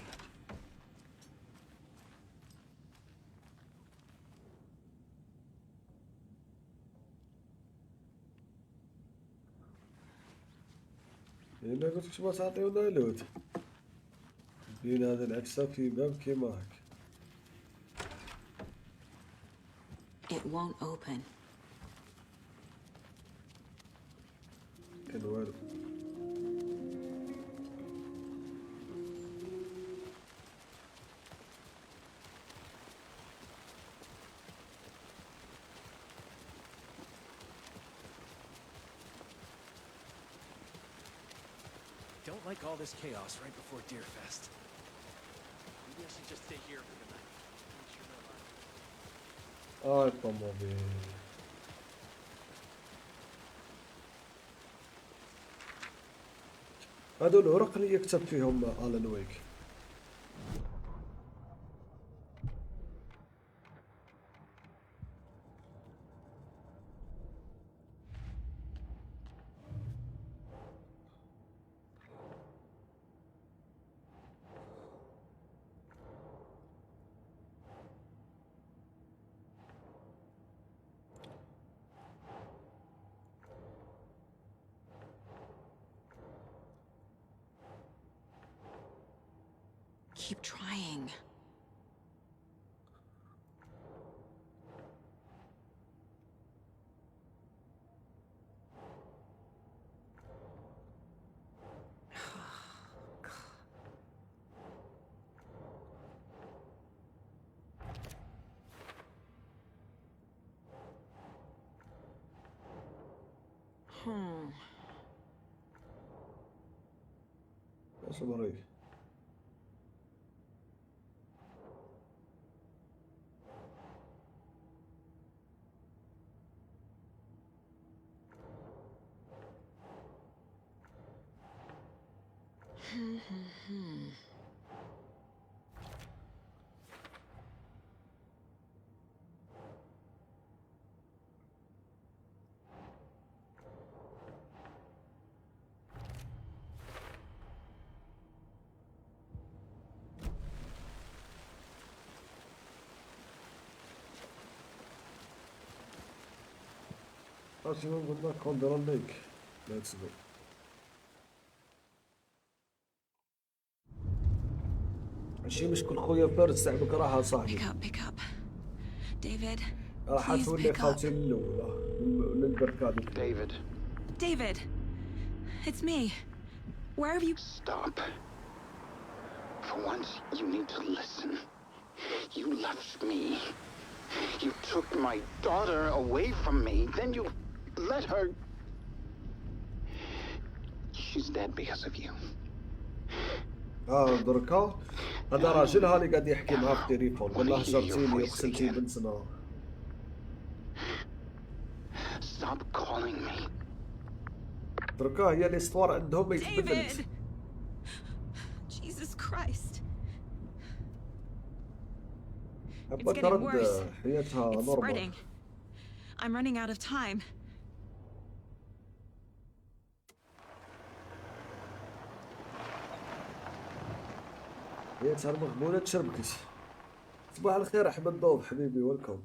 إلا قلت ما تعطيونا لوت. بين هذا العكسة في باب كيما هاك. it won't open. كان والو. Don't like all this chaos right before Deerfest. Maybe I should just stay here for the night. Make sure they're alive. طوموبيل. هادو الورق اللي يكتب فيهم آلان ويك. Keep trying. ايش مريض؟ As you would not call the lake. Let's go. ماشي مشكل خويا فارس تعبك راحة صاحبي. Pick up. David, راح please تولي pick up. خالتي الأولى للبركة. David, it's me. Where have you... Stop. For once, you need to listen. You left me. You took my daughter away from me. Then you let her... She's dead because of you. دركا هذا راجلها اللي قاعد يحكي معاه في التليفون قال له هجرتيني وقتلتي بنتنا. Stop calling me. دركا هي الاستوار عندهم ما يتبدلش. David! Jesus Christ. It's getting worse. حياتها It's نورمال. spreading. I'm running out of time. حياتها المغبونة تشربكت. صباح الخير أحمد ضوض حبيبي ويلكم.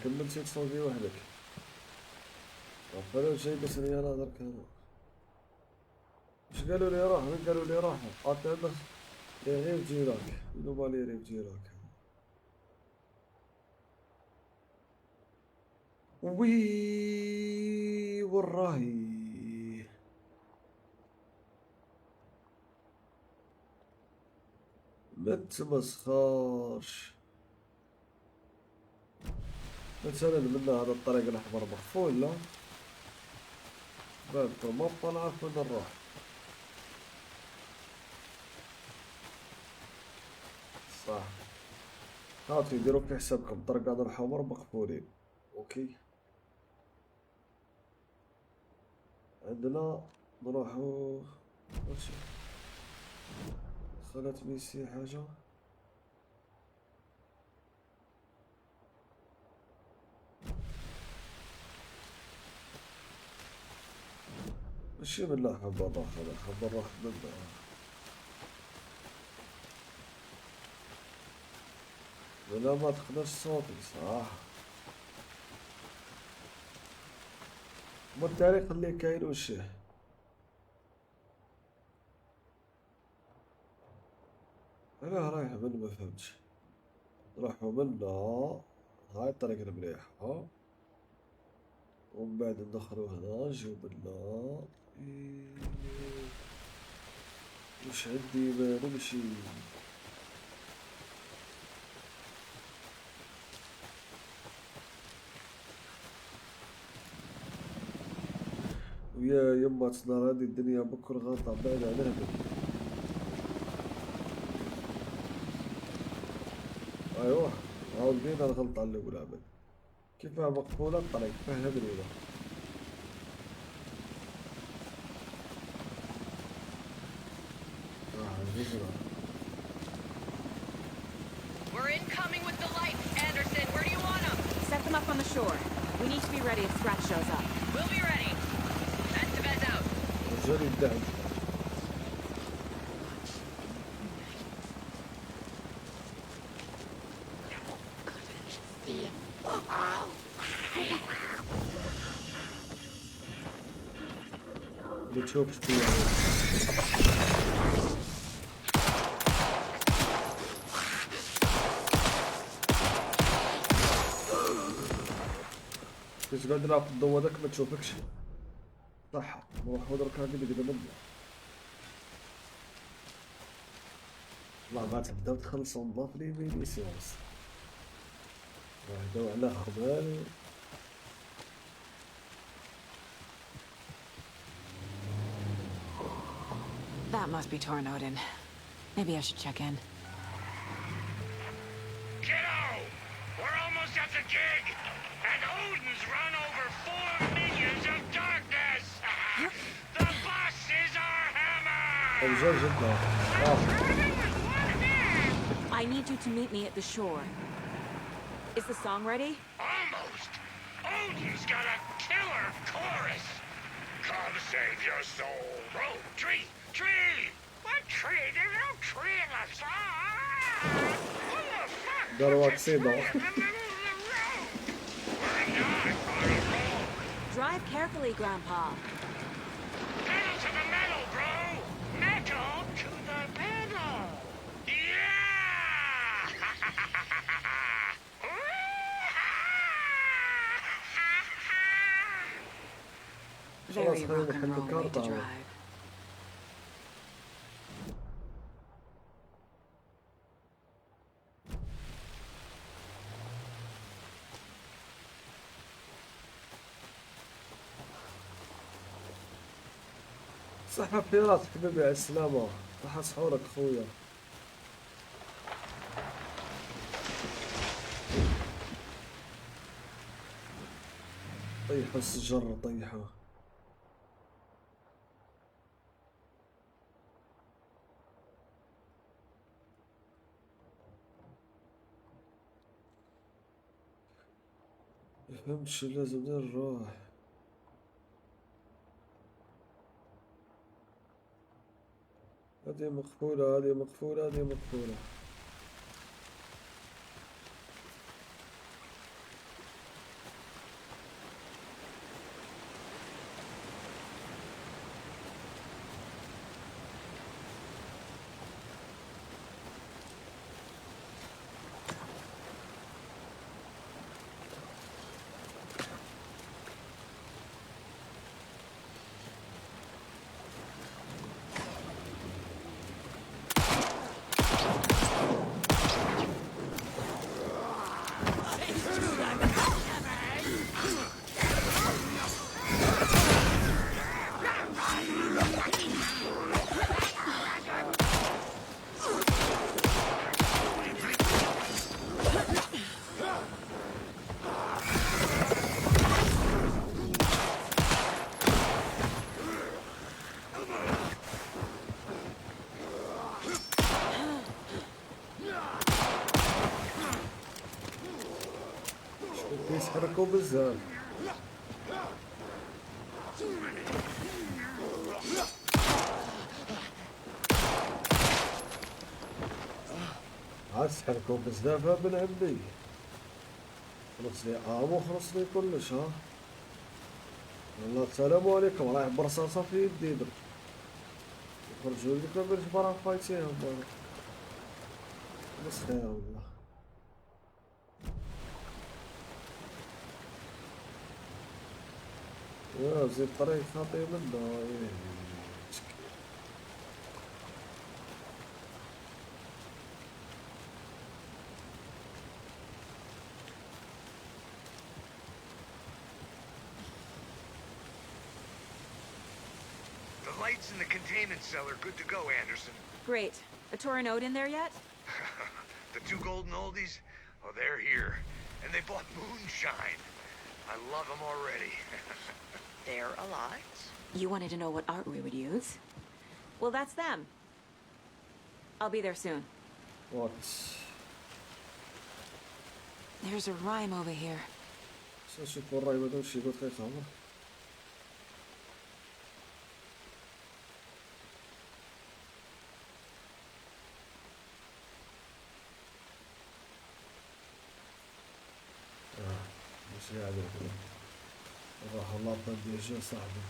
كملتي تصوتي وحدك. فلو شيء بس اني انا درك انا. اش قالوا لي راح؟ من قالوا لي راح؟ قاتل بس غير جيراك. منو بالي غير جيراك. وي والراهي ما تمسخرش. مثلا من هذا الطريق الاحمر مقفول لا بالكم ما طلع وين نروح. صح هاتوا يديروا في حسابكم الطريق هذا الحمر مقفولين. اوكي عندنا نروحو ماشي خلات ميسي حاجة ماشي من لا حب نروح هذا حب نروح من ولا ما تقدرش صوتي صح. ما التاريخ اللي كاين وشيه أنا رايح من ما فهمتش. رايحوا منا هاي الطريقة المليحة، ومن بعد ندخلو هنا نجيو منا. إيه، واش عندي ما نمشي. ويا يما تصدر هادي الدنيا بكرة غلطة بعد على هبل. أيوه، هاو لقينا الغلطة اللي ولا هبل. كيفاه مقفولة الطريق؟ فهمني له. نزرع. We're incoming with the lights. Anderson, where do you want them? Set them up on the shore. We need to be ready if Scratch shows up. We'll be ready. Estevez out. رجال الدعم. بتشوف شوية. كنت قاعد نلعب في الضوء هذاك ما تشوفكش. صح، نروح ودرك هاكي اللي قدام منه. والله ما تبداو تخلصوا نضاف لي بيني سيونس. وحدو على خبال. That must be Tornodin. Maybe I should check in. Kiddo! We're almost at the gig! And Odin's run over 4 minions of darkness! The boss is our hammer! I need you to meet me at the shore. Is the song ready? Almost! Odin's got a killer chorus! Come save your soul! Oh, tree! Tree! What tree? There's no tree in the song! What the fuck? داروا اكسيدون. Drive carefully, Grandpa. Pedal to the metal, bro! Metal to the metal! Yeah! Very rock and roll way to drive. صحة في راسك حبيبي على السلامة. صحة سحورك خويا. طيحوا السجر طيحوا. فهمت شو لازم ندير نروح. هذه مقفولة هذه مقفولة هذه مقفولة. يسحركوا بزاف. عاد سحركوا بزاف من عندي. خلص لي خلص لي كلش ها. والله السلام عليكم رايح برصاصة في يدي درك. يخرجوا لي كامل برا فايتيهم. بس خير والله. يا زيد طريق خاطي منه مسكين. The lights in the containment cell are good to go, Anderson. Great. A Torinode in there yet? The two golden oldies? Oh, they're here. And they bought moonshine. I love them already. They're a lot. You wanted to know what art we would use? Well, that's them. I'll be there soon. What? There's a rhyme over here. شوف الراي ما دامش يقول خير عمر. مش قاعد كذا. راح الله بدي اجي صاحبي.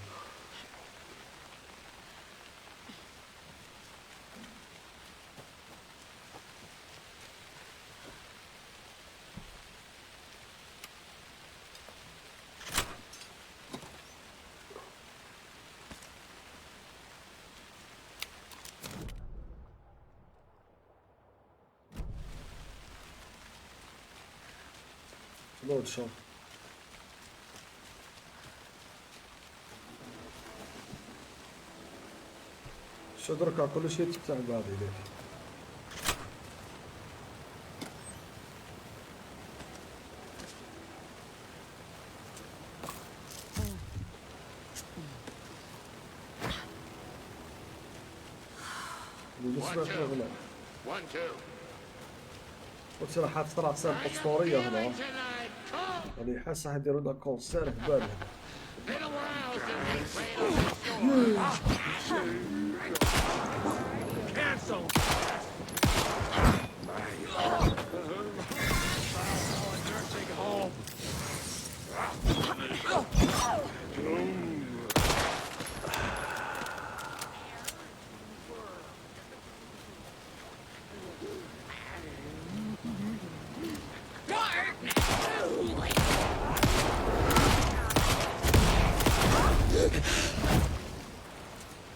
شلون شو؟ شو درك على كل شيء تفتح بعد إليك. One, two. قلت راح اخترع سالفة أسطورية هنا. يعني حاسس راح يديروا لنا كونسير في بالي.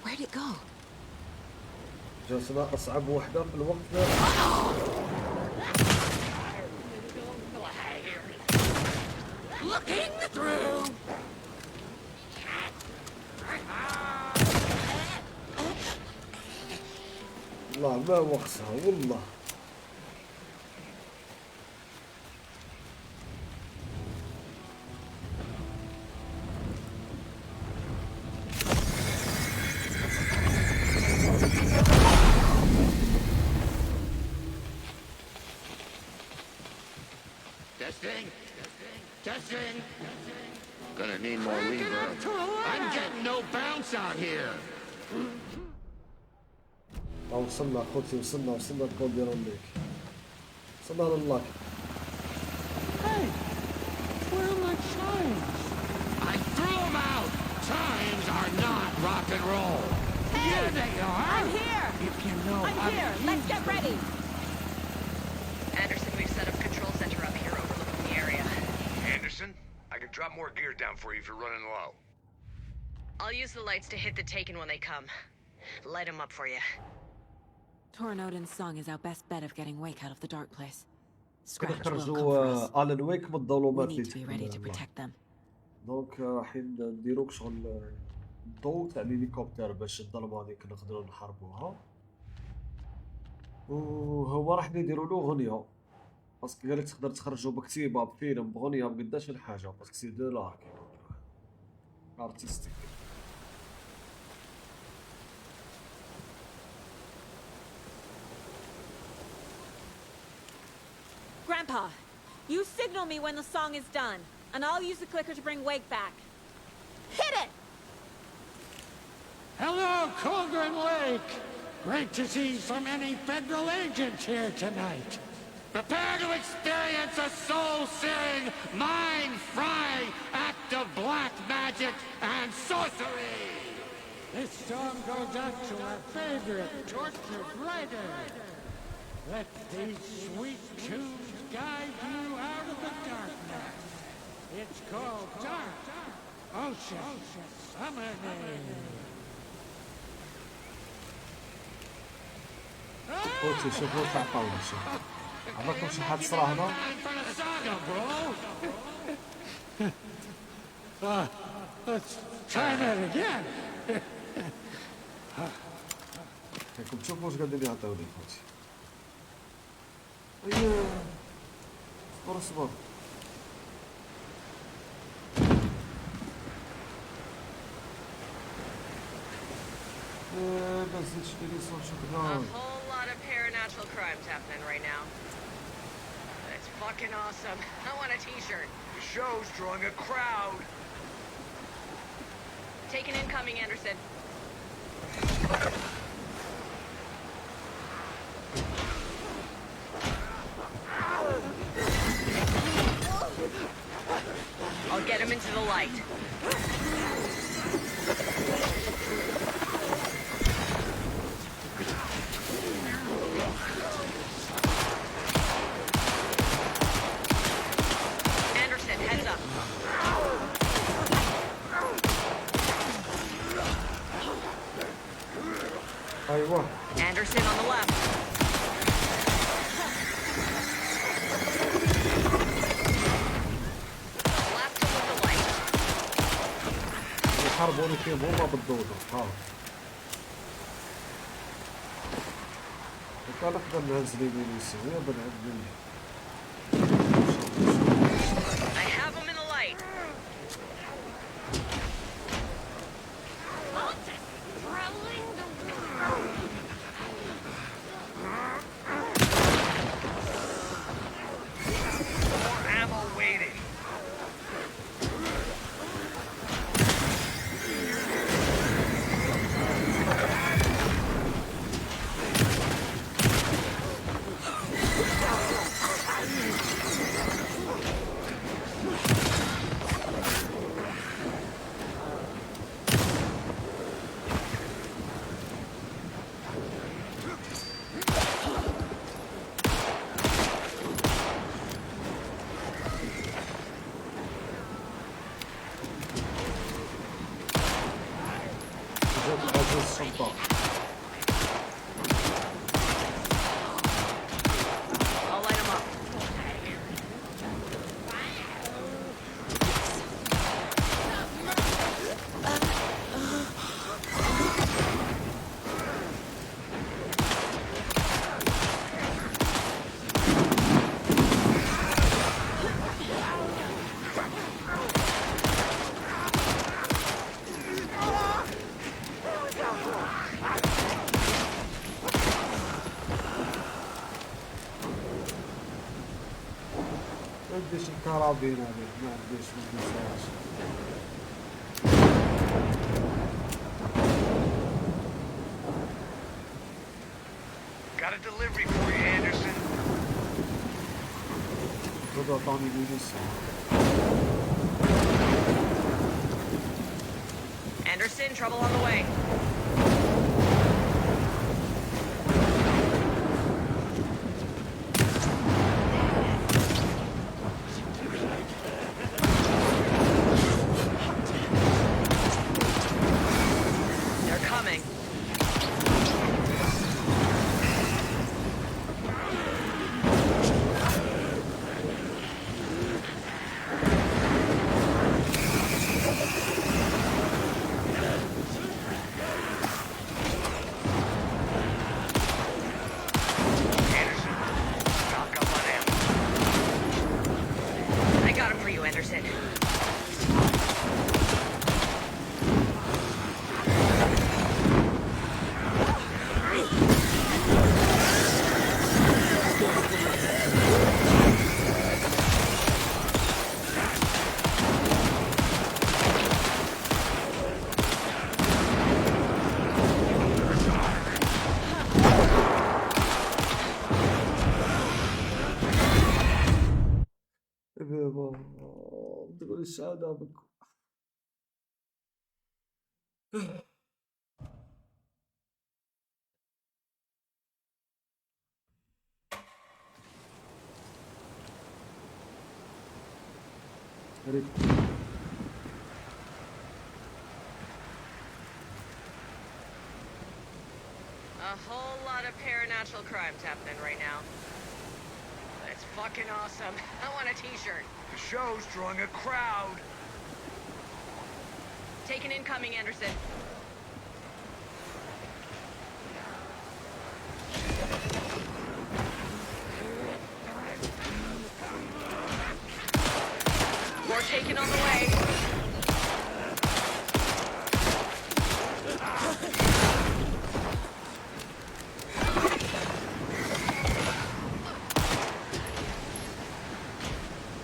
Where'd it go? جلسنا أصعب وحدة في الوقت ذا. Looking through. والله ما وقتها والله. Testing. Testing. Gonna need more reverb. I'm getting no bounce out here. وصلنا اخوتي وصلنا الكود ديال الليك. وصلنا لللاك. Hey, where are my chimes? I threw them out. Chimes are not rock and roll. Hey, yeah, they are. I'm here. If you know, I'm here. Let's get ready. Anderson, we've set up control center up here overlooking the area. Anderson, I can drop more gear down for you if you're running low. I'll use the lights to hit the Taken when they come. Light them up for you. Torinoden's song is our best bet of getting Wake out of the dark place. كده Scratch will come for us. خرجوا ألان ويك من We الظلمات need اللي to be ready to protect them. دونك رايحين نديرو شغل الضوء تاع الهليكوبتر باش الظلمة هذيك نقدروا نحاربوها. وهو راح يديروا له غنية باسكو قال لك تقدر تخرجوا بكتيبة بفيلم بغنية بقداش من حاجة باسكو سي دو لار ارتستيك. Grandpa, you signal me when the song is done, and I'll use the clicker to bring Wake back. Hit it! Hello, Cauldron Lake. Great to see so many federal agents here tonight. Prepare to experience a soul-searing, mind-frying act of black magic and sorcery. This song goes out to our favorite tortured writer. Let these sweet tunes guide you out of the darkness. It's called Dark Ocean Summoning. خوتي شوفوا طلع طاولة شوف عمركم شي حد صرا هنا؟ Let's try that again. راكم تشوفوا واش قاعدين يعطيوني خوتي. اييه صبر صبر. ما نزيدش في ليسون A شكرا. whole lot of paranatural crimes happening right now. It's fucking awesome. I want a t-shirt. The show's drawing a crowd. Take an incoming, Anderson. I'll get him into the light. Anderson, heads up. ايوه. Anderson on the left. Left to with the light. يحاربوني فيهم هما بالضوضة ها. وكان نقدر نهز اليمين واليسار بنعد مني. I have him in the light. More ammo waiting. جات السلطة. I'll light him up. ما نديش الكرابين هذيك ما نديش ما نديرهاش. Got a delivery for you, Anderson. خذوا عطوني مينيسيون. Anderson, trouble on the way. They're coming. Anderson, stock up on ammo. I got him for you, Anderson. تقول السعادة بكم. كريم. A whole lot of paranatural crimes happening right now. It's fucking awesome. I want a t-shirt. The show's drawing a crowd. Take an incoming, Anderson. More taken on the way.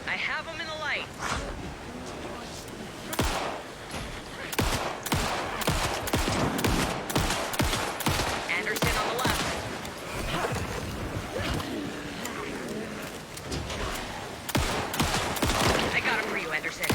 I have them in the light. Anderson on the left. I got him for you, Anderson.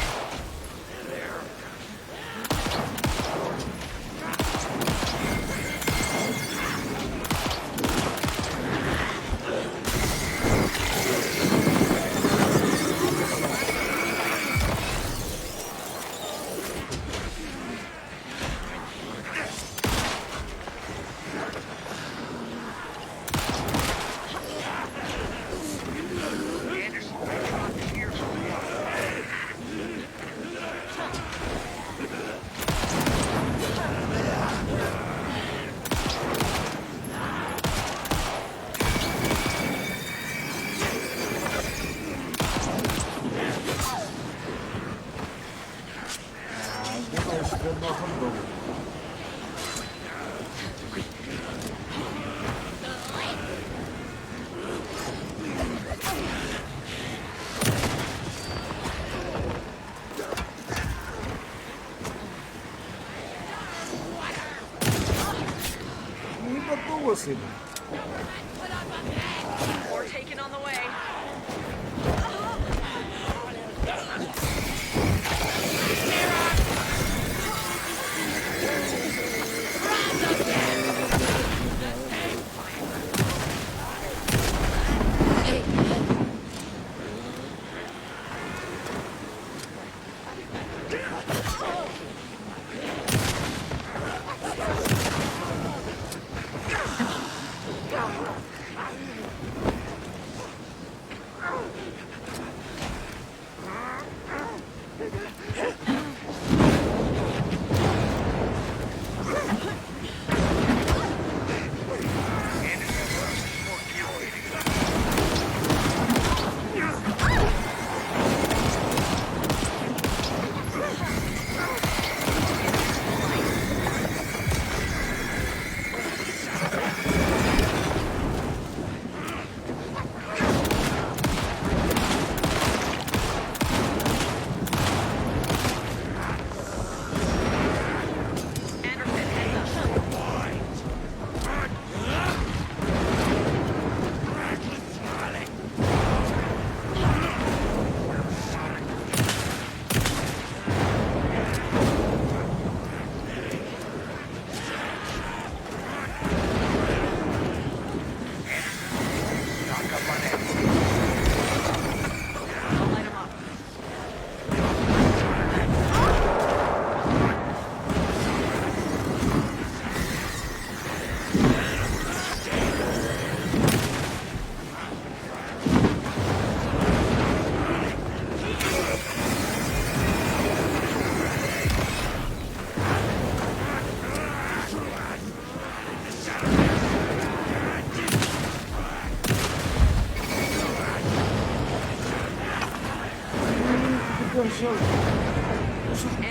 More taken on the way.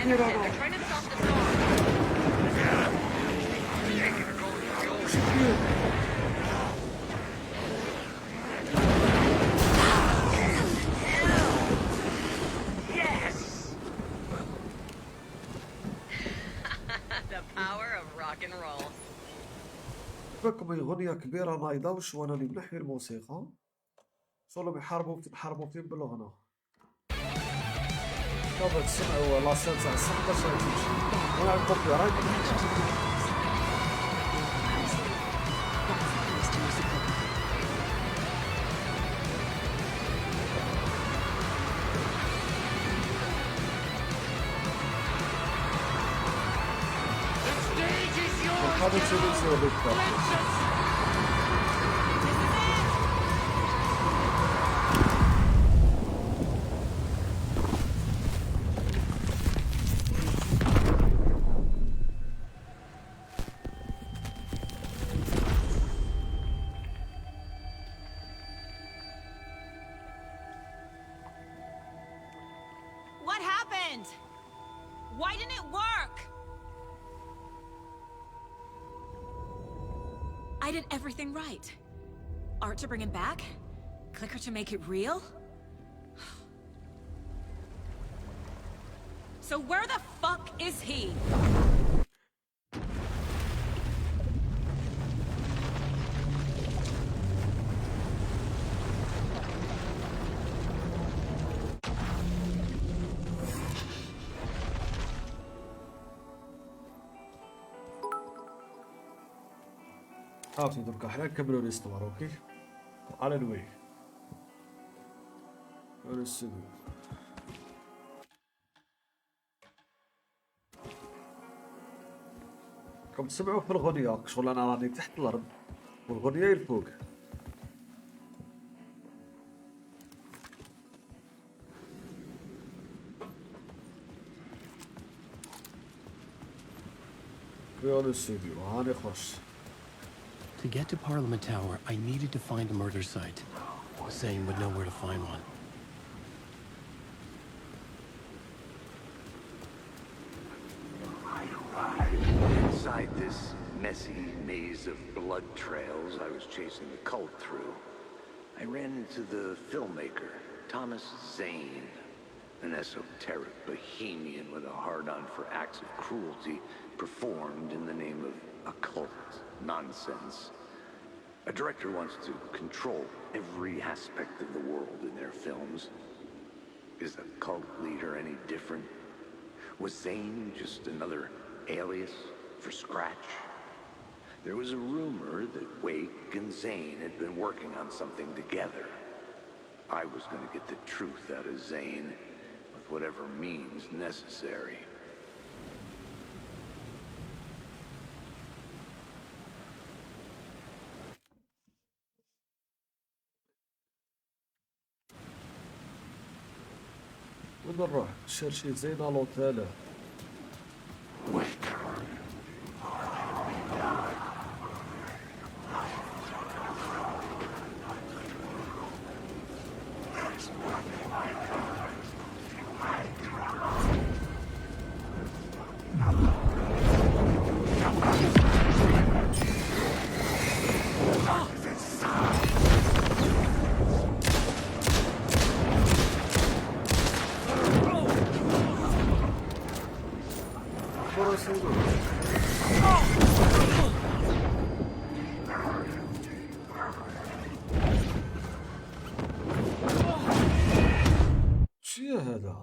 Anderson, they're trying to stop the Yes! The power of rock and roll. بالكم أغنية كبيرة نايضة وشوانا اللي ملح الموسيقى صولهم يحاربوا فين بالغنى طبعا تسمعوا لاسين تاع الصح باش تمشي وانا الكوبي رايت What happened? Why didn't it work? I did everything right. Art to bring him back? Clicker to make it real? So where the fuck is he? عرفتوا دركا حنا نكملوا ليستوار اوكي على الوي على السدود راكم تسمعوا في الغنية شغل انا راني تحت الارض والغنية الفوق في الاستوديو هاني خش. To get to Parliament Tower, I needed to find a murder site. Zane would know where to find one. Inside this messy maze of blood trails I was chasing the cult through, I ran into the filmmaker, Thomas Zane, an esoteric bohemian with a hard-on for acts of cruelty performed in the name of occult nonsense. A director wants to control every aspect of the world in their films. Is a cult leader any different? Was Zane just another alias for Scratch? There was a rumor that Wake and Zane had been working on something together. I was going to get the truth out of Zane with whatever means necessary. وين نروح؟ نشرشي زين على لوطيل. شو هذا؟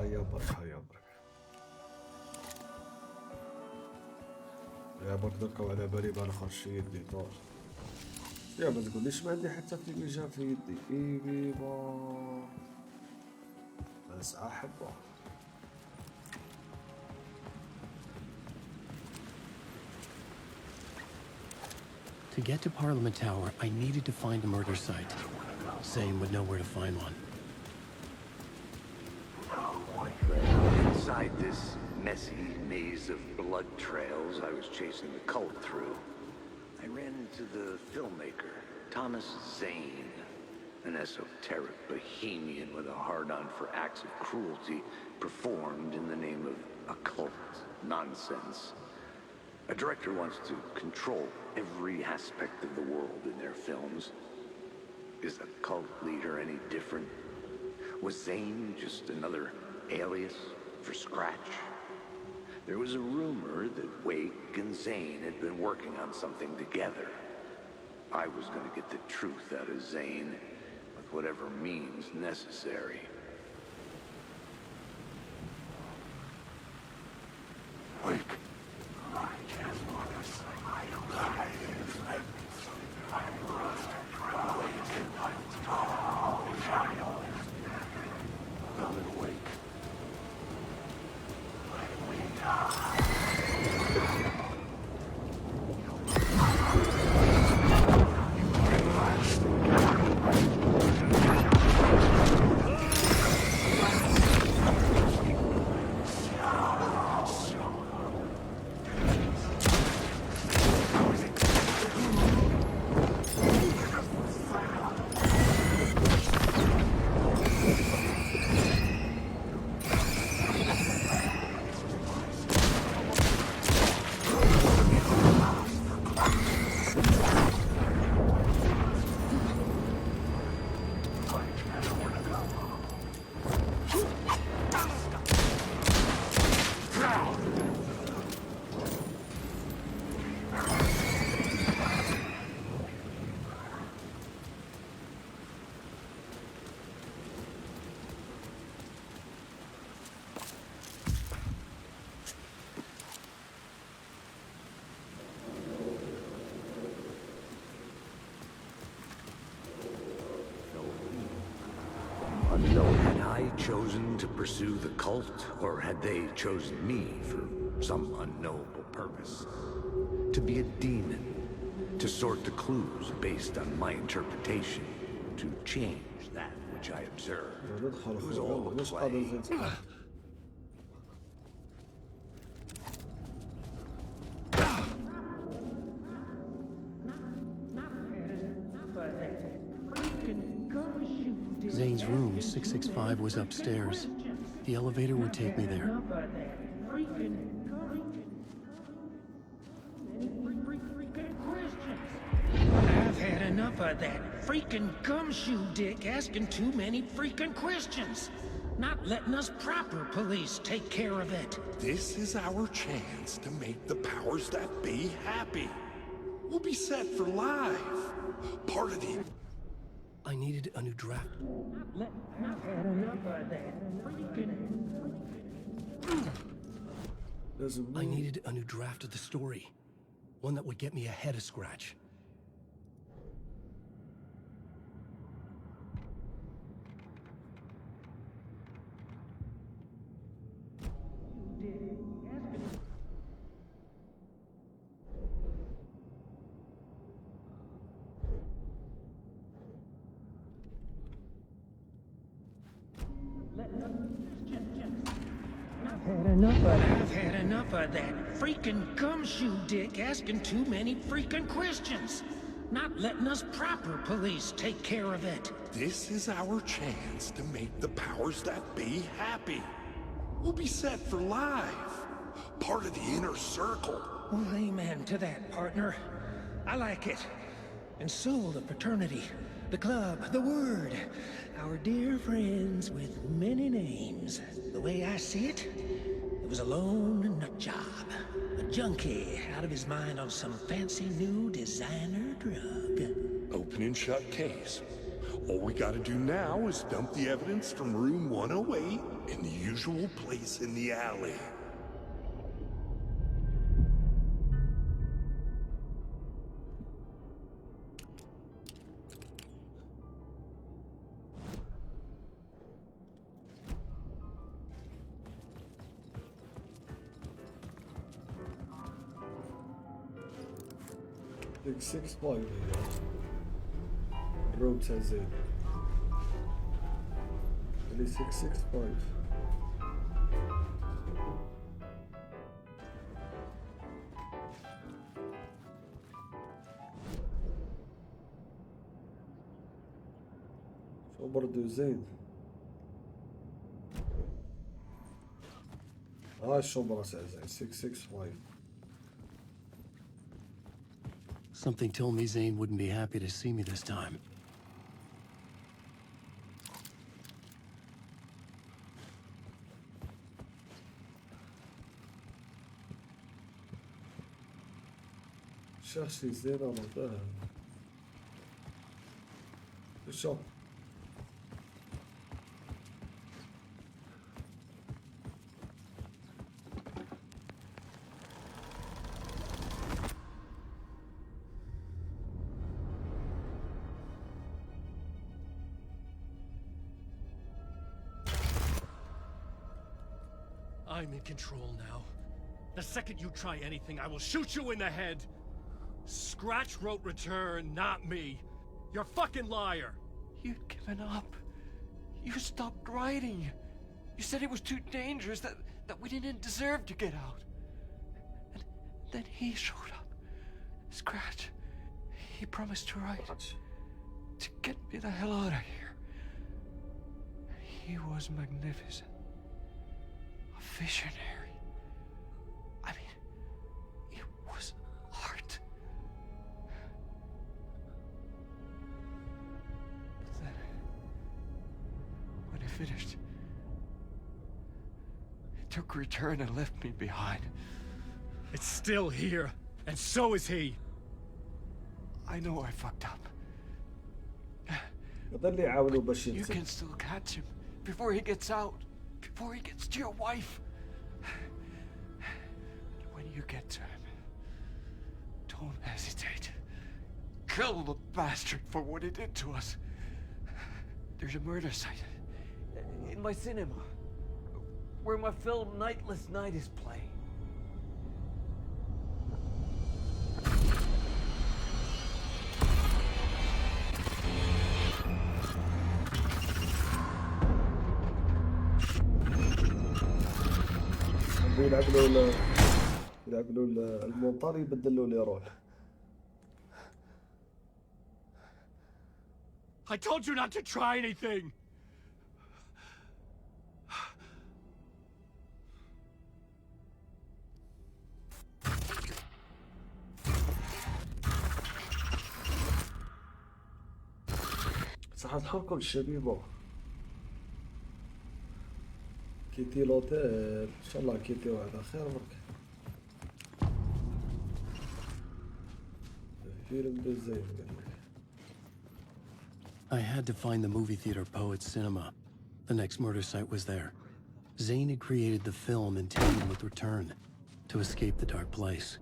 هيا برك هيا برك يا برك دركا على بالي بنخرج في يدي طار يا ما تقوليش ما عندي حتى فيجا في يدي ايبي با اسعى حبه To get to Parliament Tower, I needed to find a murder site. Zane would know where to find one. Inside this messy maze of blood trails I was chasing the cult through, I ran into the filmmaker, Thomas Zane, an esoteric bohemian with a hard-on for acts of cruelty performed in the name of occult nonsense. A director wants to control every aspect of the world in their films. Is a cult leader any different? Was Zane just another alias for Scratch? There was a rumor that Wake and Zane had been working on something together. I was going to get the truth out of Zane with whatever means necessary. Wake. want to know, had I chosen to pursue the cult, or had they chosen me for some unknowable purpose? To be a demon, to sort the clues based on my interpretation, to change that which I observed. It was all a play. Zane's room, 665, was upstairs. The elevator would take me there. I've had enough of that freaking gumshoe dick asking too many freaking questions. Not letting us proper police take care of it. This is our chance to make the powers that be happy. We'll be set for life. Part of the... I needed a new draft. I've had enough of that freaking... I needed a new draft of the story. One that would get me ahead of Scratch. I've had enough of that freaking gumshoe dick asking too many freaking questions. Not letting us proper police take care of it. This is our chance to make the powers that be happy. We'll be set for life. Part of the inner circle. Well, amen to that, partner. I like it. And so the fraternity, the club, the word. Our dear friends with many names. The way I see it, it was a lone nut job. A junkie out of his mind on some fancy new designer drug. Open and shut case. All we gotta do now is dump the evidence from room 108 in the usual place in the alley. Six five road says it. Only 665. شو برضو زين. الشوبرة زين 665. Something told me Zane wouldn't be happy to see me this time. شخصي زين أنا فاهم. شو I'm in control now. The second you try anything, I will shoot you in the head. Scratch wrote return, not me. You're a fucking liar. You'd given up. You stopped writing. You said it was too dangerous, that we didn't deserve to get out. And then he showed up. Scratch. He promised to write. To get me the hell out of here. He was magnificent. A visionary. I mean, it was art. But then, when he finished, he took return and left me behind. It's still here, and so is he. I know I fucked up. You can still catch him before he gets out, before he gets to your wife. And when you get to him, don't hesitate. Kill the bastard for what he did to us. There's a murder site in my cinema, where my film Nightless Night is playing. يلعبوا له المونطار يبدلوا لي روح. I told you not to try anything! صح تحركوا الشبيبة. كيتي لوتيل ان شاء الله كيتي واحد خير برك. فيلم بزاف قال لك. I had to find the movie theater Poets Cinema. The next murder site was there. Zane had created the film in tandem with Return to escape the dark place.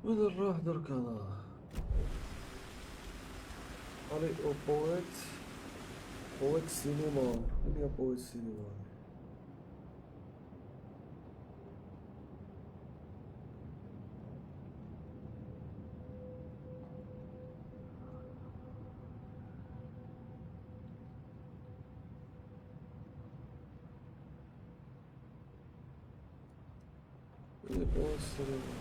وين نروح درك انا؟ علي او بويت سينما. وين هي بويت سينما؟ وين هي بويت سينما؟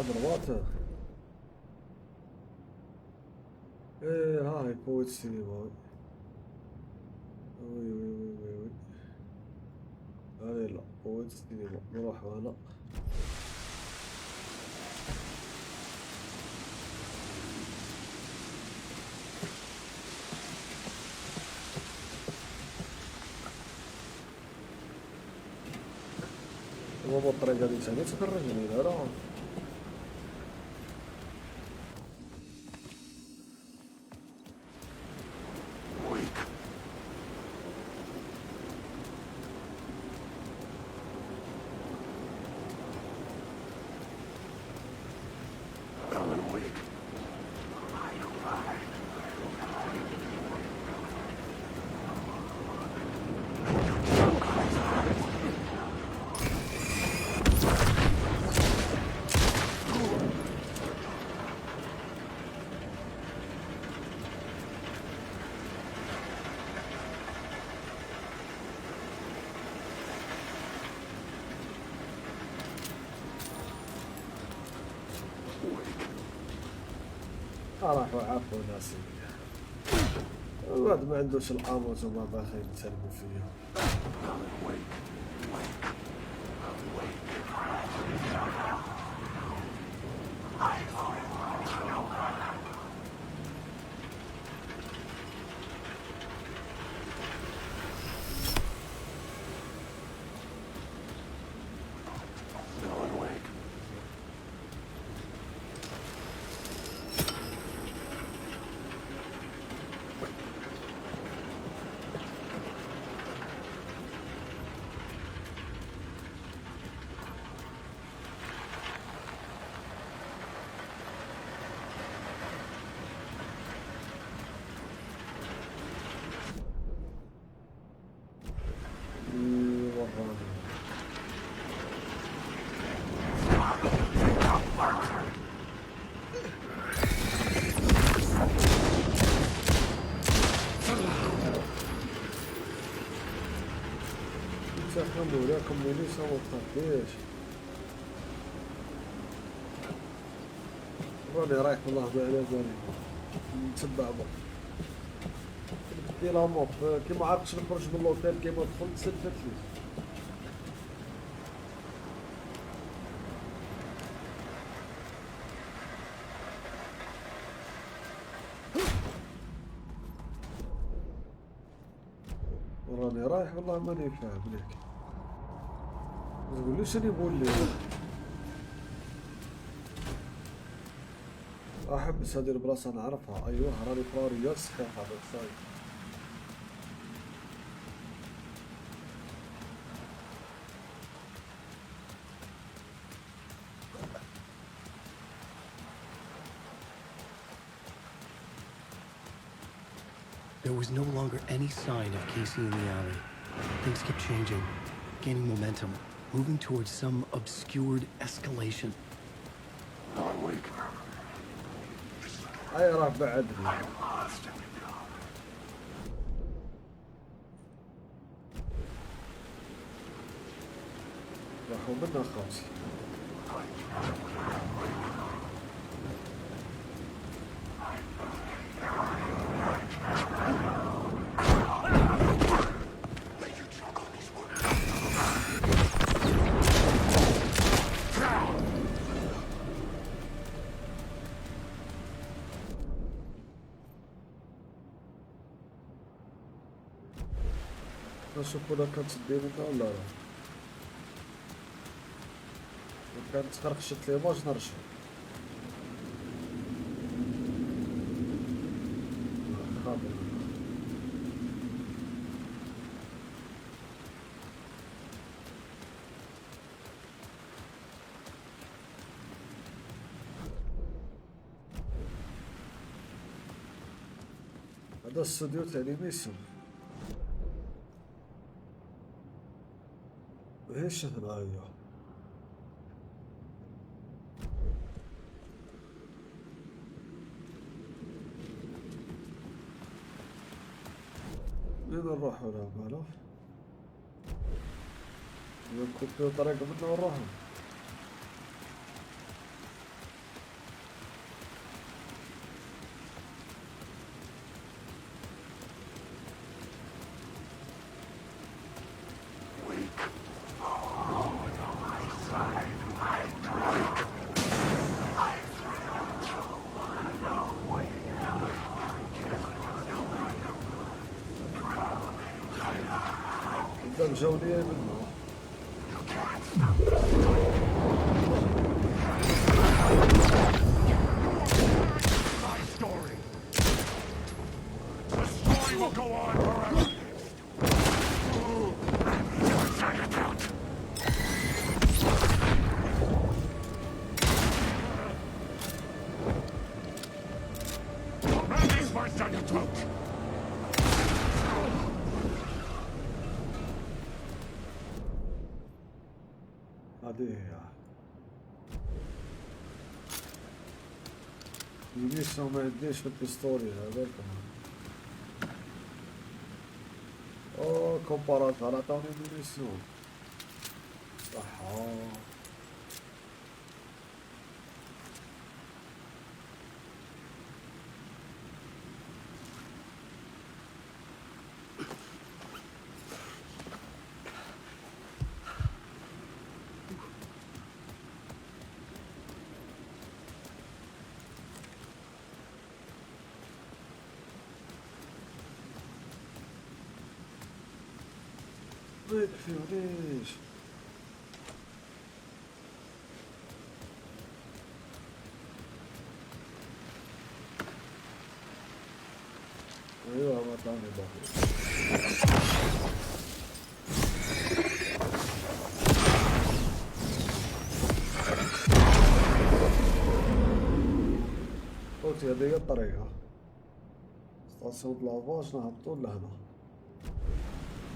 ضرباته. ايه هاي بويت سينما. وي وي وي وي وي. هاي لا بويت سينما نروح هنا. هو بالطريقة دي ثاني تخرجني لا. راحوا عافوا ناسي. الواد ما عندوش الاموز وما باغي يتسلموا فيا. كملي سوا التطبيش. راني رايح والله ما على بالي نتبع بقى بدي لا موب كيما عرفتش نخرج من لوطيل كيما دخلت سدت لي. راني رايح والله ماني فاهم ليك. ما تقوليش راني نقول لي احبس هذه البلاصه نعرفها. ايوه راني قراريات صحيحه بس صاير. There was no longer any sign of Casey in the alley. Things kept changing, gaining momentum, moving towards some obscured escalation. اي راه بعدني. راحوا منا خمسة. نشوف ولا كانت ديرنا ولا لا. كانت خرقشت ليماج نرجع. خابر. هذا الاستوديو تاع ليميسيون. ايش هنايا؟ وين نروح ولا بالو؟ كنت طريقة بدنا نروحها. جولية منه. يميسو ما يديش في البيستولي هذاك. اوه كومبارات على طوني يميسو صح. ما يكفيونيش. ايوه ما طعني باقي. قلت هذه هي الطريقة. ستاسيون د لافاج نهبطو لهنا.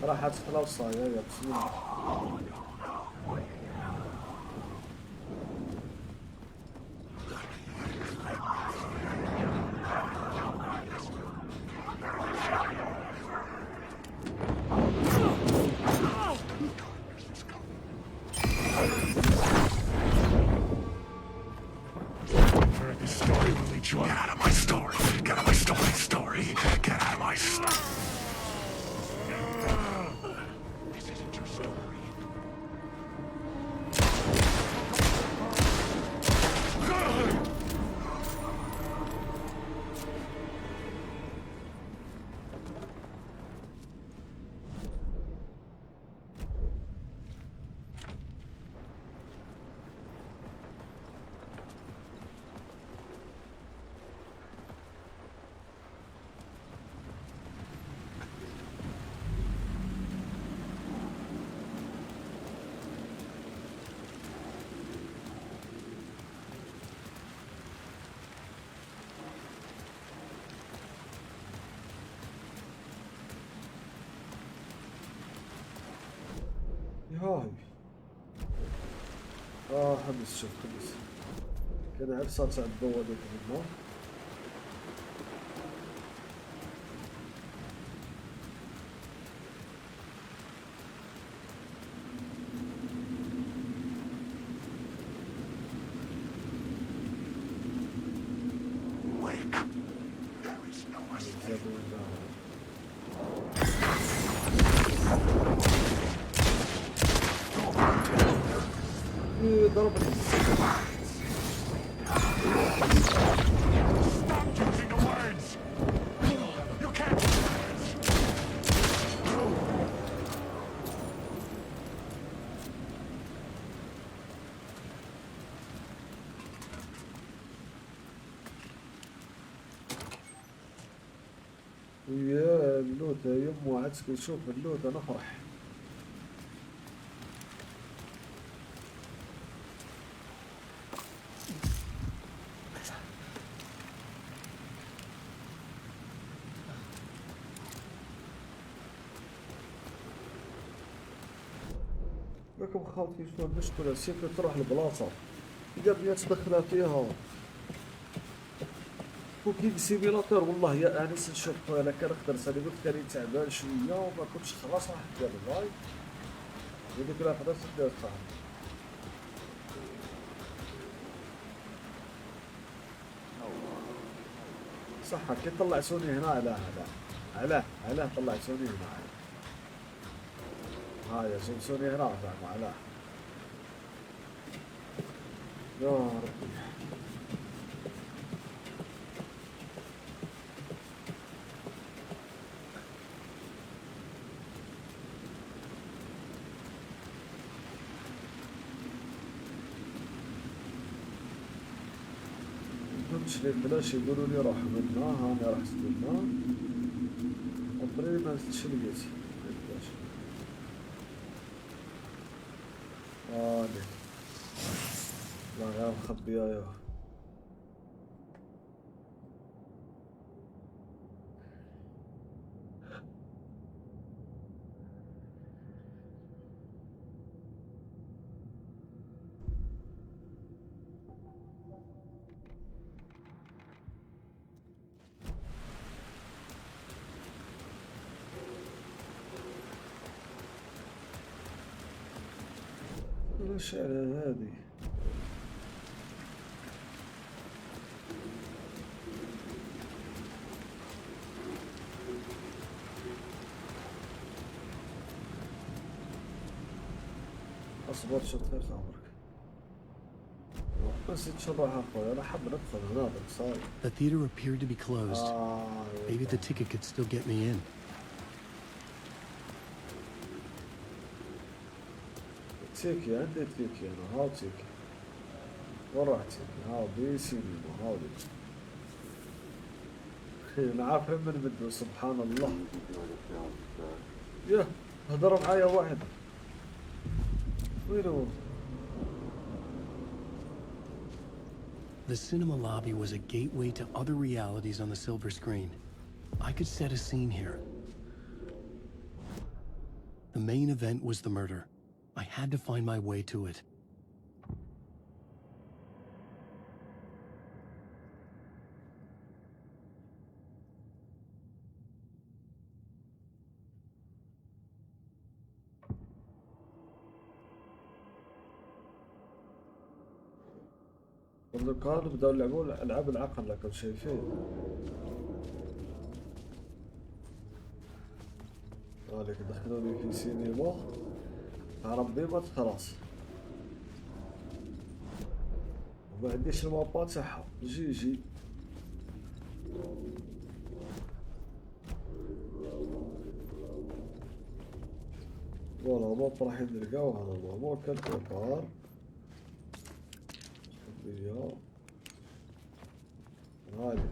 راح تخلص صايا يا بسم الله. هاي حبس شوف حبس كان عرسات تاع الضوء هذوك منه ضربني يا اللوت يا يمو عدسك نشوف اللوت انا افرح راكم خاوتي شنو المشكلة سيكل تروح لبلاصة إذا بغيت تدخلها فيها وكيك سيميلاتور والله يا انس نشوف انا كنقدر سالي قلت كاني تعبان شويه وما كنتش خلاص راح ندير اللايف هذيك اللحظه سدات صاحبي صح كي طلعتوني هنا علاه طلعتوني هنا هاي جبتوني هنا زعما علاه يا ربي نمشي بلاش يقولوا لي روح منا هاني رحت منا وبري ما نزلتش لقيت بلاش هاني لا غير مخبية ياه وش على هادي اصبر شوف خير خبرك بس ان شاء الله هاخذ انا حاب ندخل هناك صاير. The theater appeared to be closed. Maybe the ticket could still get me in. تيكي عندي تيكي انا هاو تيكي وين راح تيكي هاو بي سينما هاو نعرف من بده سبحان الله يا هضر معايا واحد وينو The cinema lobby was a gateway to other realities on the silver screen. I could set a scene here. The main event was the murder. I had to find my way to it. كانوا بدأوا يلعبون ألعاب العقل لكم شايفين هذيك دخلوني في سينما ربي ما خلاص وما عنديش المابا تاعها جي فوالا مابا راح نلقاو هذا المابا كالكوكار هذه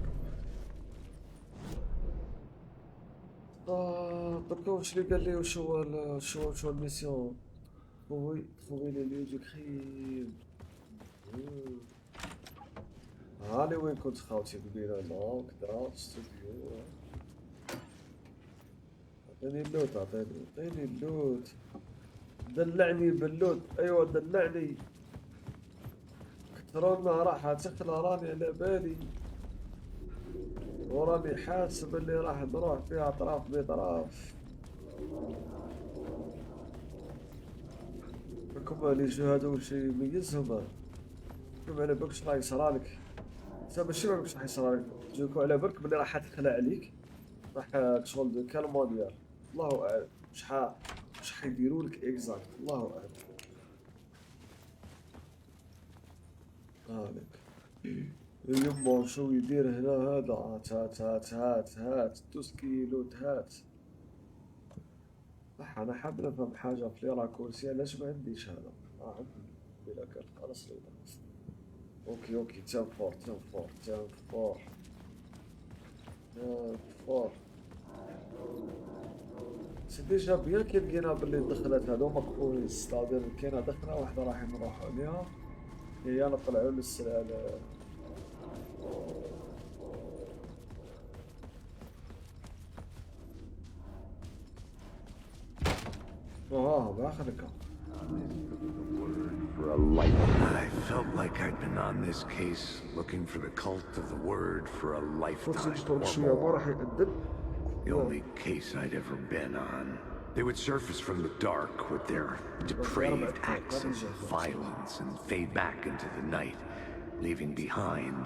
دركا واش اللي قال لي وشو الميسيون trouver les lieux du crime هاني وين كنت خاوتي قبيله لا وكذا استوديو عطيني اللوت دلعني بلود، ايوه دلعني. كترونا راح تخلى راني على بالي، وراني حاسب اللي راح نروح فيها اطراف بأطراف. بكم اللي شو هذا وش يميزهم. كم على بالك راح يصرالك، سبب الشي ما راح يصرالك، جوكو على بالك بلي راح تخلى عليك، راح تشغل كالمونيال. الله اعلم مش حيديروا لك اكزاكت، الله اعلم. هانيك يما شو يدير هنا هذا؟ هات دوس كيلو هات. انا حاب نفهم حاجة في ليرا كورسي، علاش ما عنديش هذا؟ عندي بلا كارت خلاص لينا. اوكي تام فور سي ديجا بيان كي لقينا باللي دخلت هذوما كويس، ستادير كاينه دخله واحدة راح نروحو عليها، هي نطلعو للسلالة. باخذك. For a life. I felt like I'd been on this case looking for the cult of the word for a lifetime or more. The only case I'd ever been on. They would surface from the dark with their depraved acts of violence and fade back into the night, leaving behind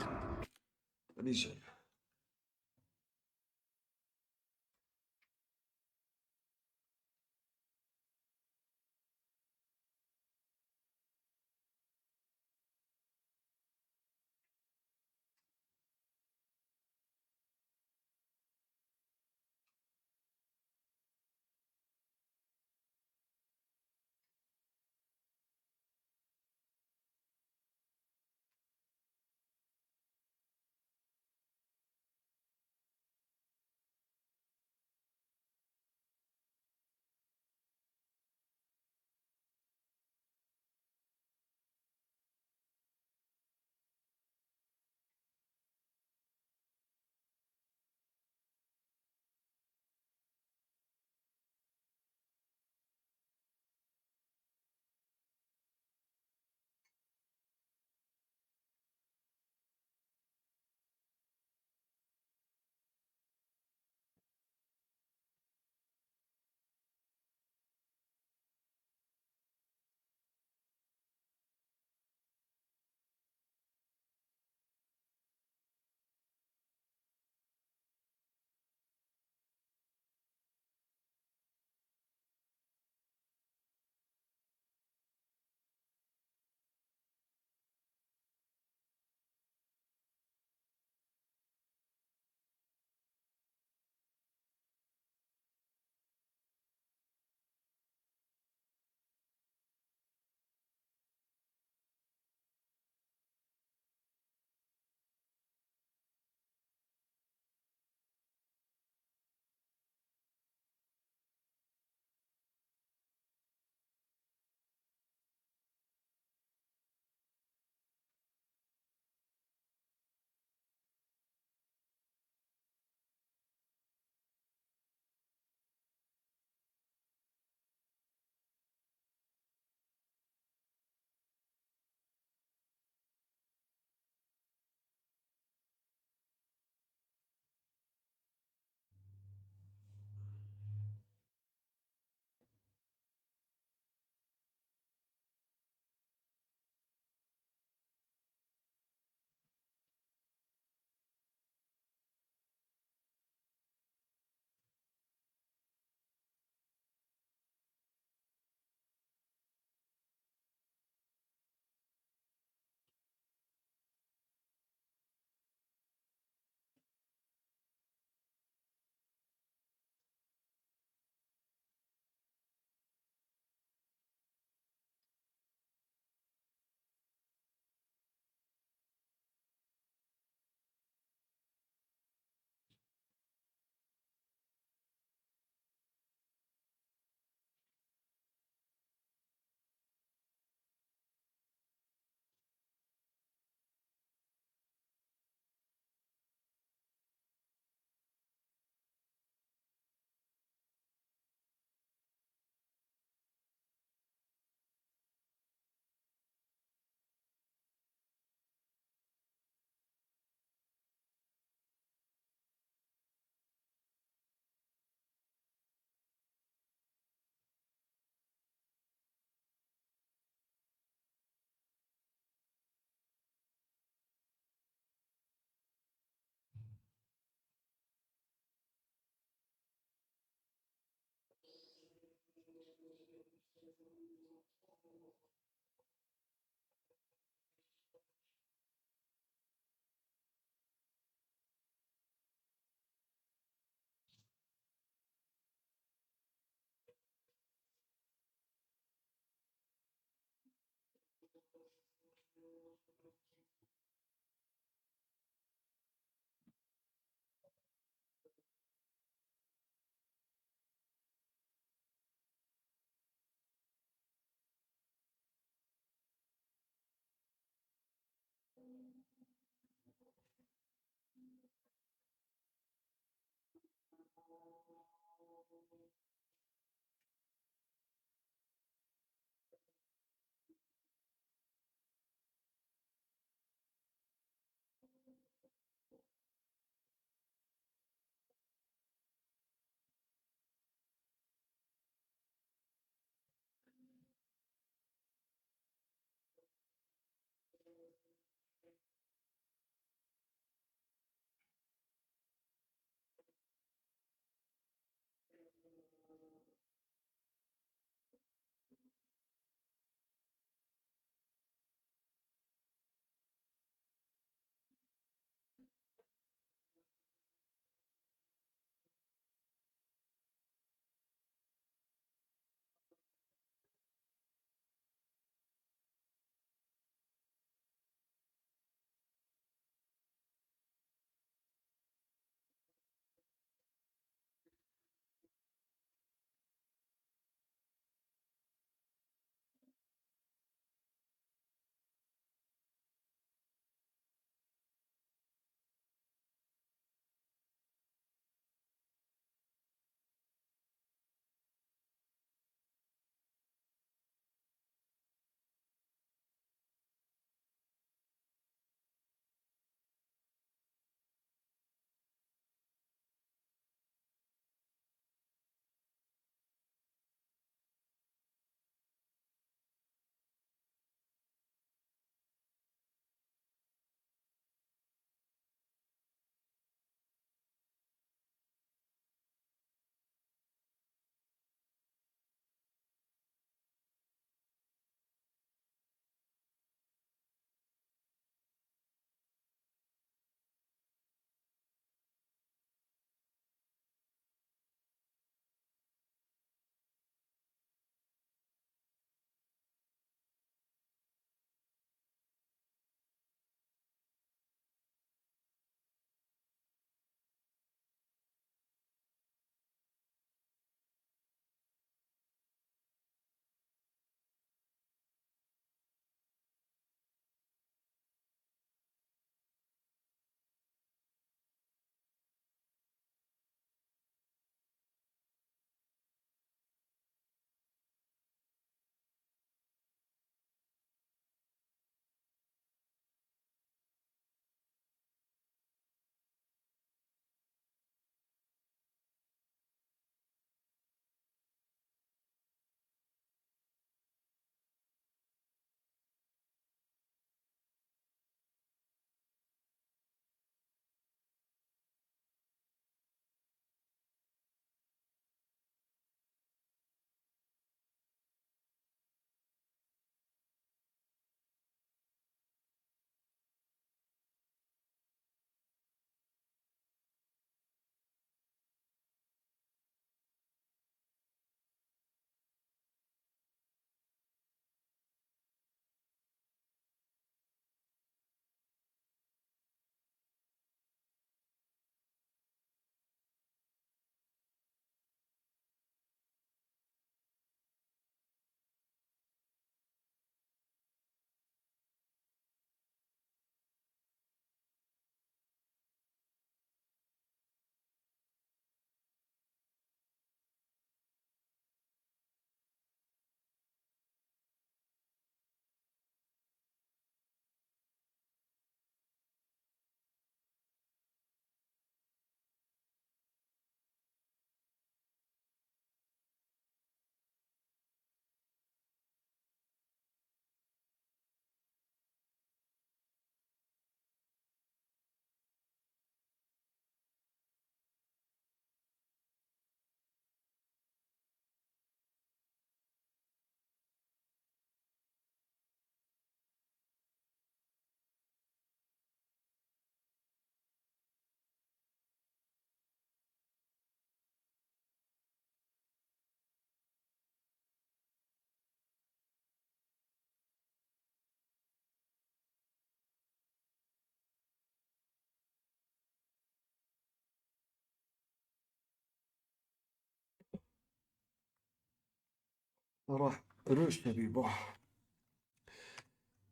روح شبيبو،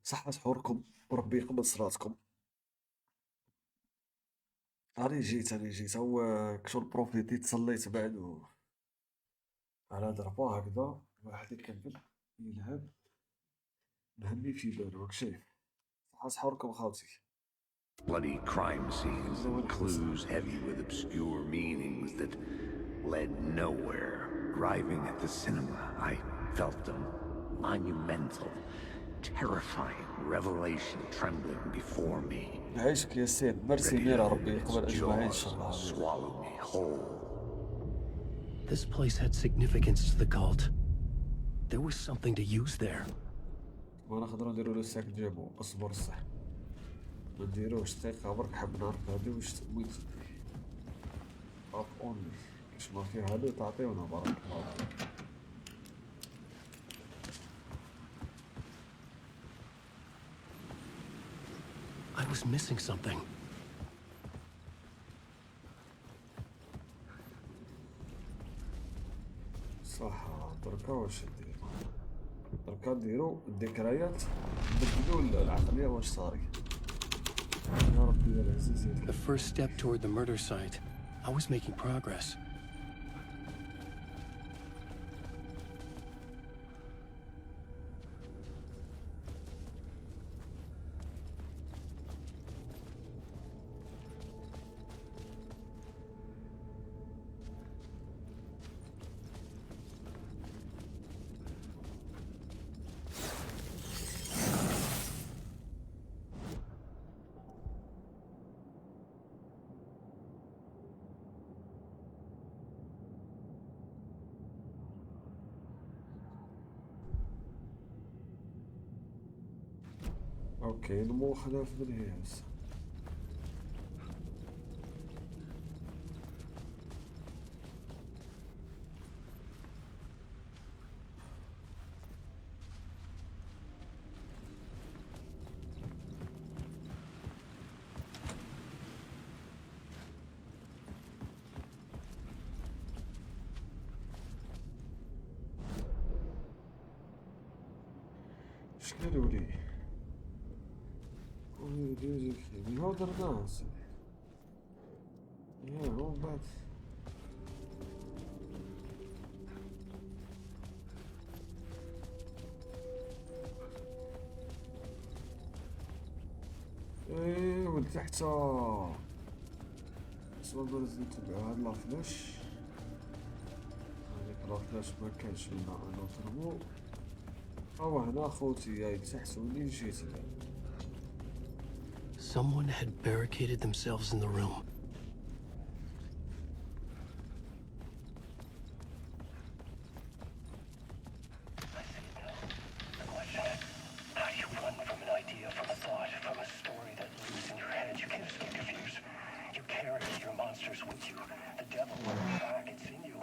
صحة سحوركم وربي يقبل صلاتكم. راني جيت هو كشغل بروفيتيت صليت بعد على ضربة هكذا واحد يكمل يلعب مهني في بالو راك شايف صحة راكم خاوتي. Bloody crime scenes and clues heavy with obscure meanings that led nowhere. Arriving at the cinema, I felt a monumental, terrifying revelation trembling before me. يعيشك يا سيد ميرسي Ready ميرا to ربي let its يقبل أجمعين إن jaws شاء الله. swallow me whole. This place had significance to the cult. There was something to use there. وانا نقدروا نديرو له ساك جابو اصبر الصح ما نديروش دقيقة برك حب نعرف هادي واش وين اب اونلي كاش ما فيه هادو تعطيونا بارك الله. I was missing something. صح دركا واش نديرو دركا نديرو الذكريات نبدلو العقلية واش صاري. يا ربي يا العزيز. The first step toward the murder site. I was making progress. اوكي نمو خلاف من هي هسه. شكالو لي هذا الناس يا هو بعد ايه ولتحت سوا برزيت تبع هاد لافلاش هاديك لافلاش ما كانش لنا نضربو او هنا خوتي يا تحسوني جيت Someone had barricaded themselves in the room. How do you run from an idea, from a thought, from a story that lives in your head? You can't escape confused. You carry your monsters with you. The devil running back, it's in you.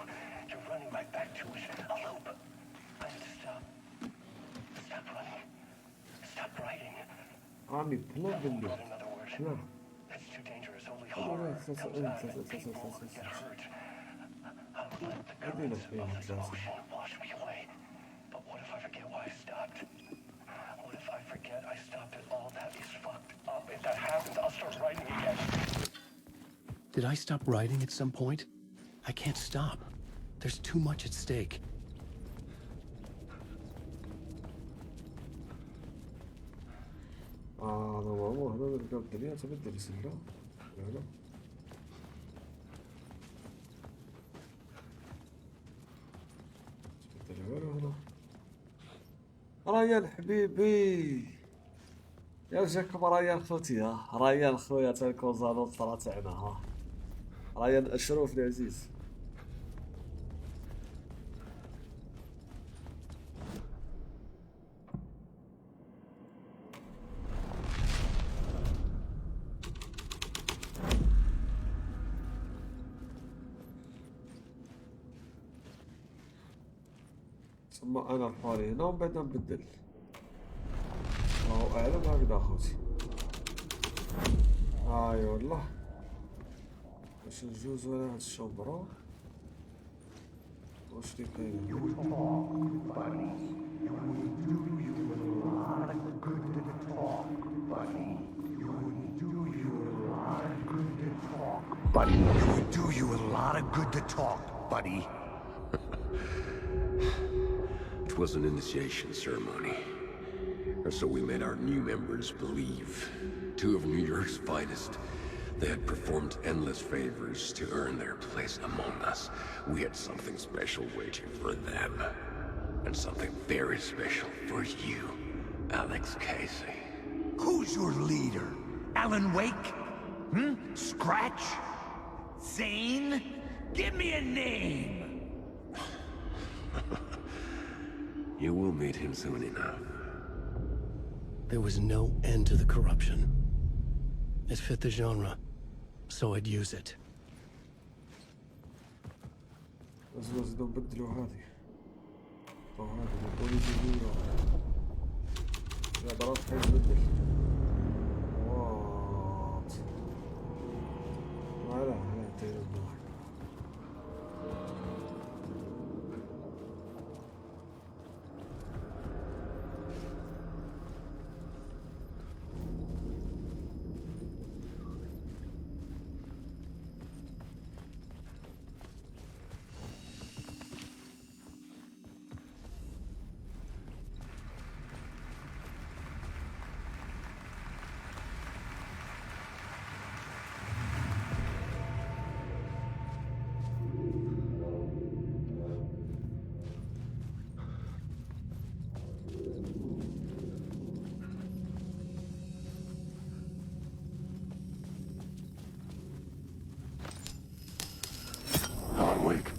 You're running right back to it. A loop. I have to stop. Stop running. Stop writing. عمي بلا بندو لا It's too dangerous. Only horror comes out and people get hurt. I'll let the currents of this ocean wash me away. But what if I forget why I stopped? What if I forget I stopped at all? That is fucked up. If that happens, I'll start writing again. Did I stop writing at some point? I can't stop. There's too much at stake. هذا هو هذا نلقاو الدنيا تبدل سلة لا تبدل والو هنا ريان حبيبي يا جاكم ريان خوتي ها ريان خويا تالكوزانو الطرا تاعنا ها ريان اشرف العزيز ثم انا الحواري هنا ومن بعد نبدل الله اعلم هكذا اخوتي اي والله باش نجوزو على هاد الشومبرا واش لي كاين Buddy, it would do you a lot of good to talk, buddy. It was an initiation ceremony. Or so we made our new members believe. Two of New York's finest. They had performed endless favors to earn their place among us. We had something special waiting for them. And something very special for you, Alex Casey. Who's your leader? Alan Wake? Scratch? Zane? Give me a name! You will meet him soon enough. There was no end to the corruption. It fit the genre, so I'd use it. لازم نبدلو هذه. هذه البوليسية. يا برات حيتبدل. وات. لا تيرز. Alan Wake.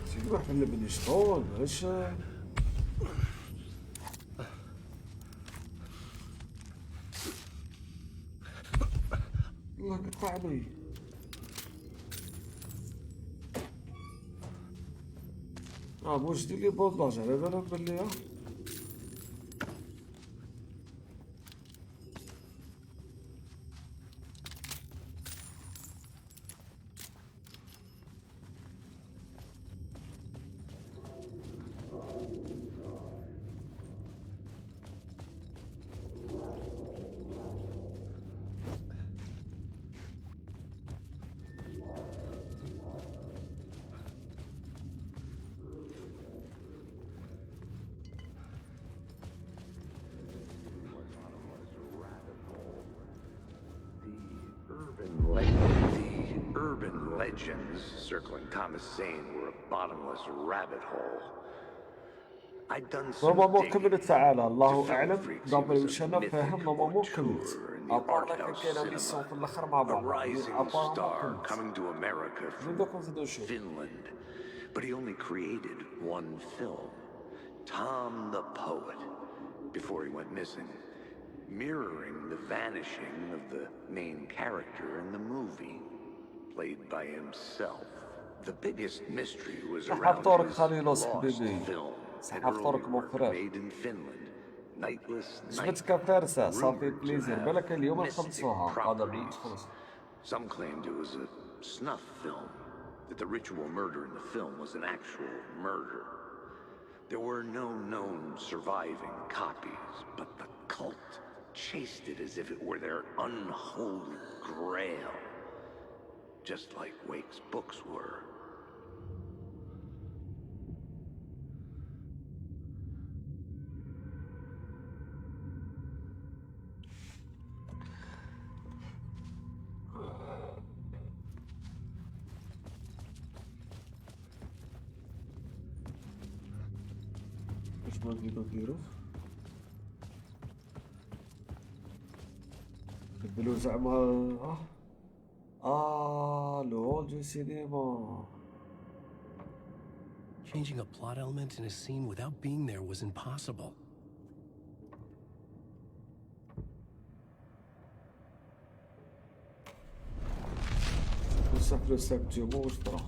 سيدي واحد اللي بني شطون باش الله قطع لي واش دير لي بوضاج على بالك بلي The urban legends circling Thomas Zane were a bottomless rabbit hole. I'd done some ماما مو digging كملت تعالى الله to اعلم film freaks. دابا He was واش a انا mythic فاهم ماما مو auteur كملت in the ابار art كان house كاينه ميسيون cinema. في الاخر مع A بعض rising ابار مو star كملت coming to America نبدا from كنزيدو نشوف Finland. But he only created one film, Tom the Poet, before he went missing, mirroring the vanishing of the main character in the movie, played by himself. The biggest mystery was سحب around طورك his خليلوس lost حبيبي film, an سحب early طورك مو work فراغ made in Finland, Nightless Night, جبتك فارسة صافي rumored to بليزير have بالك اليوم mystic نخلصوها قادر properties. نخلص Some claimed it was a snuff film, that the ritual murder in the film was an actual murder. There were no known surviving copies, but the cult chased it as if it were their unholy grail, just like Wake's books were. واش بغيتو ديرو بدلو زعما لو هول دو سينما Changing a plot element in a scene without being there was impossible. نسافرو سبتيمو واش طرا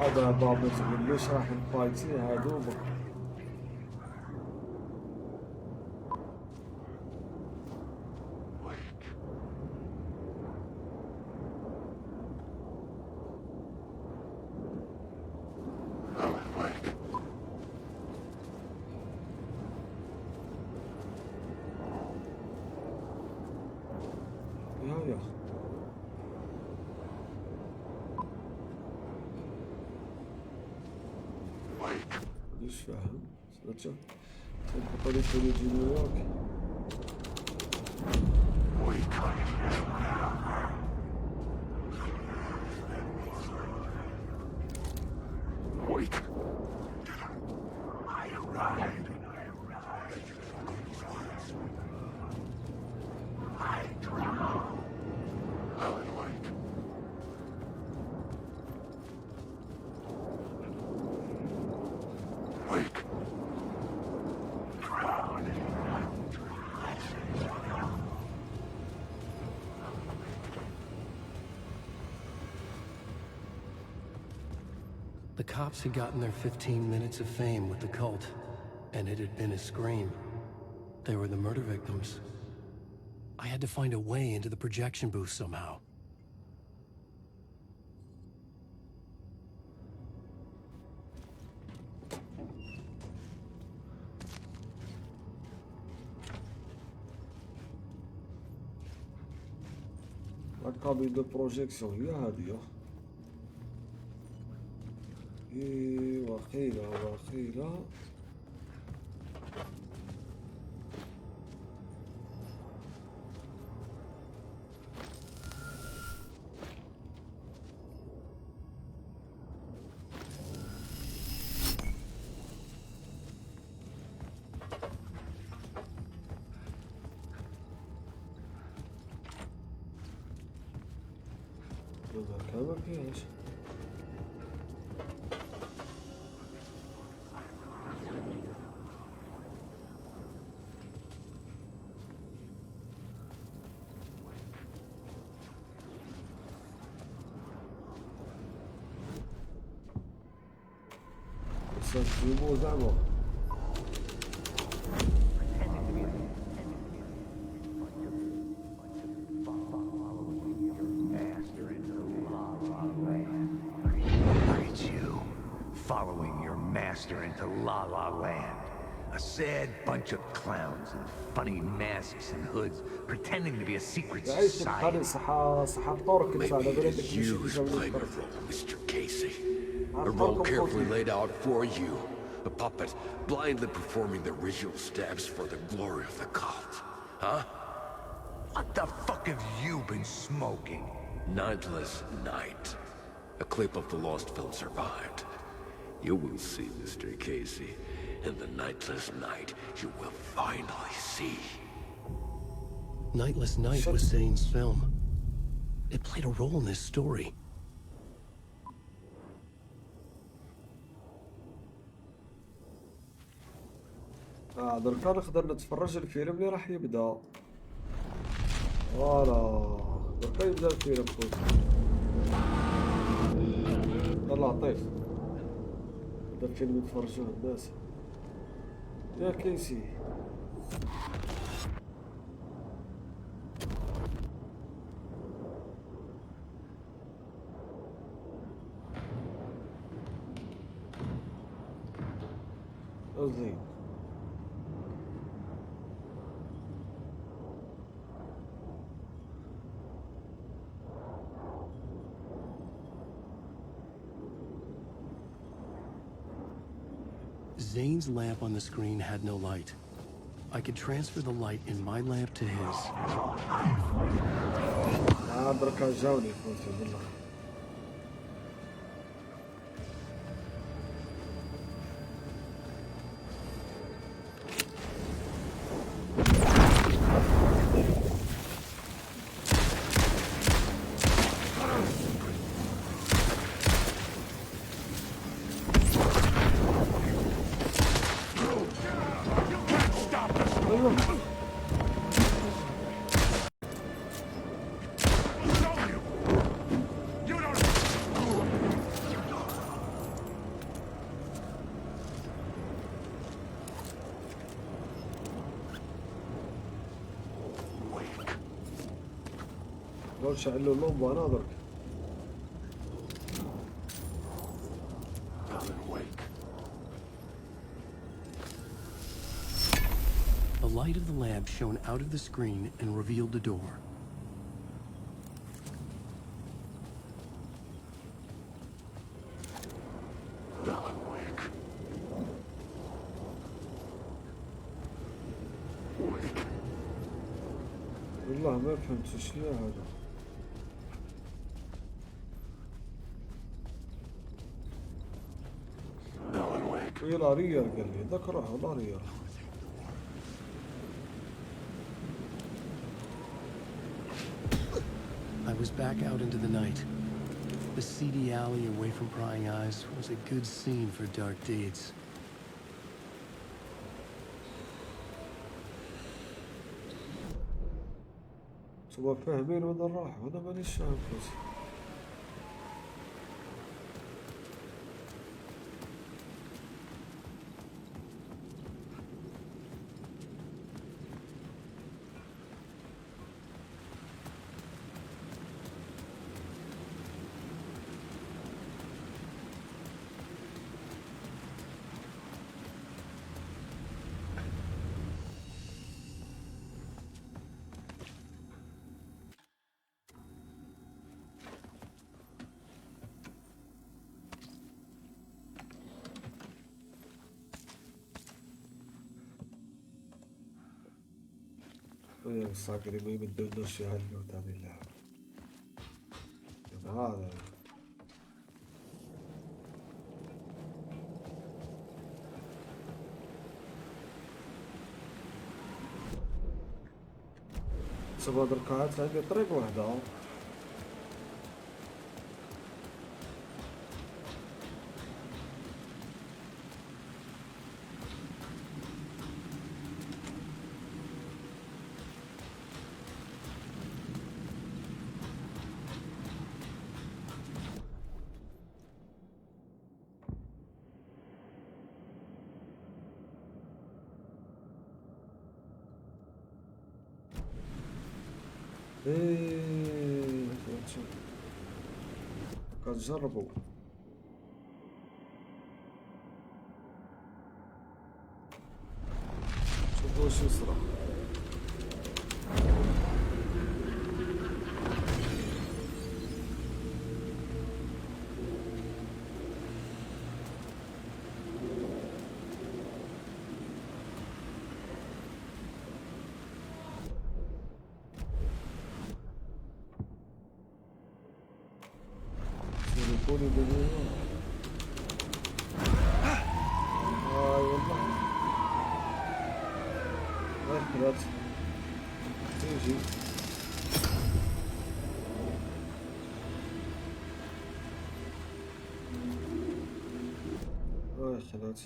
هذا بابا تقوليش راح نبايتي هادو بكره هيا مانيش فاهم سمعتها تنحطو لي فين يجي نيويورك The cops had gotten their 15 minutes of fame with the cult, and it had been a scream. They were the murder victims. I had to find a way into the projection booth somehow. الكابين دو بروجيكسيون هي هادية وقيلة كان ما فيهاش بس تجيبو زعما Following your master into La La Land. A sad bunch of clowns in funny masks and hoods pretending to be a secret society. Maybe it is you who's playing a role, Mr. Casey. A role carefully laid out for you. A puppet blindly performing the ritual steps for the glory of the cult. Huh? What the fuck have you been smoking? Nightless Night. A clip of the lost film survived. You will see, Mr. Casey. In the Nightless Night, you will finally see. Nightless Night was Zane's film. It played a role in this story. دركا نقدر نتفرج الفيلم اللي راح يبدا فوالا دركا يبدا الفيلم خويا يلا عطيك هذا الفيلم يتفرجوه الناس يا كيسي زين Zane's lamp on the screen had no light. I could transfer the light in my lamp to his. دركا جاوني خوتي بالله شعل له اللمبة أنا درك The light of the lamp shone out of the screen and revealed the door. والله ما فهمت شنو هذا. يلا ريال قال لي ذاك روح والله ريال. I was back out into the night. The seedy alley away from prying eyes was a good scene for dark deeds. تبغى فاهمين وين نروح وانا مانيش فاهم كويس. ويا الصاقري ما يمدوناش شي حاجة وتعمل اللعب. هذا سبع دركات عندي طريق واحدة. ايه قد جربوا. شوفوا وش يصرى. سيريكوني باليوم. والله ما يخلط تيجي. ما يخلط.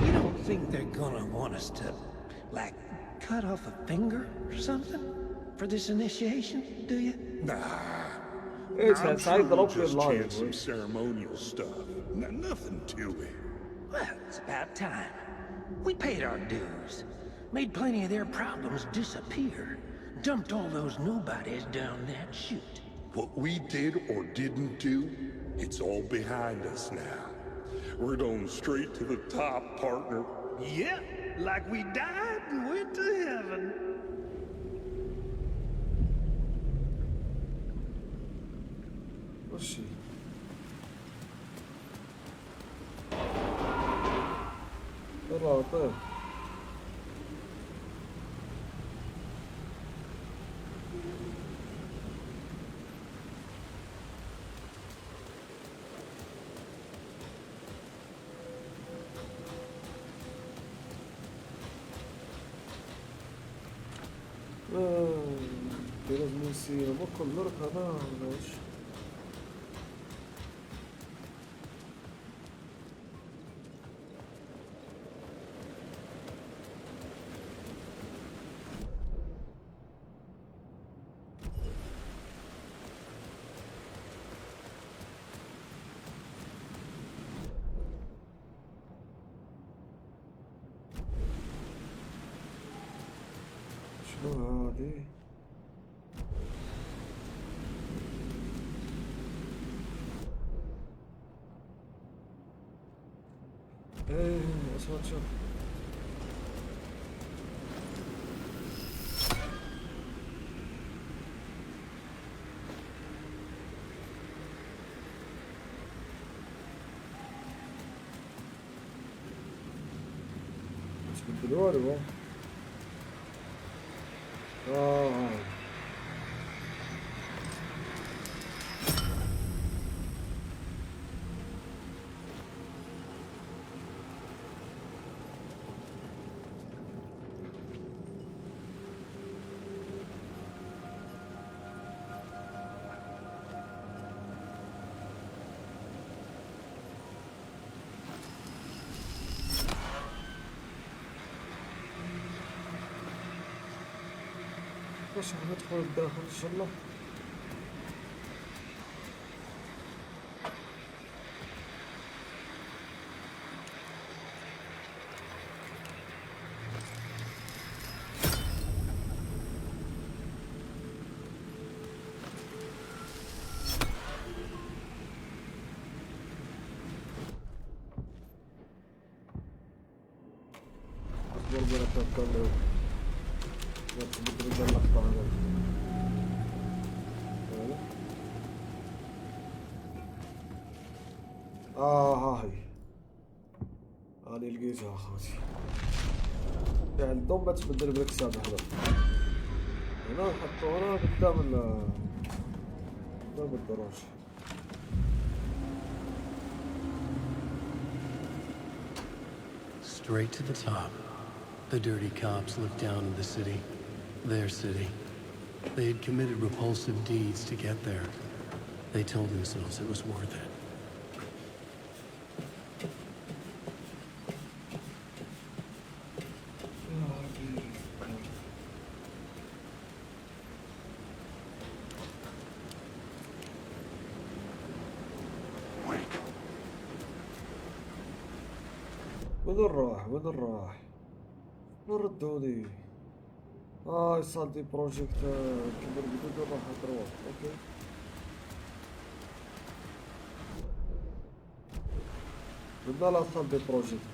You don't think they're gonna want us to, like, cut off a finger or something for this initiation, do you? Nah. I'm sure we'll just chant some ceremonial stuff. Nothing to it. Well, it's about time. We paid our dues, made plenty of their problems disappear, dumped all those nobodies down that chute. What we did or didn't do, it's all behind us now. We're going straight to the top, partner. Yeah, like we died and went to heaven. What's she? Hello, there. لازم نسير بكل نرك هذا ولا وش؟ شنو هادي؟ ايه اسمع شوف. بدل والو. باش ندخل لداخل ان شاء الله. اصبر بلا تفكر لا تبدل هذا اللقطة هذا. ها هي راني لقيتها اخوتي. تاع الضوء تبدل بالكساب هنا نحطو هنا قدام الدروج. Straight to the top. The dirty cops looked down on the city. Their city. They had committed repulsive deeds to get there. They told themselves it was worth it. وين نروح ردوني. يصال دي بروجيكت كبر بدون نروح نروح. اوكي بدنا لا صال دي بروجيكت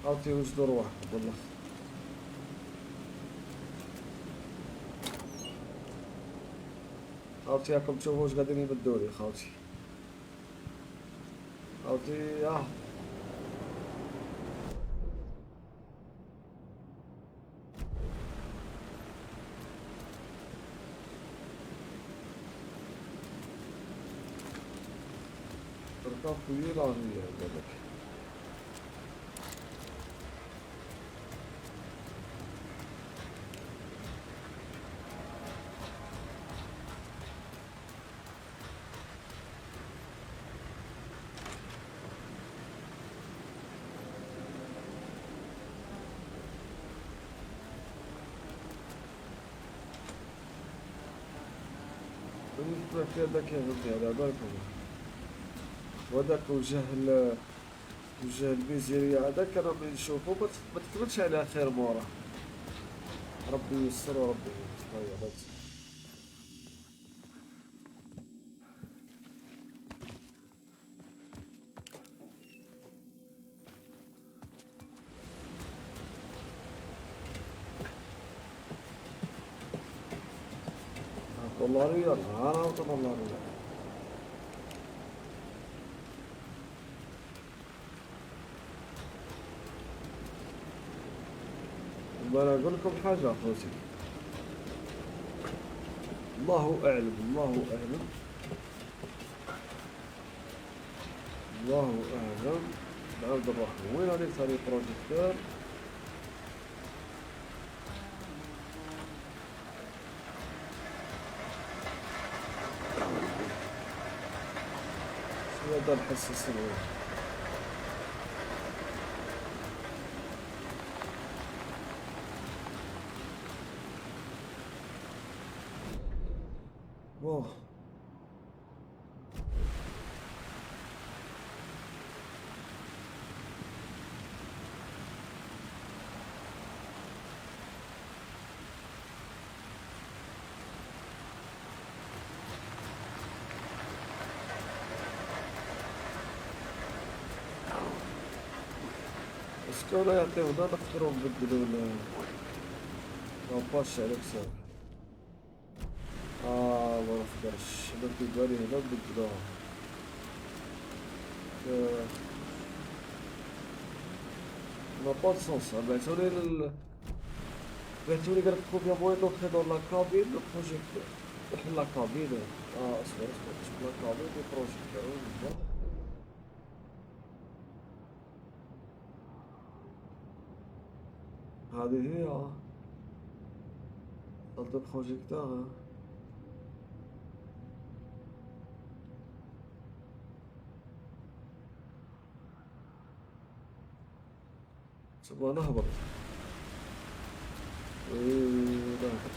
عاوتاني وجدوا رواحكم والله. خاوتي راكم تشوفوا واش قاعدين يمدولي خاوتي. خاوتي تركب طويلة هي قالك. في هذاك يا ولدي على بالكم. وهذاك وجه البيزيريا هذاك انا من نشوفو ما تكملش على خير موراه. ربي يسر وربي يطيب. والله ريال انا والله ريال. انا اقول لكم حاجه اخوتي. الله اعلم الله اعلم الله اعلم بعبد الرحمن وين هذيك ثاني بروجيكتور. هذا الحساس الوين. واه اسكو لا يعطيو دا نقدرو نبدلو لاباش على حساب. ما نقدرش انا في بالي هنا نبدلوها. n'a pas de sens. بعتولي قالك كوبيا بغيت نوتخي دون لا كابين لو بروجيكتور. دخل لا كابين. اصبر شوف لا كابين دو بروجيكتور. هذه هي صالة دو بروجيكتور. سبوا نهبط. نهبط.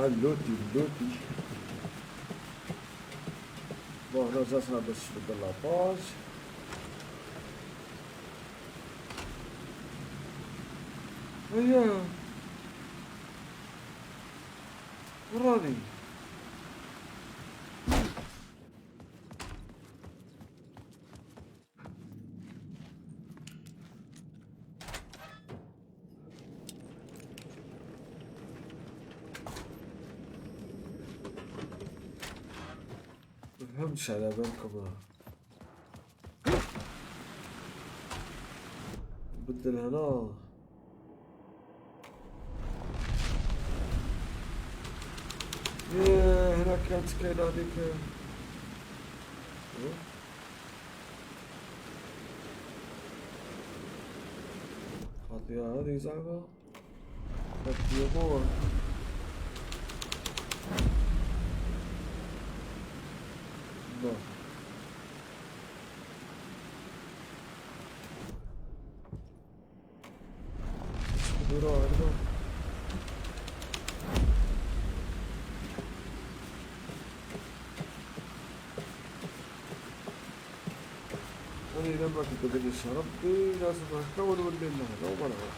اللوتي بون هنا جاتنا باش نبدل لاباج. هيا وراني مفهمتش على بالكم نبدل هنا. هنا كانت كاينه هذيك خاطيها هذه زعما هاد اليمور. نو نديرو هكذا. أنا لما كنت بدي ربي لازم هكا ونولي لهذا وما نعرف.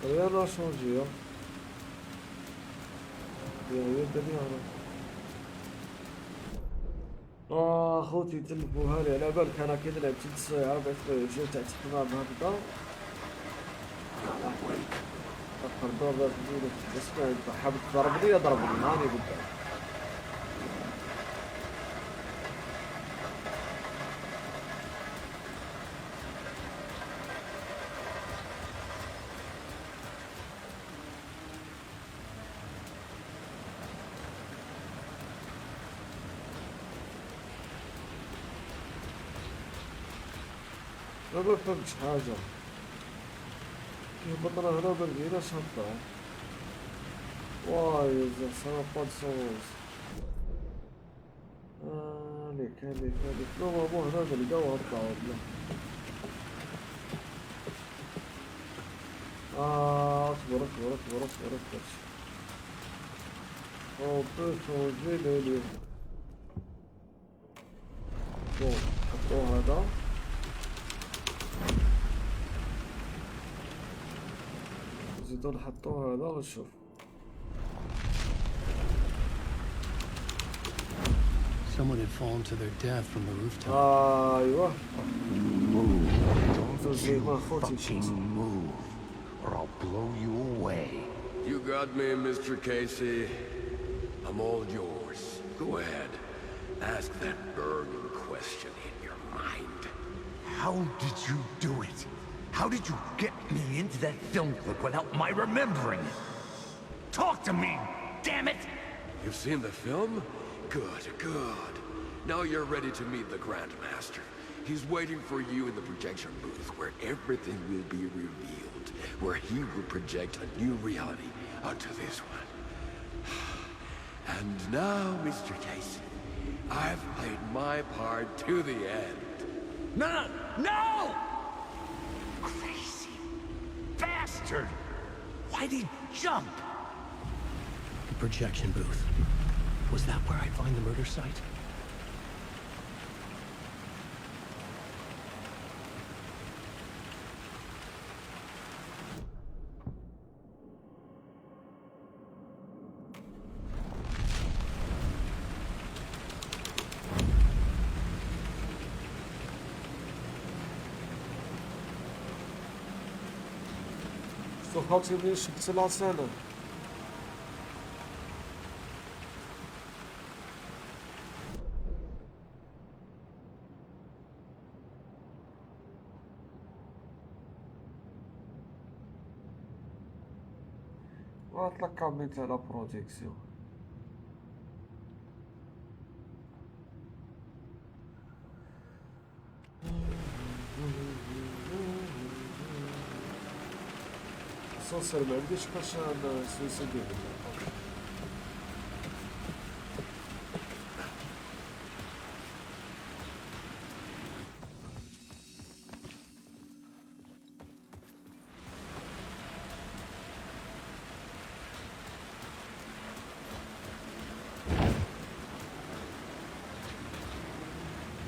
rien n'a changé hein. Il y a rien de bien là. خوتي تلفوها لي على بالك انا كي لعبت 3 ساعة بغيت جيت تحت الحمام هكذا. اخر ضربة تجيني اسمع انت حابب تضربني ضربني هاني قدام. ما فهمتش حاجة. كيف بطلنا هنا بلقينا شنطة. واي زعما با دو سونس. هذيك نورمالمون هنا نلقاوها نطلعو بلا. اصبر. On peut changer le lieu. Bon, نحطو هذا. نزيدو نحطو هذا ونشوف. Someone had fallen to their death from the rooftop. أيوه. Don't fucking move, or I'll blow you away. You got me, Mr. Casey. I'm all yours. Go ahead. Ask that burning question in your mind. How did you do it? How did you get me into that film clip without my remembering it? Talk to me, damn it! You've seen the film? Good. Now you're ready to meet the Grandmaster. He's waiting for you in the projection booth where everything will be revealed, where he will project a new reality onto this one. And now, Mr. Casey, I've played my part to the end. No! Crazy bastard! Why'd he jump? The projection booth. Was that where I'd find the murder site? سخوتي من شفت العسانة. وأطلق كابين تاع لا بروتيكسيون. سونسير ما عنديش باش نسويسيدي.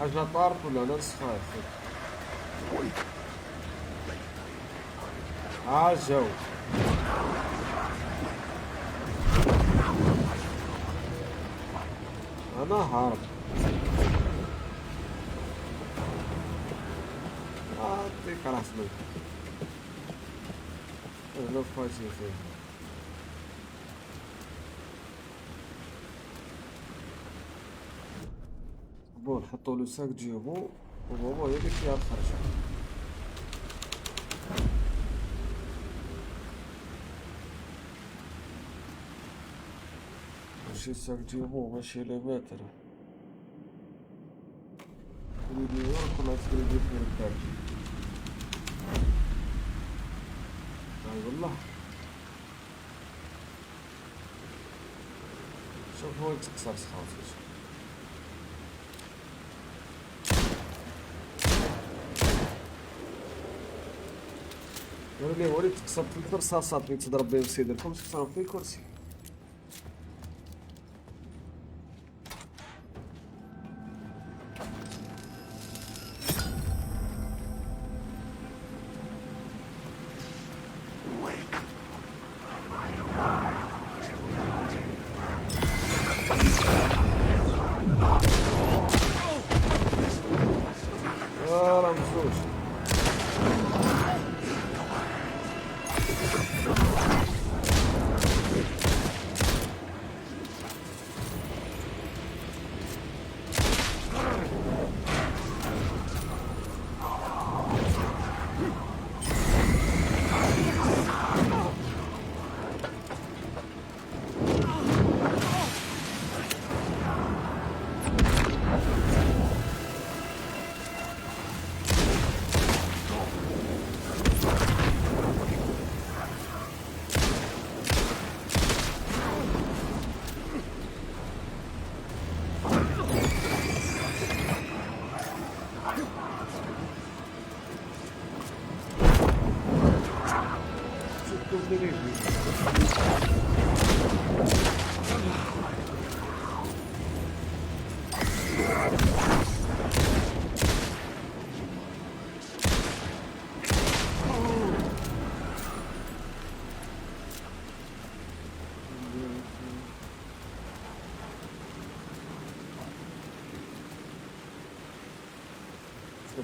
حاجة طارت ولا أنا نسخها؟ جاو. أنا هارب. ديك راس منك. أنا فايتي فيه. بون نحطو له ساك جيبو وهو هي اللي فيها الخرجة. ماشي ساك جيبو ماشي لي متر. وليدي ورك ولا تقولي في الدار. والله شوف هو يتكسر سخاوتي. قالوا لي هو اللي تكسر في الرصاصات اللي تضرب بهم سيدكم تكسروا في الكرسي. راه مزوج.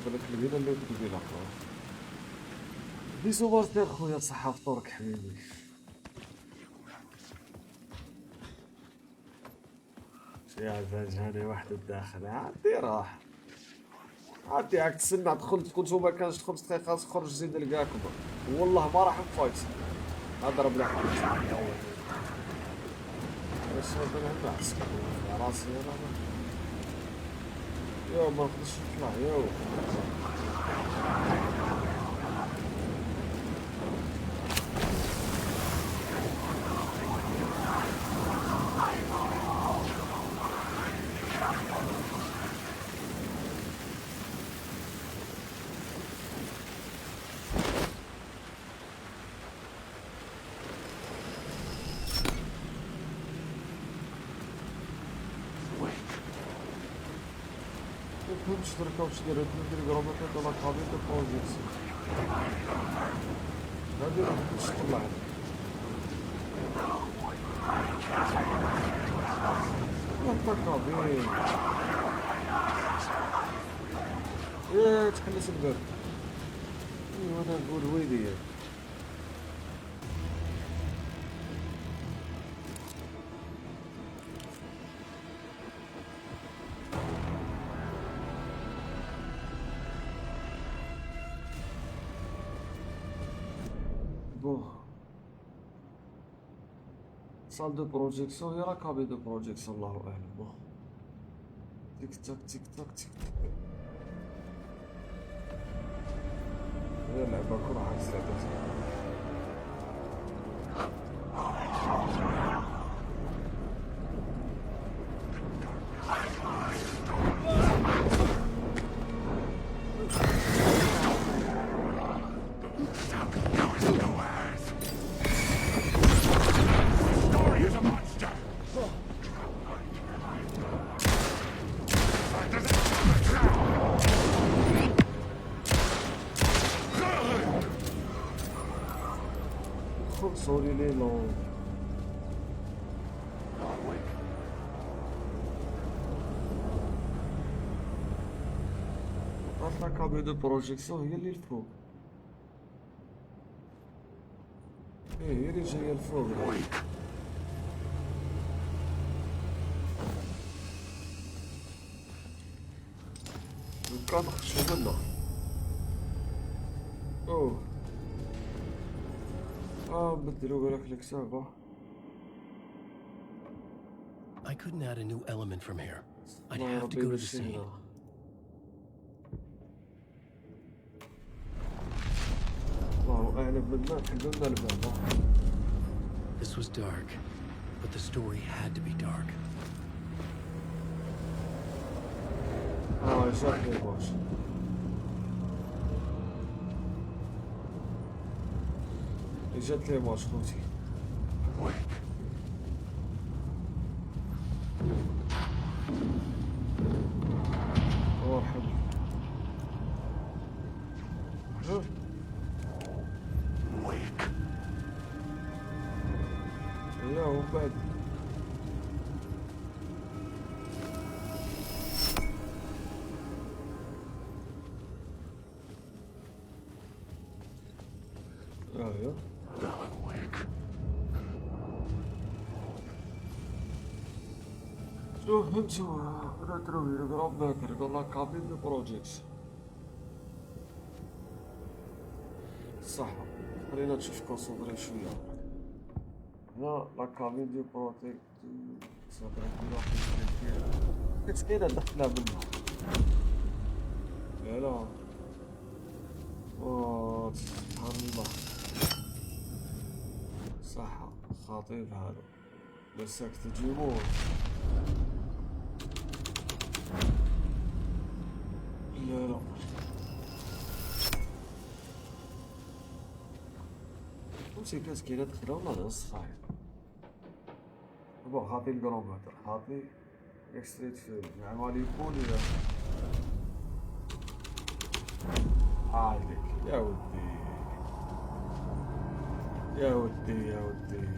بالك البيضة اللي تقولي لها بيسو بارتي خويا صحة فطورك حبيبي. شي عزاز هاني واحد الداخل عادي راح عادي عاد تسنى دخل تكون شو ما كانش 5 دقايق خلاص خرج زيد لقاكم والله ما راح نفايت اضرب لك بس انا نعس راسي انا يو ما نقدرش نطلع يو. مش تركب شي دير الجرامات ولا قابل البروجيكت هادي راه مش تطلع لا قابل تحلس الباب وانا نقول ويلي صال دو بروجيكسيون هي لا كابي دو بروجيكسيون الله اعلم. تيك تاك تيك تاك تيك تاك. هي اللعبة كلها عكس لعبتها. Sorry, Lilo. La cabine de projection هي اللي الفوق. هي اللي جاية الفوق. نبقى نخشو منها. اوه. بدلوا بالك لك ساعة. I couldn't add a new element from here. I'd have to go to the scene. This was dark, but the story had to be dark. exactly boss. جات لي ماتش خوتي. مرحبا. يا وبعد ايوه شو فهمتوا انا تروي رقم باكر والله كابين بروجيكت صح. خلينا نشوف كونسونطري شويه هنا لا كابين دي بروتيكت صدر كيف كاينه دخلها منها لا سبحان الله صح خطيب هذا بسك تجيبوه لا وشي كاس كاينه دخلها والله نص صحيح بون خاطي الكرومتر خاطي اكستريت فيلم يعني مالي يكون عليك يا ودي يا ودي يا ودي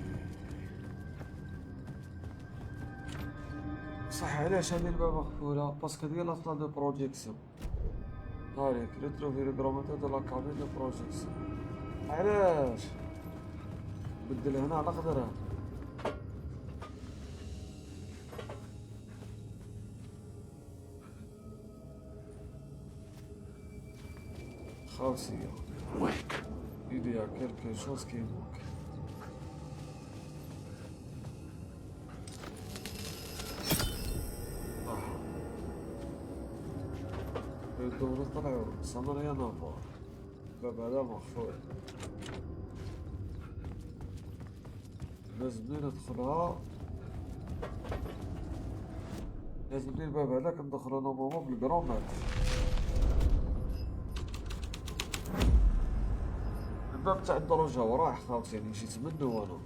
صح. علاش هادي الباب مقفولة باسكو ديال لا صال دو بروجيكسيون هايك ريترو فيروغراماتور دو لا كابين دو بروجيكسيون. علاش بدل هنا على قدر خاوسية il y a quelque chose qui manque. الدورة طلعوا صمر يا نافور الباب هذا مقفول لازمني ندخلها لازمني الباب هذاك ندخلو انا وماما بالكرومات. الباب تاع الدرجة وراه خاوتي يعني جيت منو انا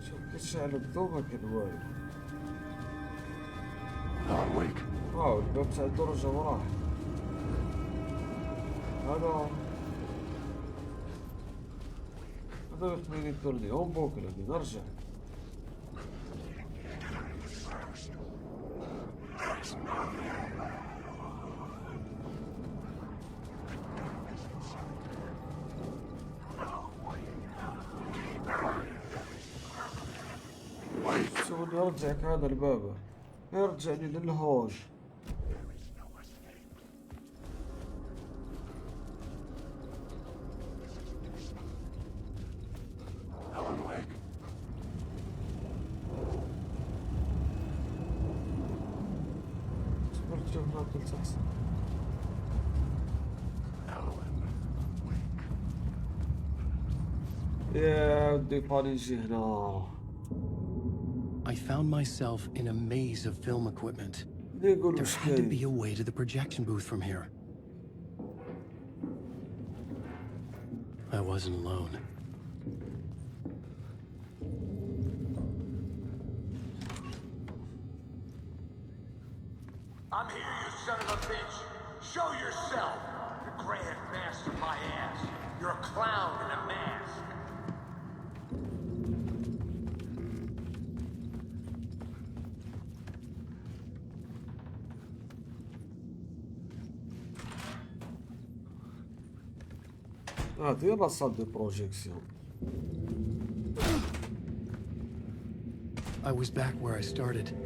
شوف كتشعل الضو ما كان والو. الباب تاع الدرجة وراه هذا يخليني يدورني هون بوكل هادي نرجع شو نرجعك هذا الباب يرجعني للهوج. صبرت شوف ما قلت أحسن. يا ودي بانيجي هنا. I found myself in a maze of film equipment. There had to be a way to the projection booth from here. I wasn't alone. I'm here, you son of a bitch. Show yourself. The Grand Master, my ass. You're a clown in a mask. هذه لا صال دو بروجيكسيون. I was back where I started.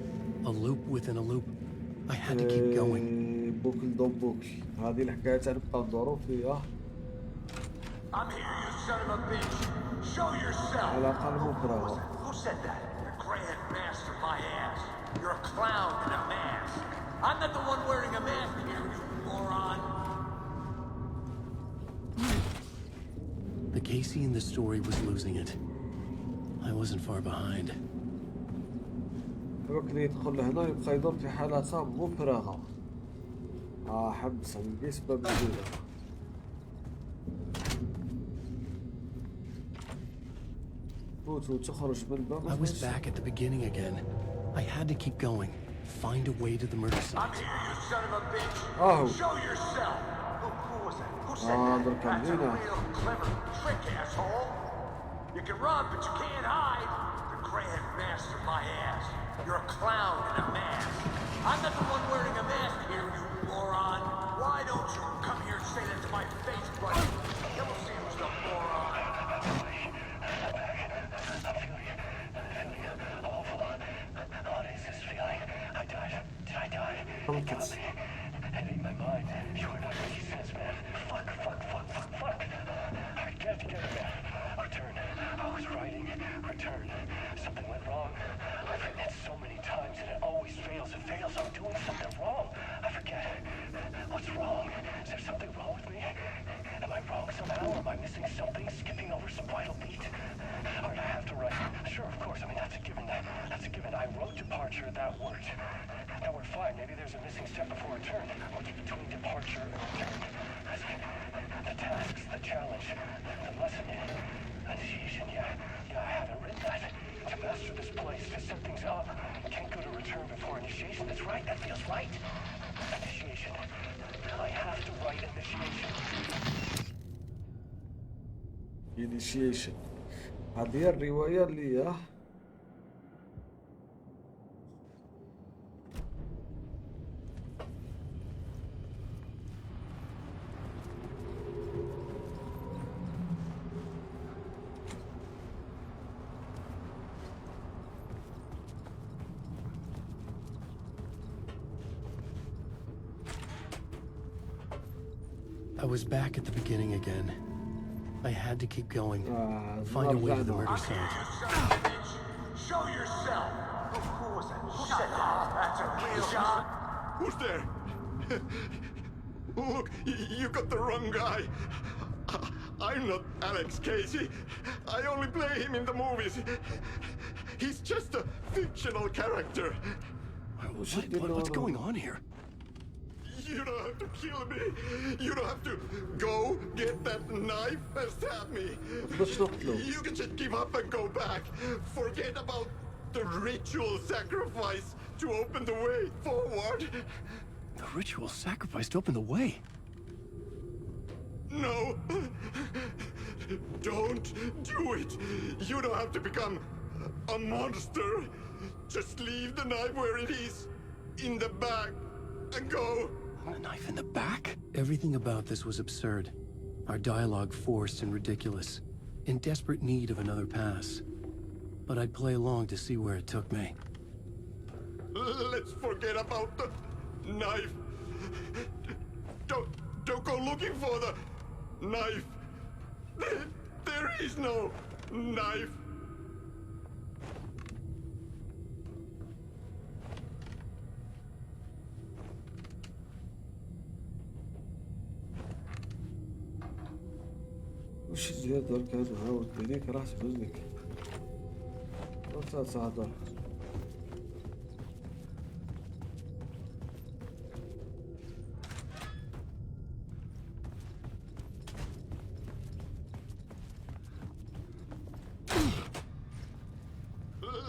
A loop within a loop. I had to keep going. بوكل دون بوكل. هذه الحكاية تنبقى ندورو فيها. I'm here, you son of a bitch. Show yourself. على الأقل مفرغة. Who said that? The Grand Master, my ass. You're a clown in a mask. I'm not the one wearing a mask here, you moron. The Casey in the story was losing it. I wasn't far behind. يمكن يدخل هنا يبقى يدور في حلقة مفرغة. حبس من سبب الأولى. وتخرج من الباب. I was back at the beginning again. I had to keep going. Find a way to the murder site. I'm here, you son of a bitch. Oh. Show yourself. Who was that? Who said that? That's a real clever trick, asshole. You can run, but you can't hide. The Grand Master, my ass. You're a clown in a mask. I'm not the one wearing a mask here, you moron. Why don't you come here and say that to my face, buddy? Then we'll see who's the moron. What is this feeling? I died. Did I die? Heavy in my mind. You are not what he says, man. Fuck. Alright, get it together, man. Return. I was writing. Return. Something went wrong. I've written it so many times and it always fails. It fails. I'm doing something wrong. I forget. What's wrong? Is there something wrong with me? Am I wrong somehow? Am I missing something? Skipping over some vital beat? Alright, I have to write. Sure, of course. I mean, that's a given. That's a given. I wrote departure. That worked. Now we're fine. Maybe there's a missing step before return. What's between departure and return? The tasks, the challenge, the lesson, initiation. Yeah, I haven't written that. To master this place, to set things up. Can't go to return before initiation. That's right. That feels right. Initiation. I have to write initiation. Initiation. هذه الرواية اللي I was back at the beginning again. I had to keep going. Find a way to the murder site. Show yourself. Who was that? Who said that? That's a real job. Who's there? Look, you got the wrong guy. I'm not Alex Casey. I only play him in the movies. He's just a fictional character. What's going on here? You don't have to kill me. You don't have to go get that knife and stab me. You can just give up and go back. Forget about the ritual sacrifice to open the way forward. The ritual sacrifice to open the way? No. Don't do it. You don't have to become a monster. Just leave the knife where it is, in the bag, and go. A knife in the back? Everything about this was absurd. Our dialogue forced and ridiculous. In desperate need of another pass. But I'd play along to see where it took me. Let's forget about the knife. Don't go looking for the knife. There is no knife. وش الزيادة درك هذا عاود هذيك راح تفزلك وتا تهضر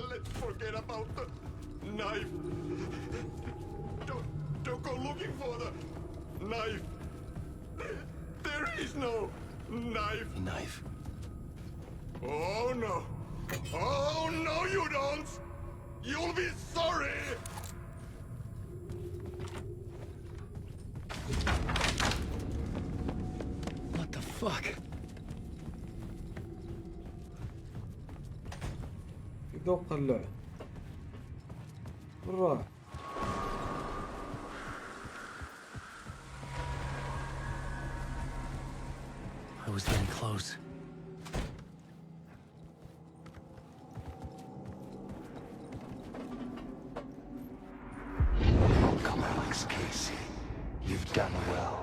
Let's forget about the knife. Don't go looking for the knife. There is no knife. Knife? Oh no. Oh no, you don't. You'll be sorry. What the fuck? يدوق قلع وين راح I was getting close. Come on, Alex Casey. You've done well.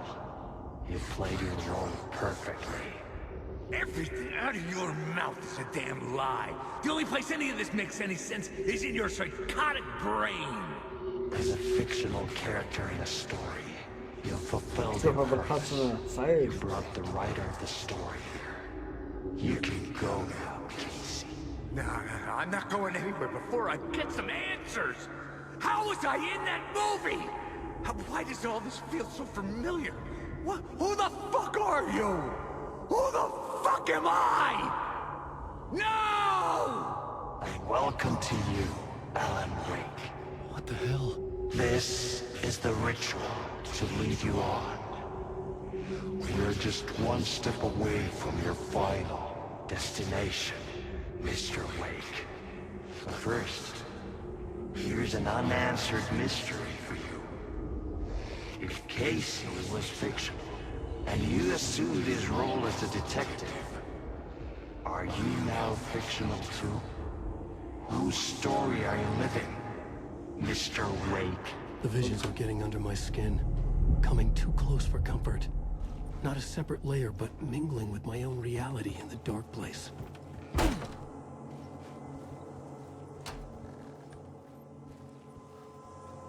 You've played your role perfectly. Everything out of your mouth is a damn lie. The only place any of this makes any sense is in your psychotic brain. As a fictional character in a story, you fulfilled your شوفها purpose. بالحسنة صعيب You brought the writer of the story here. You can go now, Casey. No, I'm not going anywhere before I get some answers. How was I in that movie? Why does all this feel so familiar? What? Who the fuck are you? Who the fuck am I? No! And welcome to you, Alan Wake. What the hell? This is the ritual to lead you on. We're just one step away from your final destination, Mr. Wake. But first, here's an unanswered mystery for you. If Casey was fictional, and you assumed his role as a detective, are you now fictional too? Whose story are you living, Mr. Wake? The visions were getting under my skin, coming too close for comfort. Not a separate layer, but mingling with my own reality in the dark place.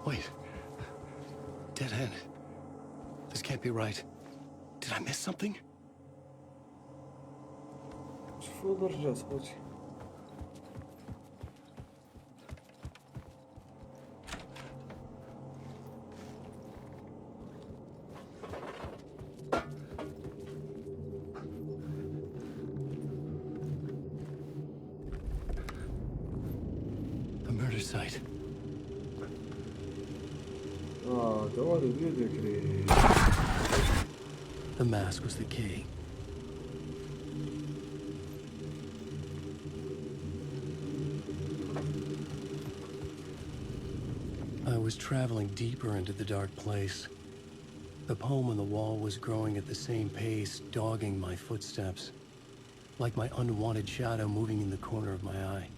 Wait. Dead end. This can't be right. Did I miss something? شوفوا درجات خوتي The murder site. دوالي بيدك كريم The mask was the key. I was traveling deeper into the dark place. The poem on the wall was growing at the same pace, dogging my footsteps, like my unwanted shadow moving in the corner of my eye.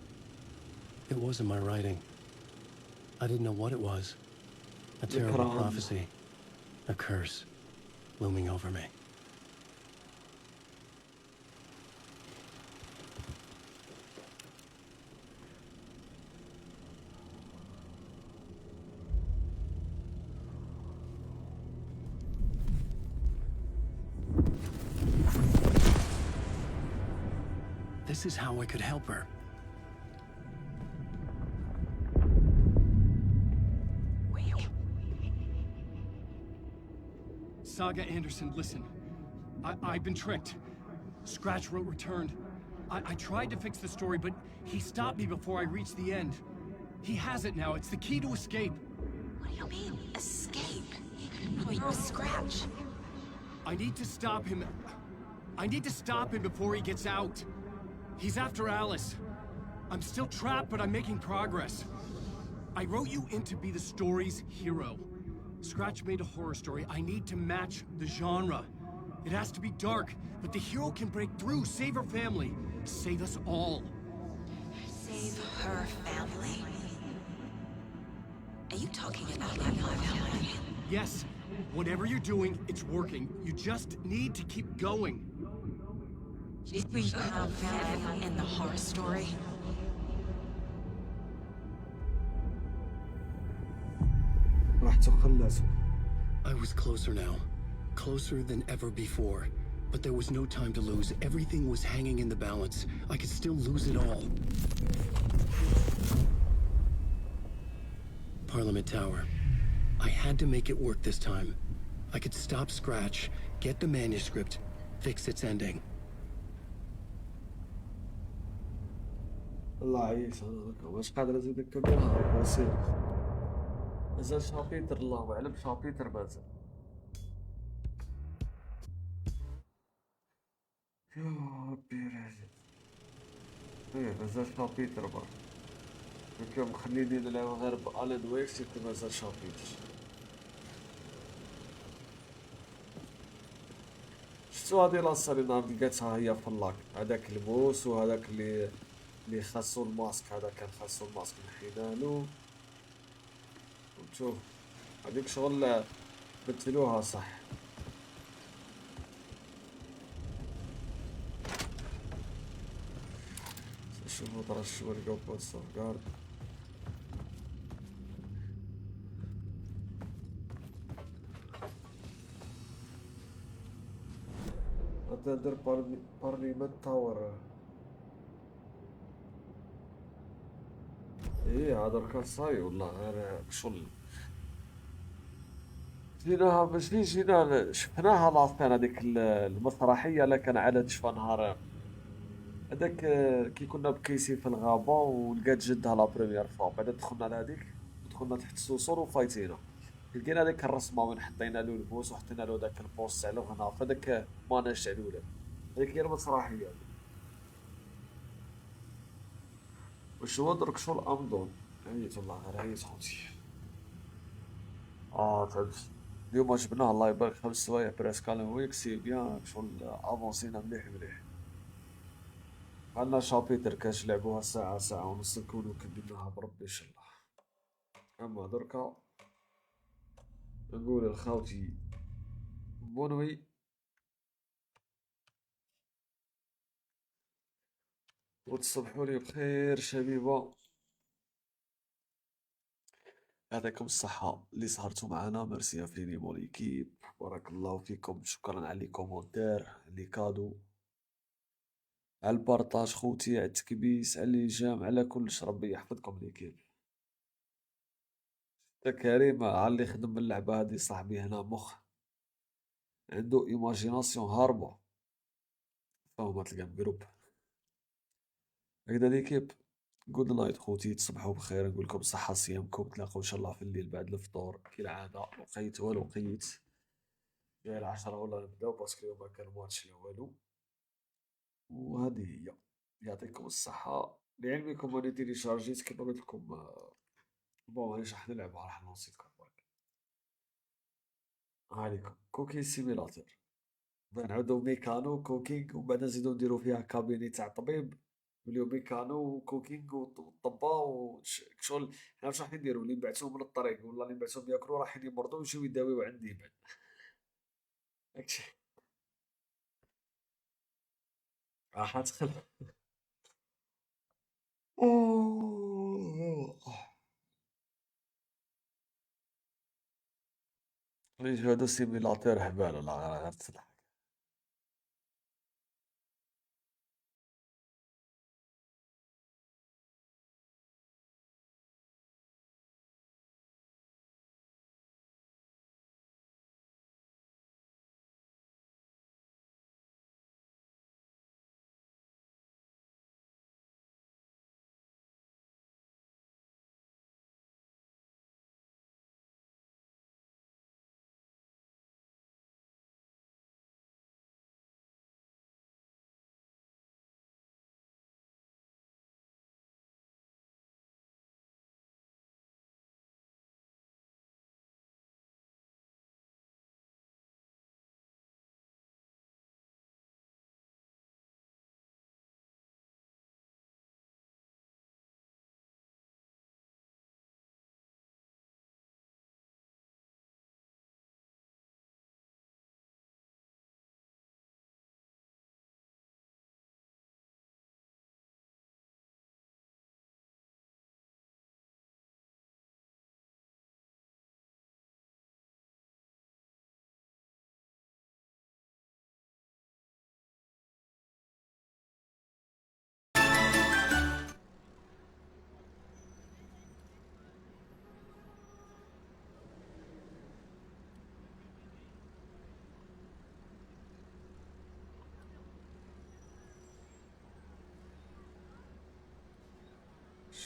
It wasn't my writing. I didn't know what it was. A terrible prophecy. A curse looming over me. This is how I could help her. Saga Anderson, listen. I've been tricked. Scratch wrote returned. I tried to fix the story, but he stopped me before I reached the end. He has it now. It's the key to escape. What do you mean, escape? Oh, you're a Scratch. I need to stop him. I need to stop him before he gets out. He's after Alice. I'm still trapped, but I'm making progress. I wrote you in to be the story's hero. Scratch made a horror story. I need to match the genre. It has to be dark, but the hero can break through, save her family, save us all. Save her family? Are you talking about my family? Yes, whatever you're doing, it's working. You just need to keep going. We have family in the horror story. I was closer now. Closer than ever before. But there was no time to lose. Everything was hanging in the balance. I could still lose it all. Parliament Tower. I had to make it work this time. I could stop Scratch, get the manuscript, fix its ending. الله عييت انا دوكا واش قادر ازيد نكملها بوسيبل مازال شابيتر الله اعلم شابيتر مازال يا ربي راجل ايه مازال شابيتر برك هكا مخليني نلعب غير بألان ويك سيكون مازال شابيتر شفتو هادي لاصالي نهار لقيتها هي في اللاك هذاك الموس وهذاك اللي خاصو الماسك هذا كان خاصو الماسك نحينالو شوف هذيك شغل بدلوها صح شوفوا ترى شو لقاو بود سوفغارد ندير بارليمنت تاور ايه هذا كان صاي والله غير شغل جيناها ماشي جينا شفناها لاصقين هذيك المسرحية لكن عاد شفا نهار هذاك كي كنا بكيسي في الغابة ولقات جدها لا بروميير فوا بعدا دخلنا لهاديك ودخلنا تحت السوسور وفايتينا لقينا ديك الرسمة وين حطينا له البوس وحطينا له داك البوست على هنا فداك ماناش علوله هذيك هي المسرحية واش هو درك شغل امضون عييت والله غير عييت خوتي تعبت اليوم جبناه الله يبارك 5 سوايع بريسك الان ويك سي بيان شغل افونسينا مليح مليح عندنا شابيتر كاش لعبوها ساعة ساعة ونص نكونو كملناها بربي ان شاء الله اما دركا نقول لخاوتي بونوي وتصبحوا لي بخير شبيبة يعطيكم الصحة اللي سهرتوا معنا ميرسي انفينيمون ليكيب بارك الله فيكم شكرا على لي كومونتير لي كادو على البارطاج خوتي على التكبيس على اللي جام على كلش ربي يحفظكم ليكيب تا كريم على اللي خدم اللعبة هادي صاحبي هنا مخ عنده ايماجيناسيون هاربة فهو تلقى جروب هكذا ليكيب جود نايت خوتي تصبحوا بخير نقول لكم صحة صيامكم تلاقوا ان شاء الله في الليل بعد الفطور كالعادة لقيت والو لقيت جاي 10 ولا نبداو باسكو اليوم ما كان ماتش لا والو وهذه هي يعطيكم الصحة لعلمكم انا تيليشارجيت كيما قلت لكم بون مانيش راح نلعب راح نوصيكم برك هاليكم كوكي سيميلاتور نعاودو ميكانو كوكينغ ومن بعد نزيدو نديرو فيها كابيني تاع طبيب نوليو ميكانو وكوكينغ وطبا شغل حنا واش راح نديرو اللي نبعثوهم من الطريق ولا اللي نبعثوهم ياكلو راح يمرضو ويجيو يداويو عندي بعد هاكشي راح ادخل يجيو هادو سيميلاتور هبال ولا غير تضحك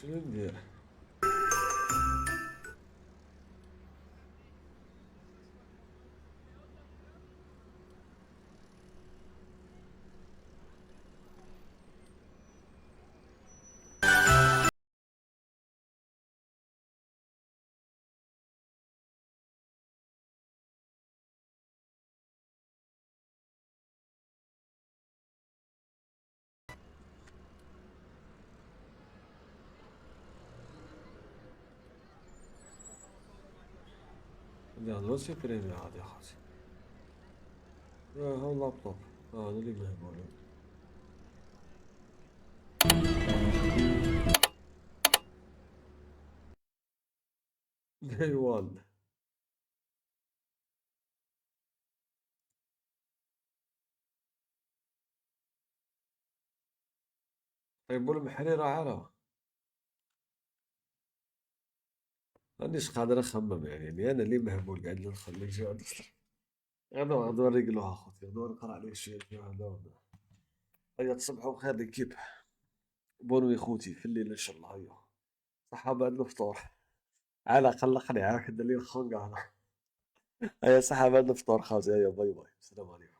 شنو ندير؟ هذا لو سيبريمي عاد يا خوتي. هو اللابتوب هذا اللي مهبول. Day one. طيب المحرير على مانيش قادر نخمم يعني انا اللي مهبول قاعد ندخل لي جواد اصلا. غدوة نريقلوها اخوتي، غدوة نقرا عليه شوية هذا. هيا تصبحوا بخير ليكيب. بونوي خوتي في الليل ان شاء الله. هيا صحة بعد الفطور. على قلقني عاك الليل خنقة. هيا صحة بعد الفطور خاوتي. هيا باي باي، السلام عليكم.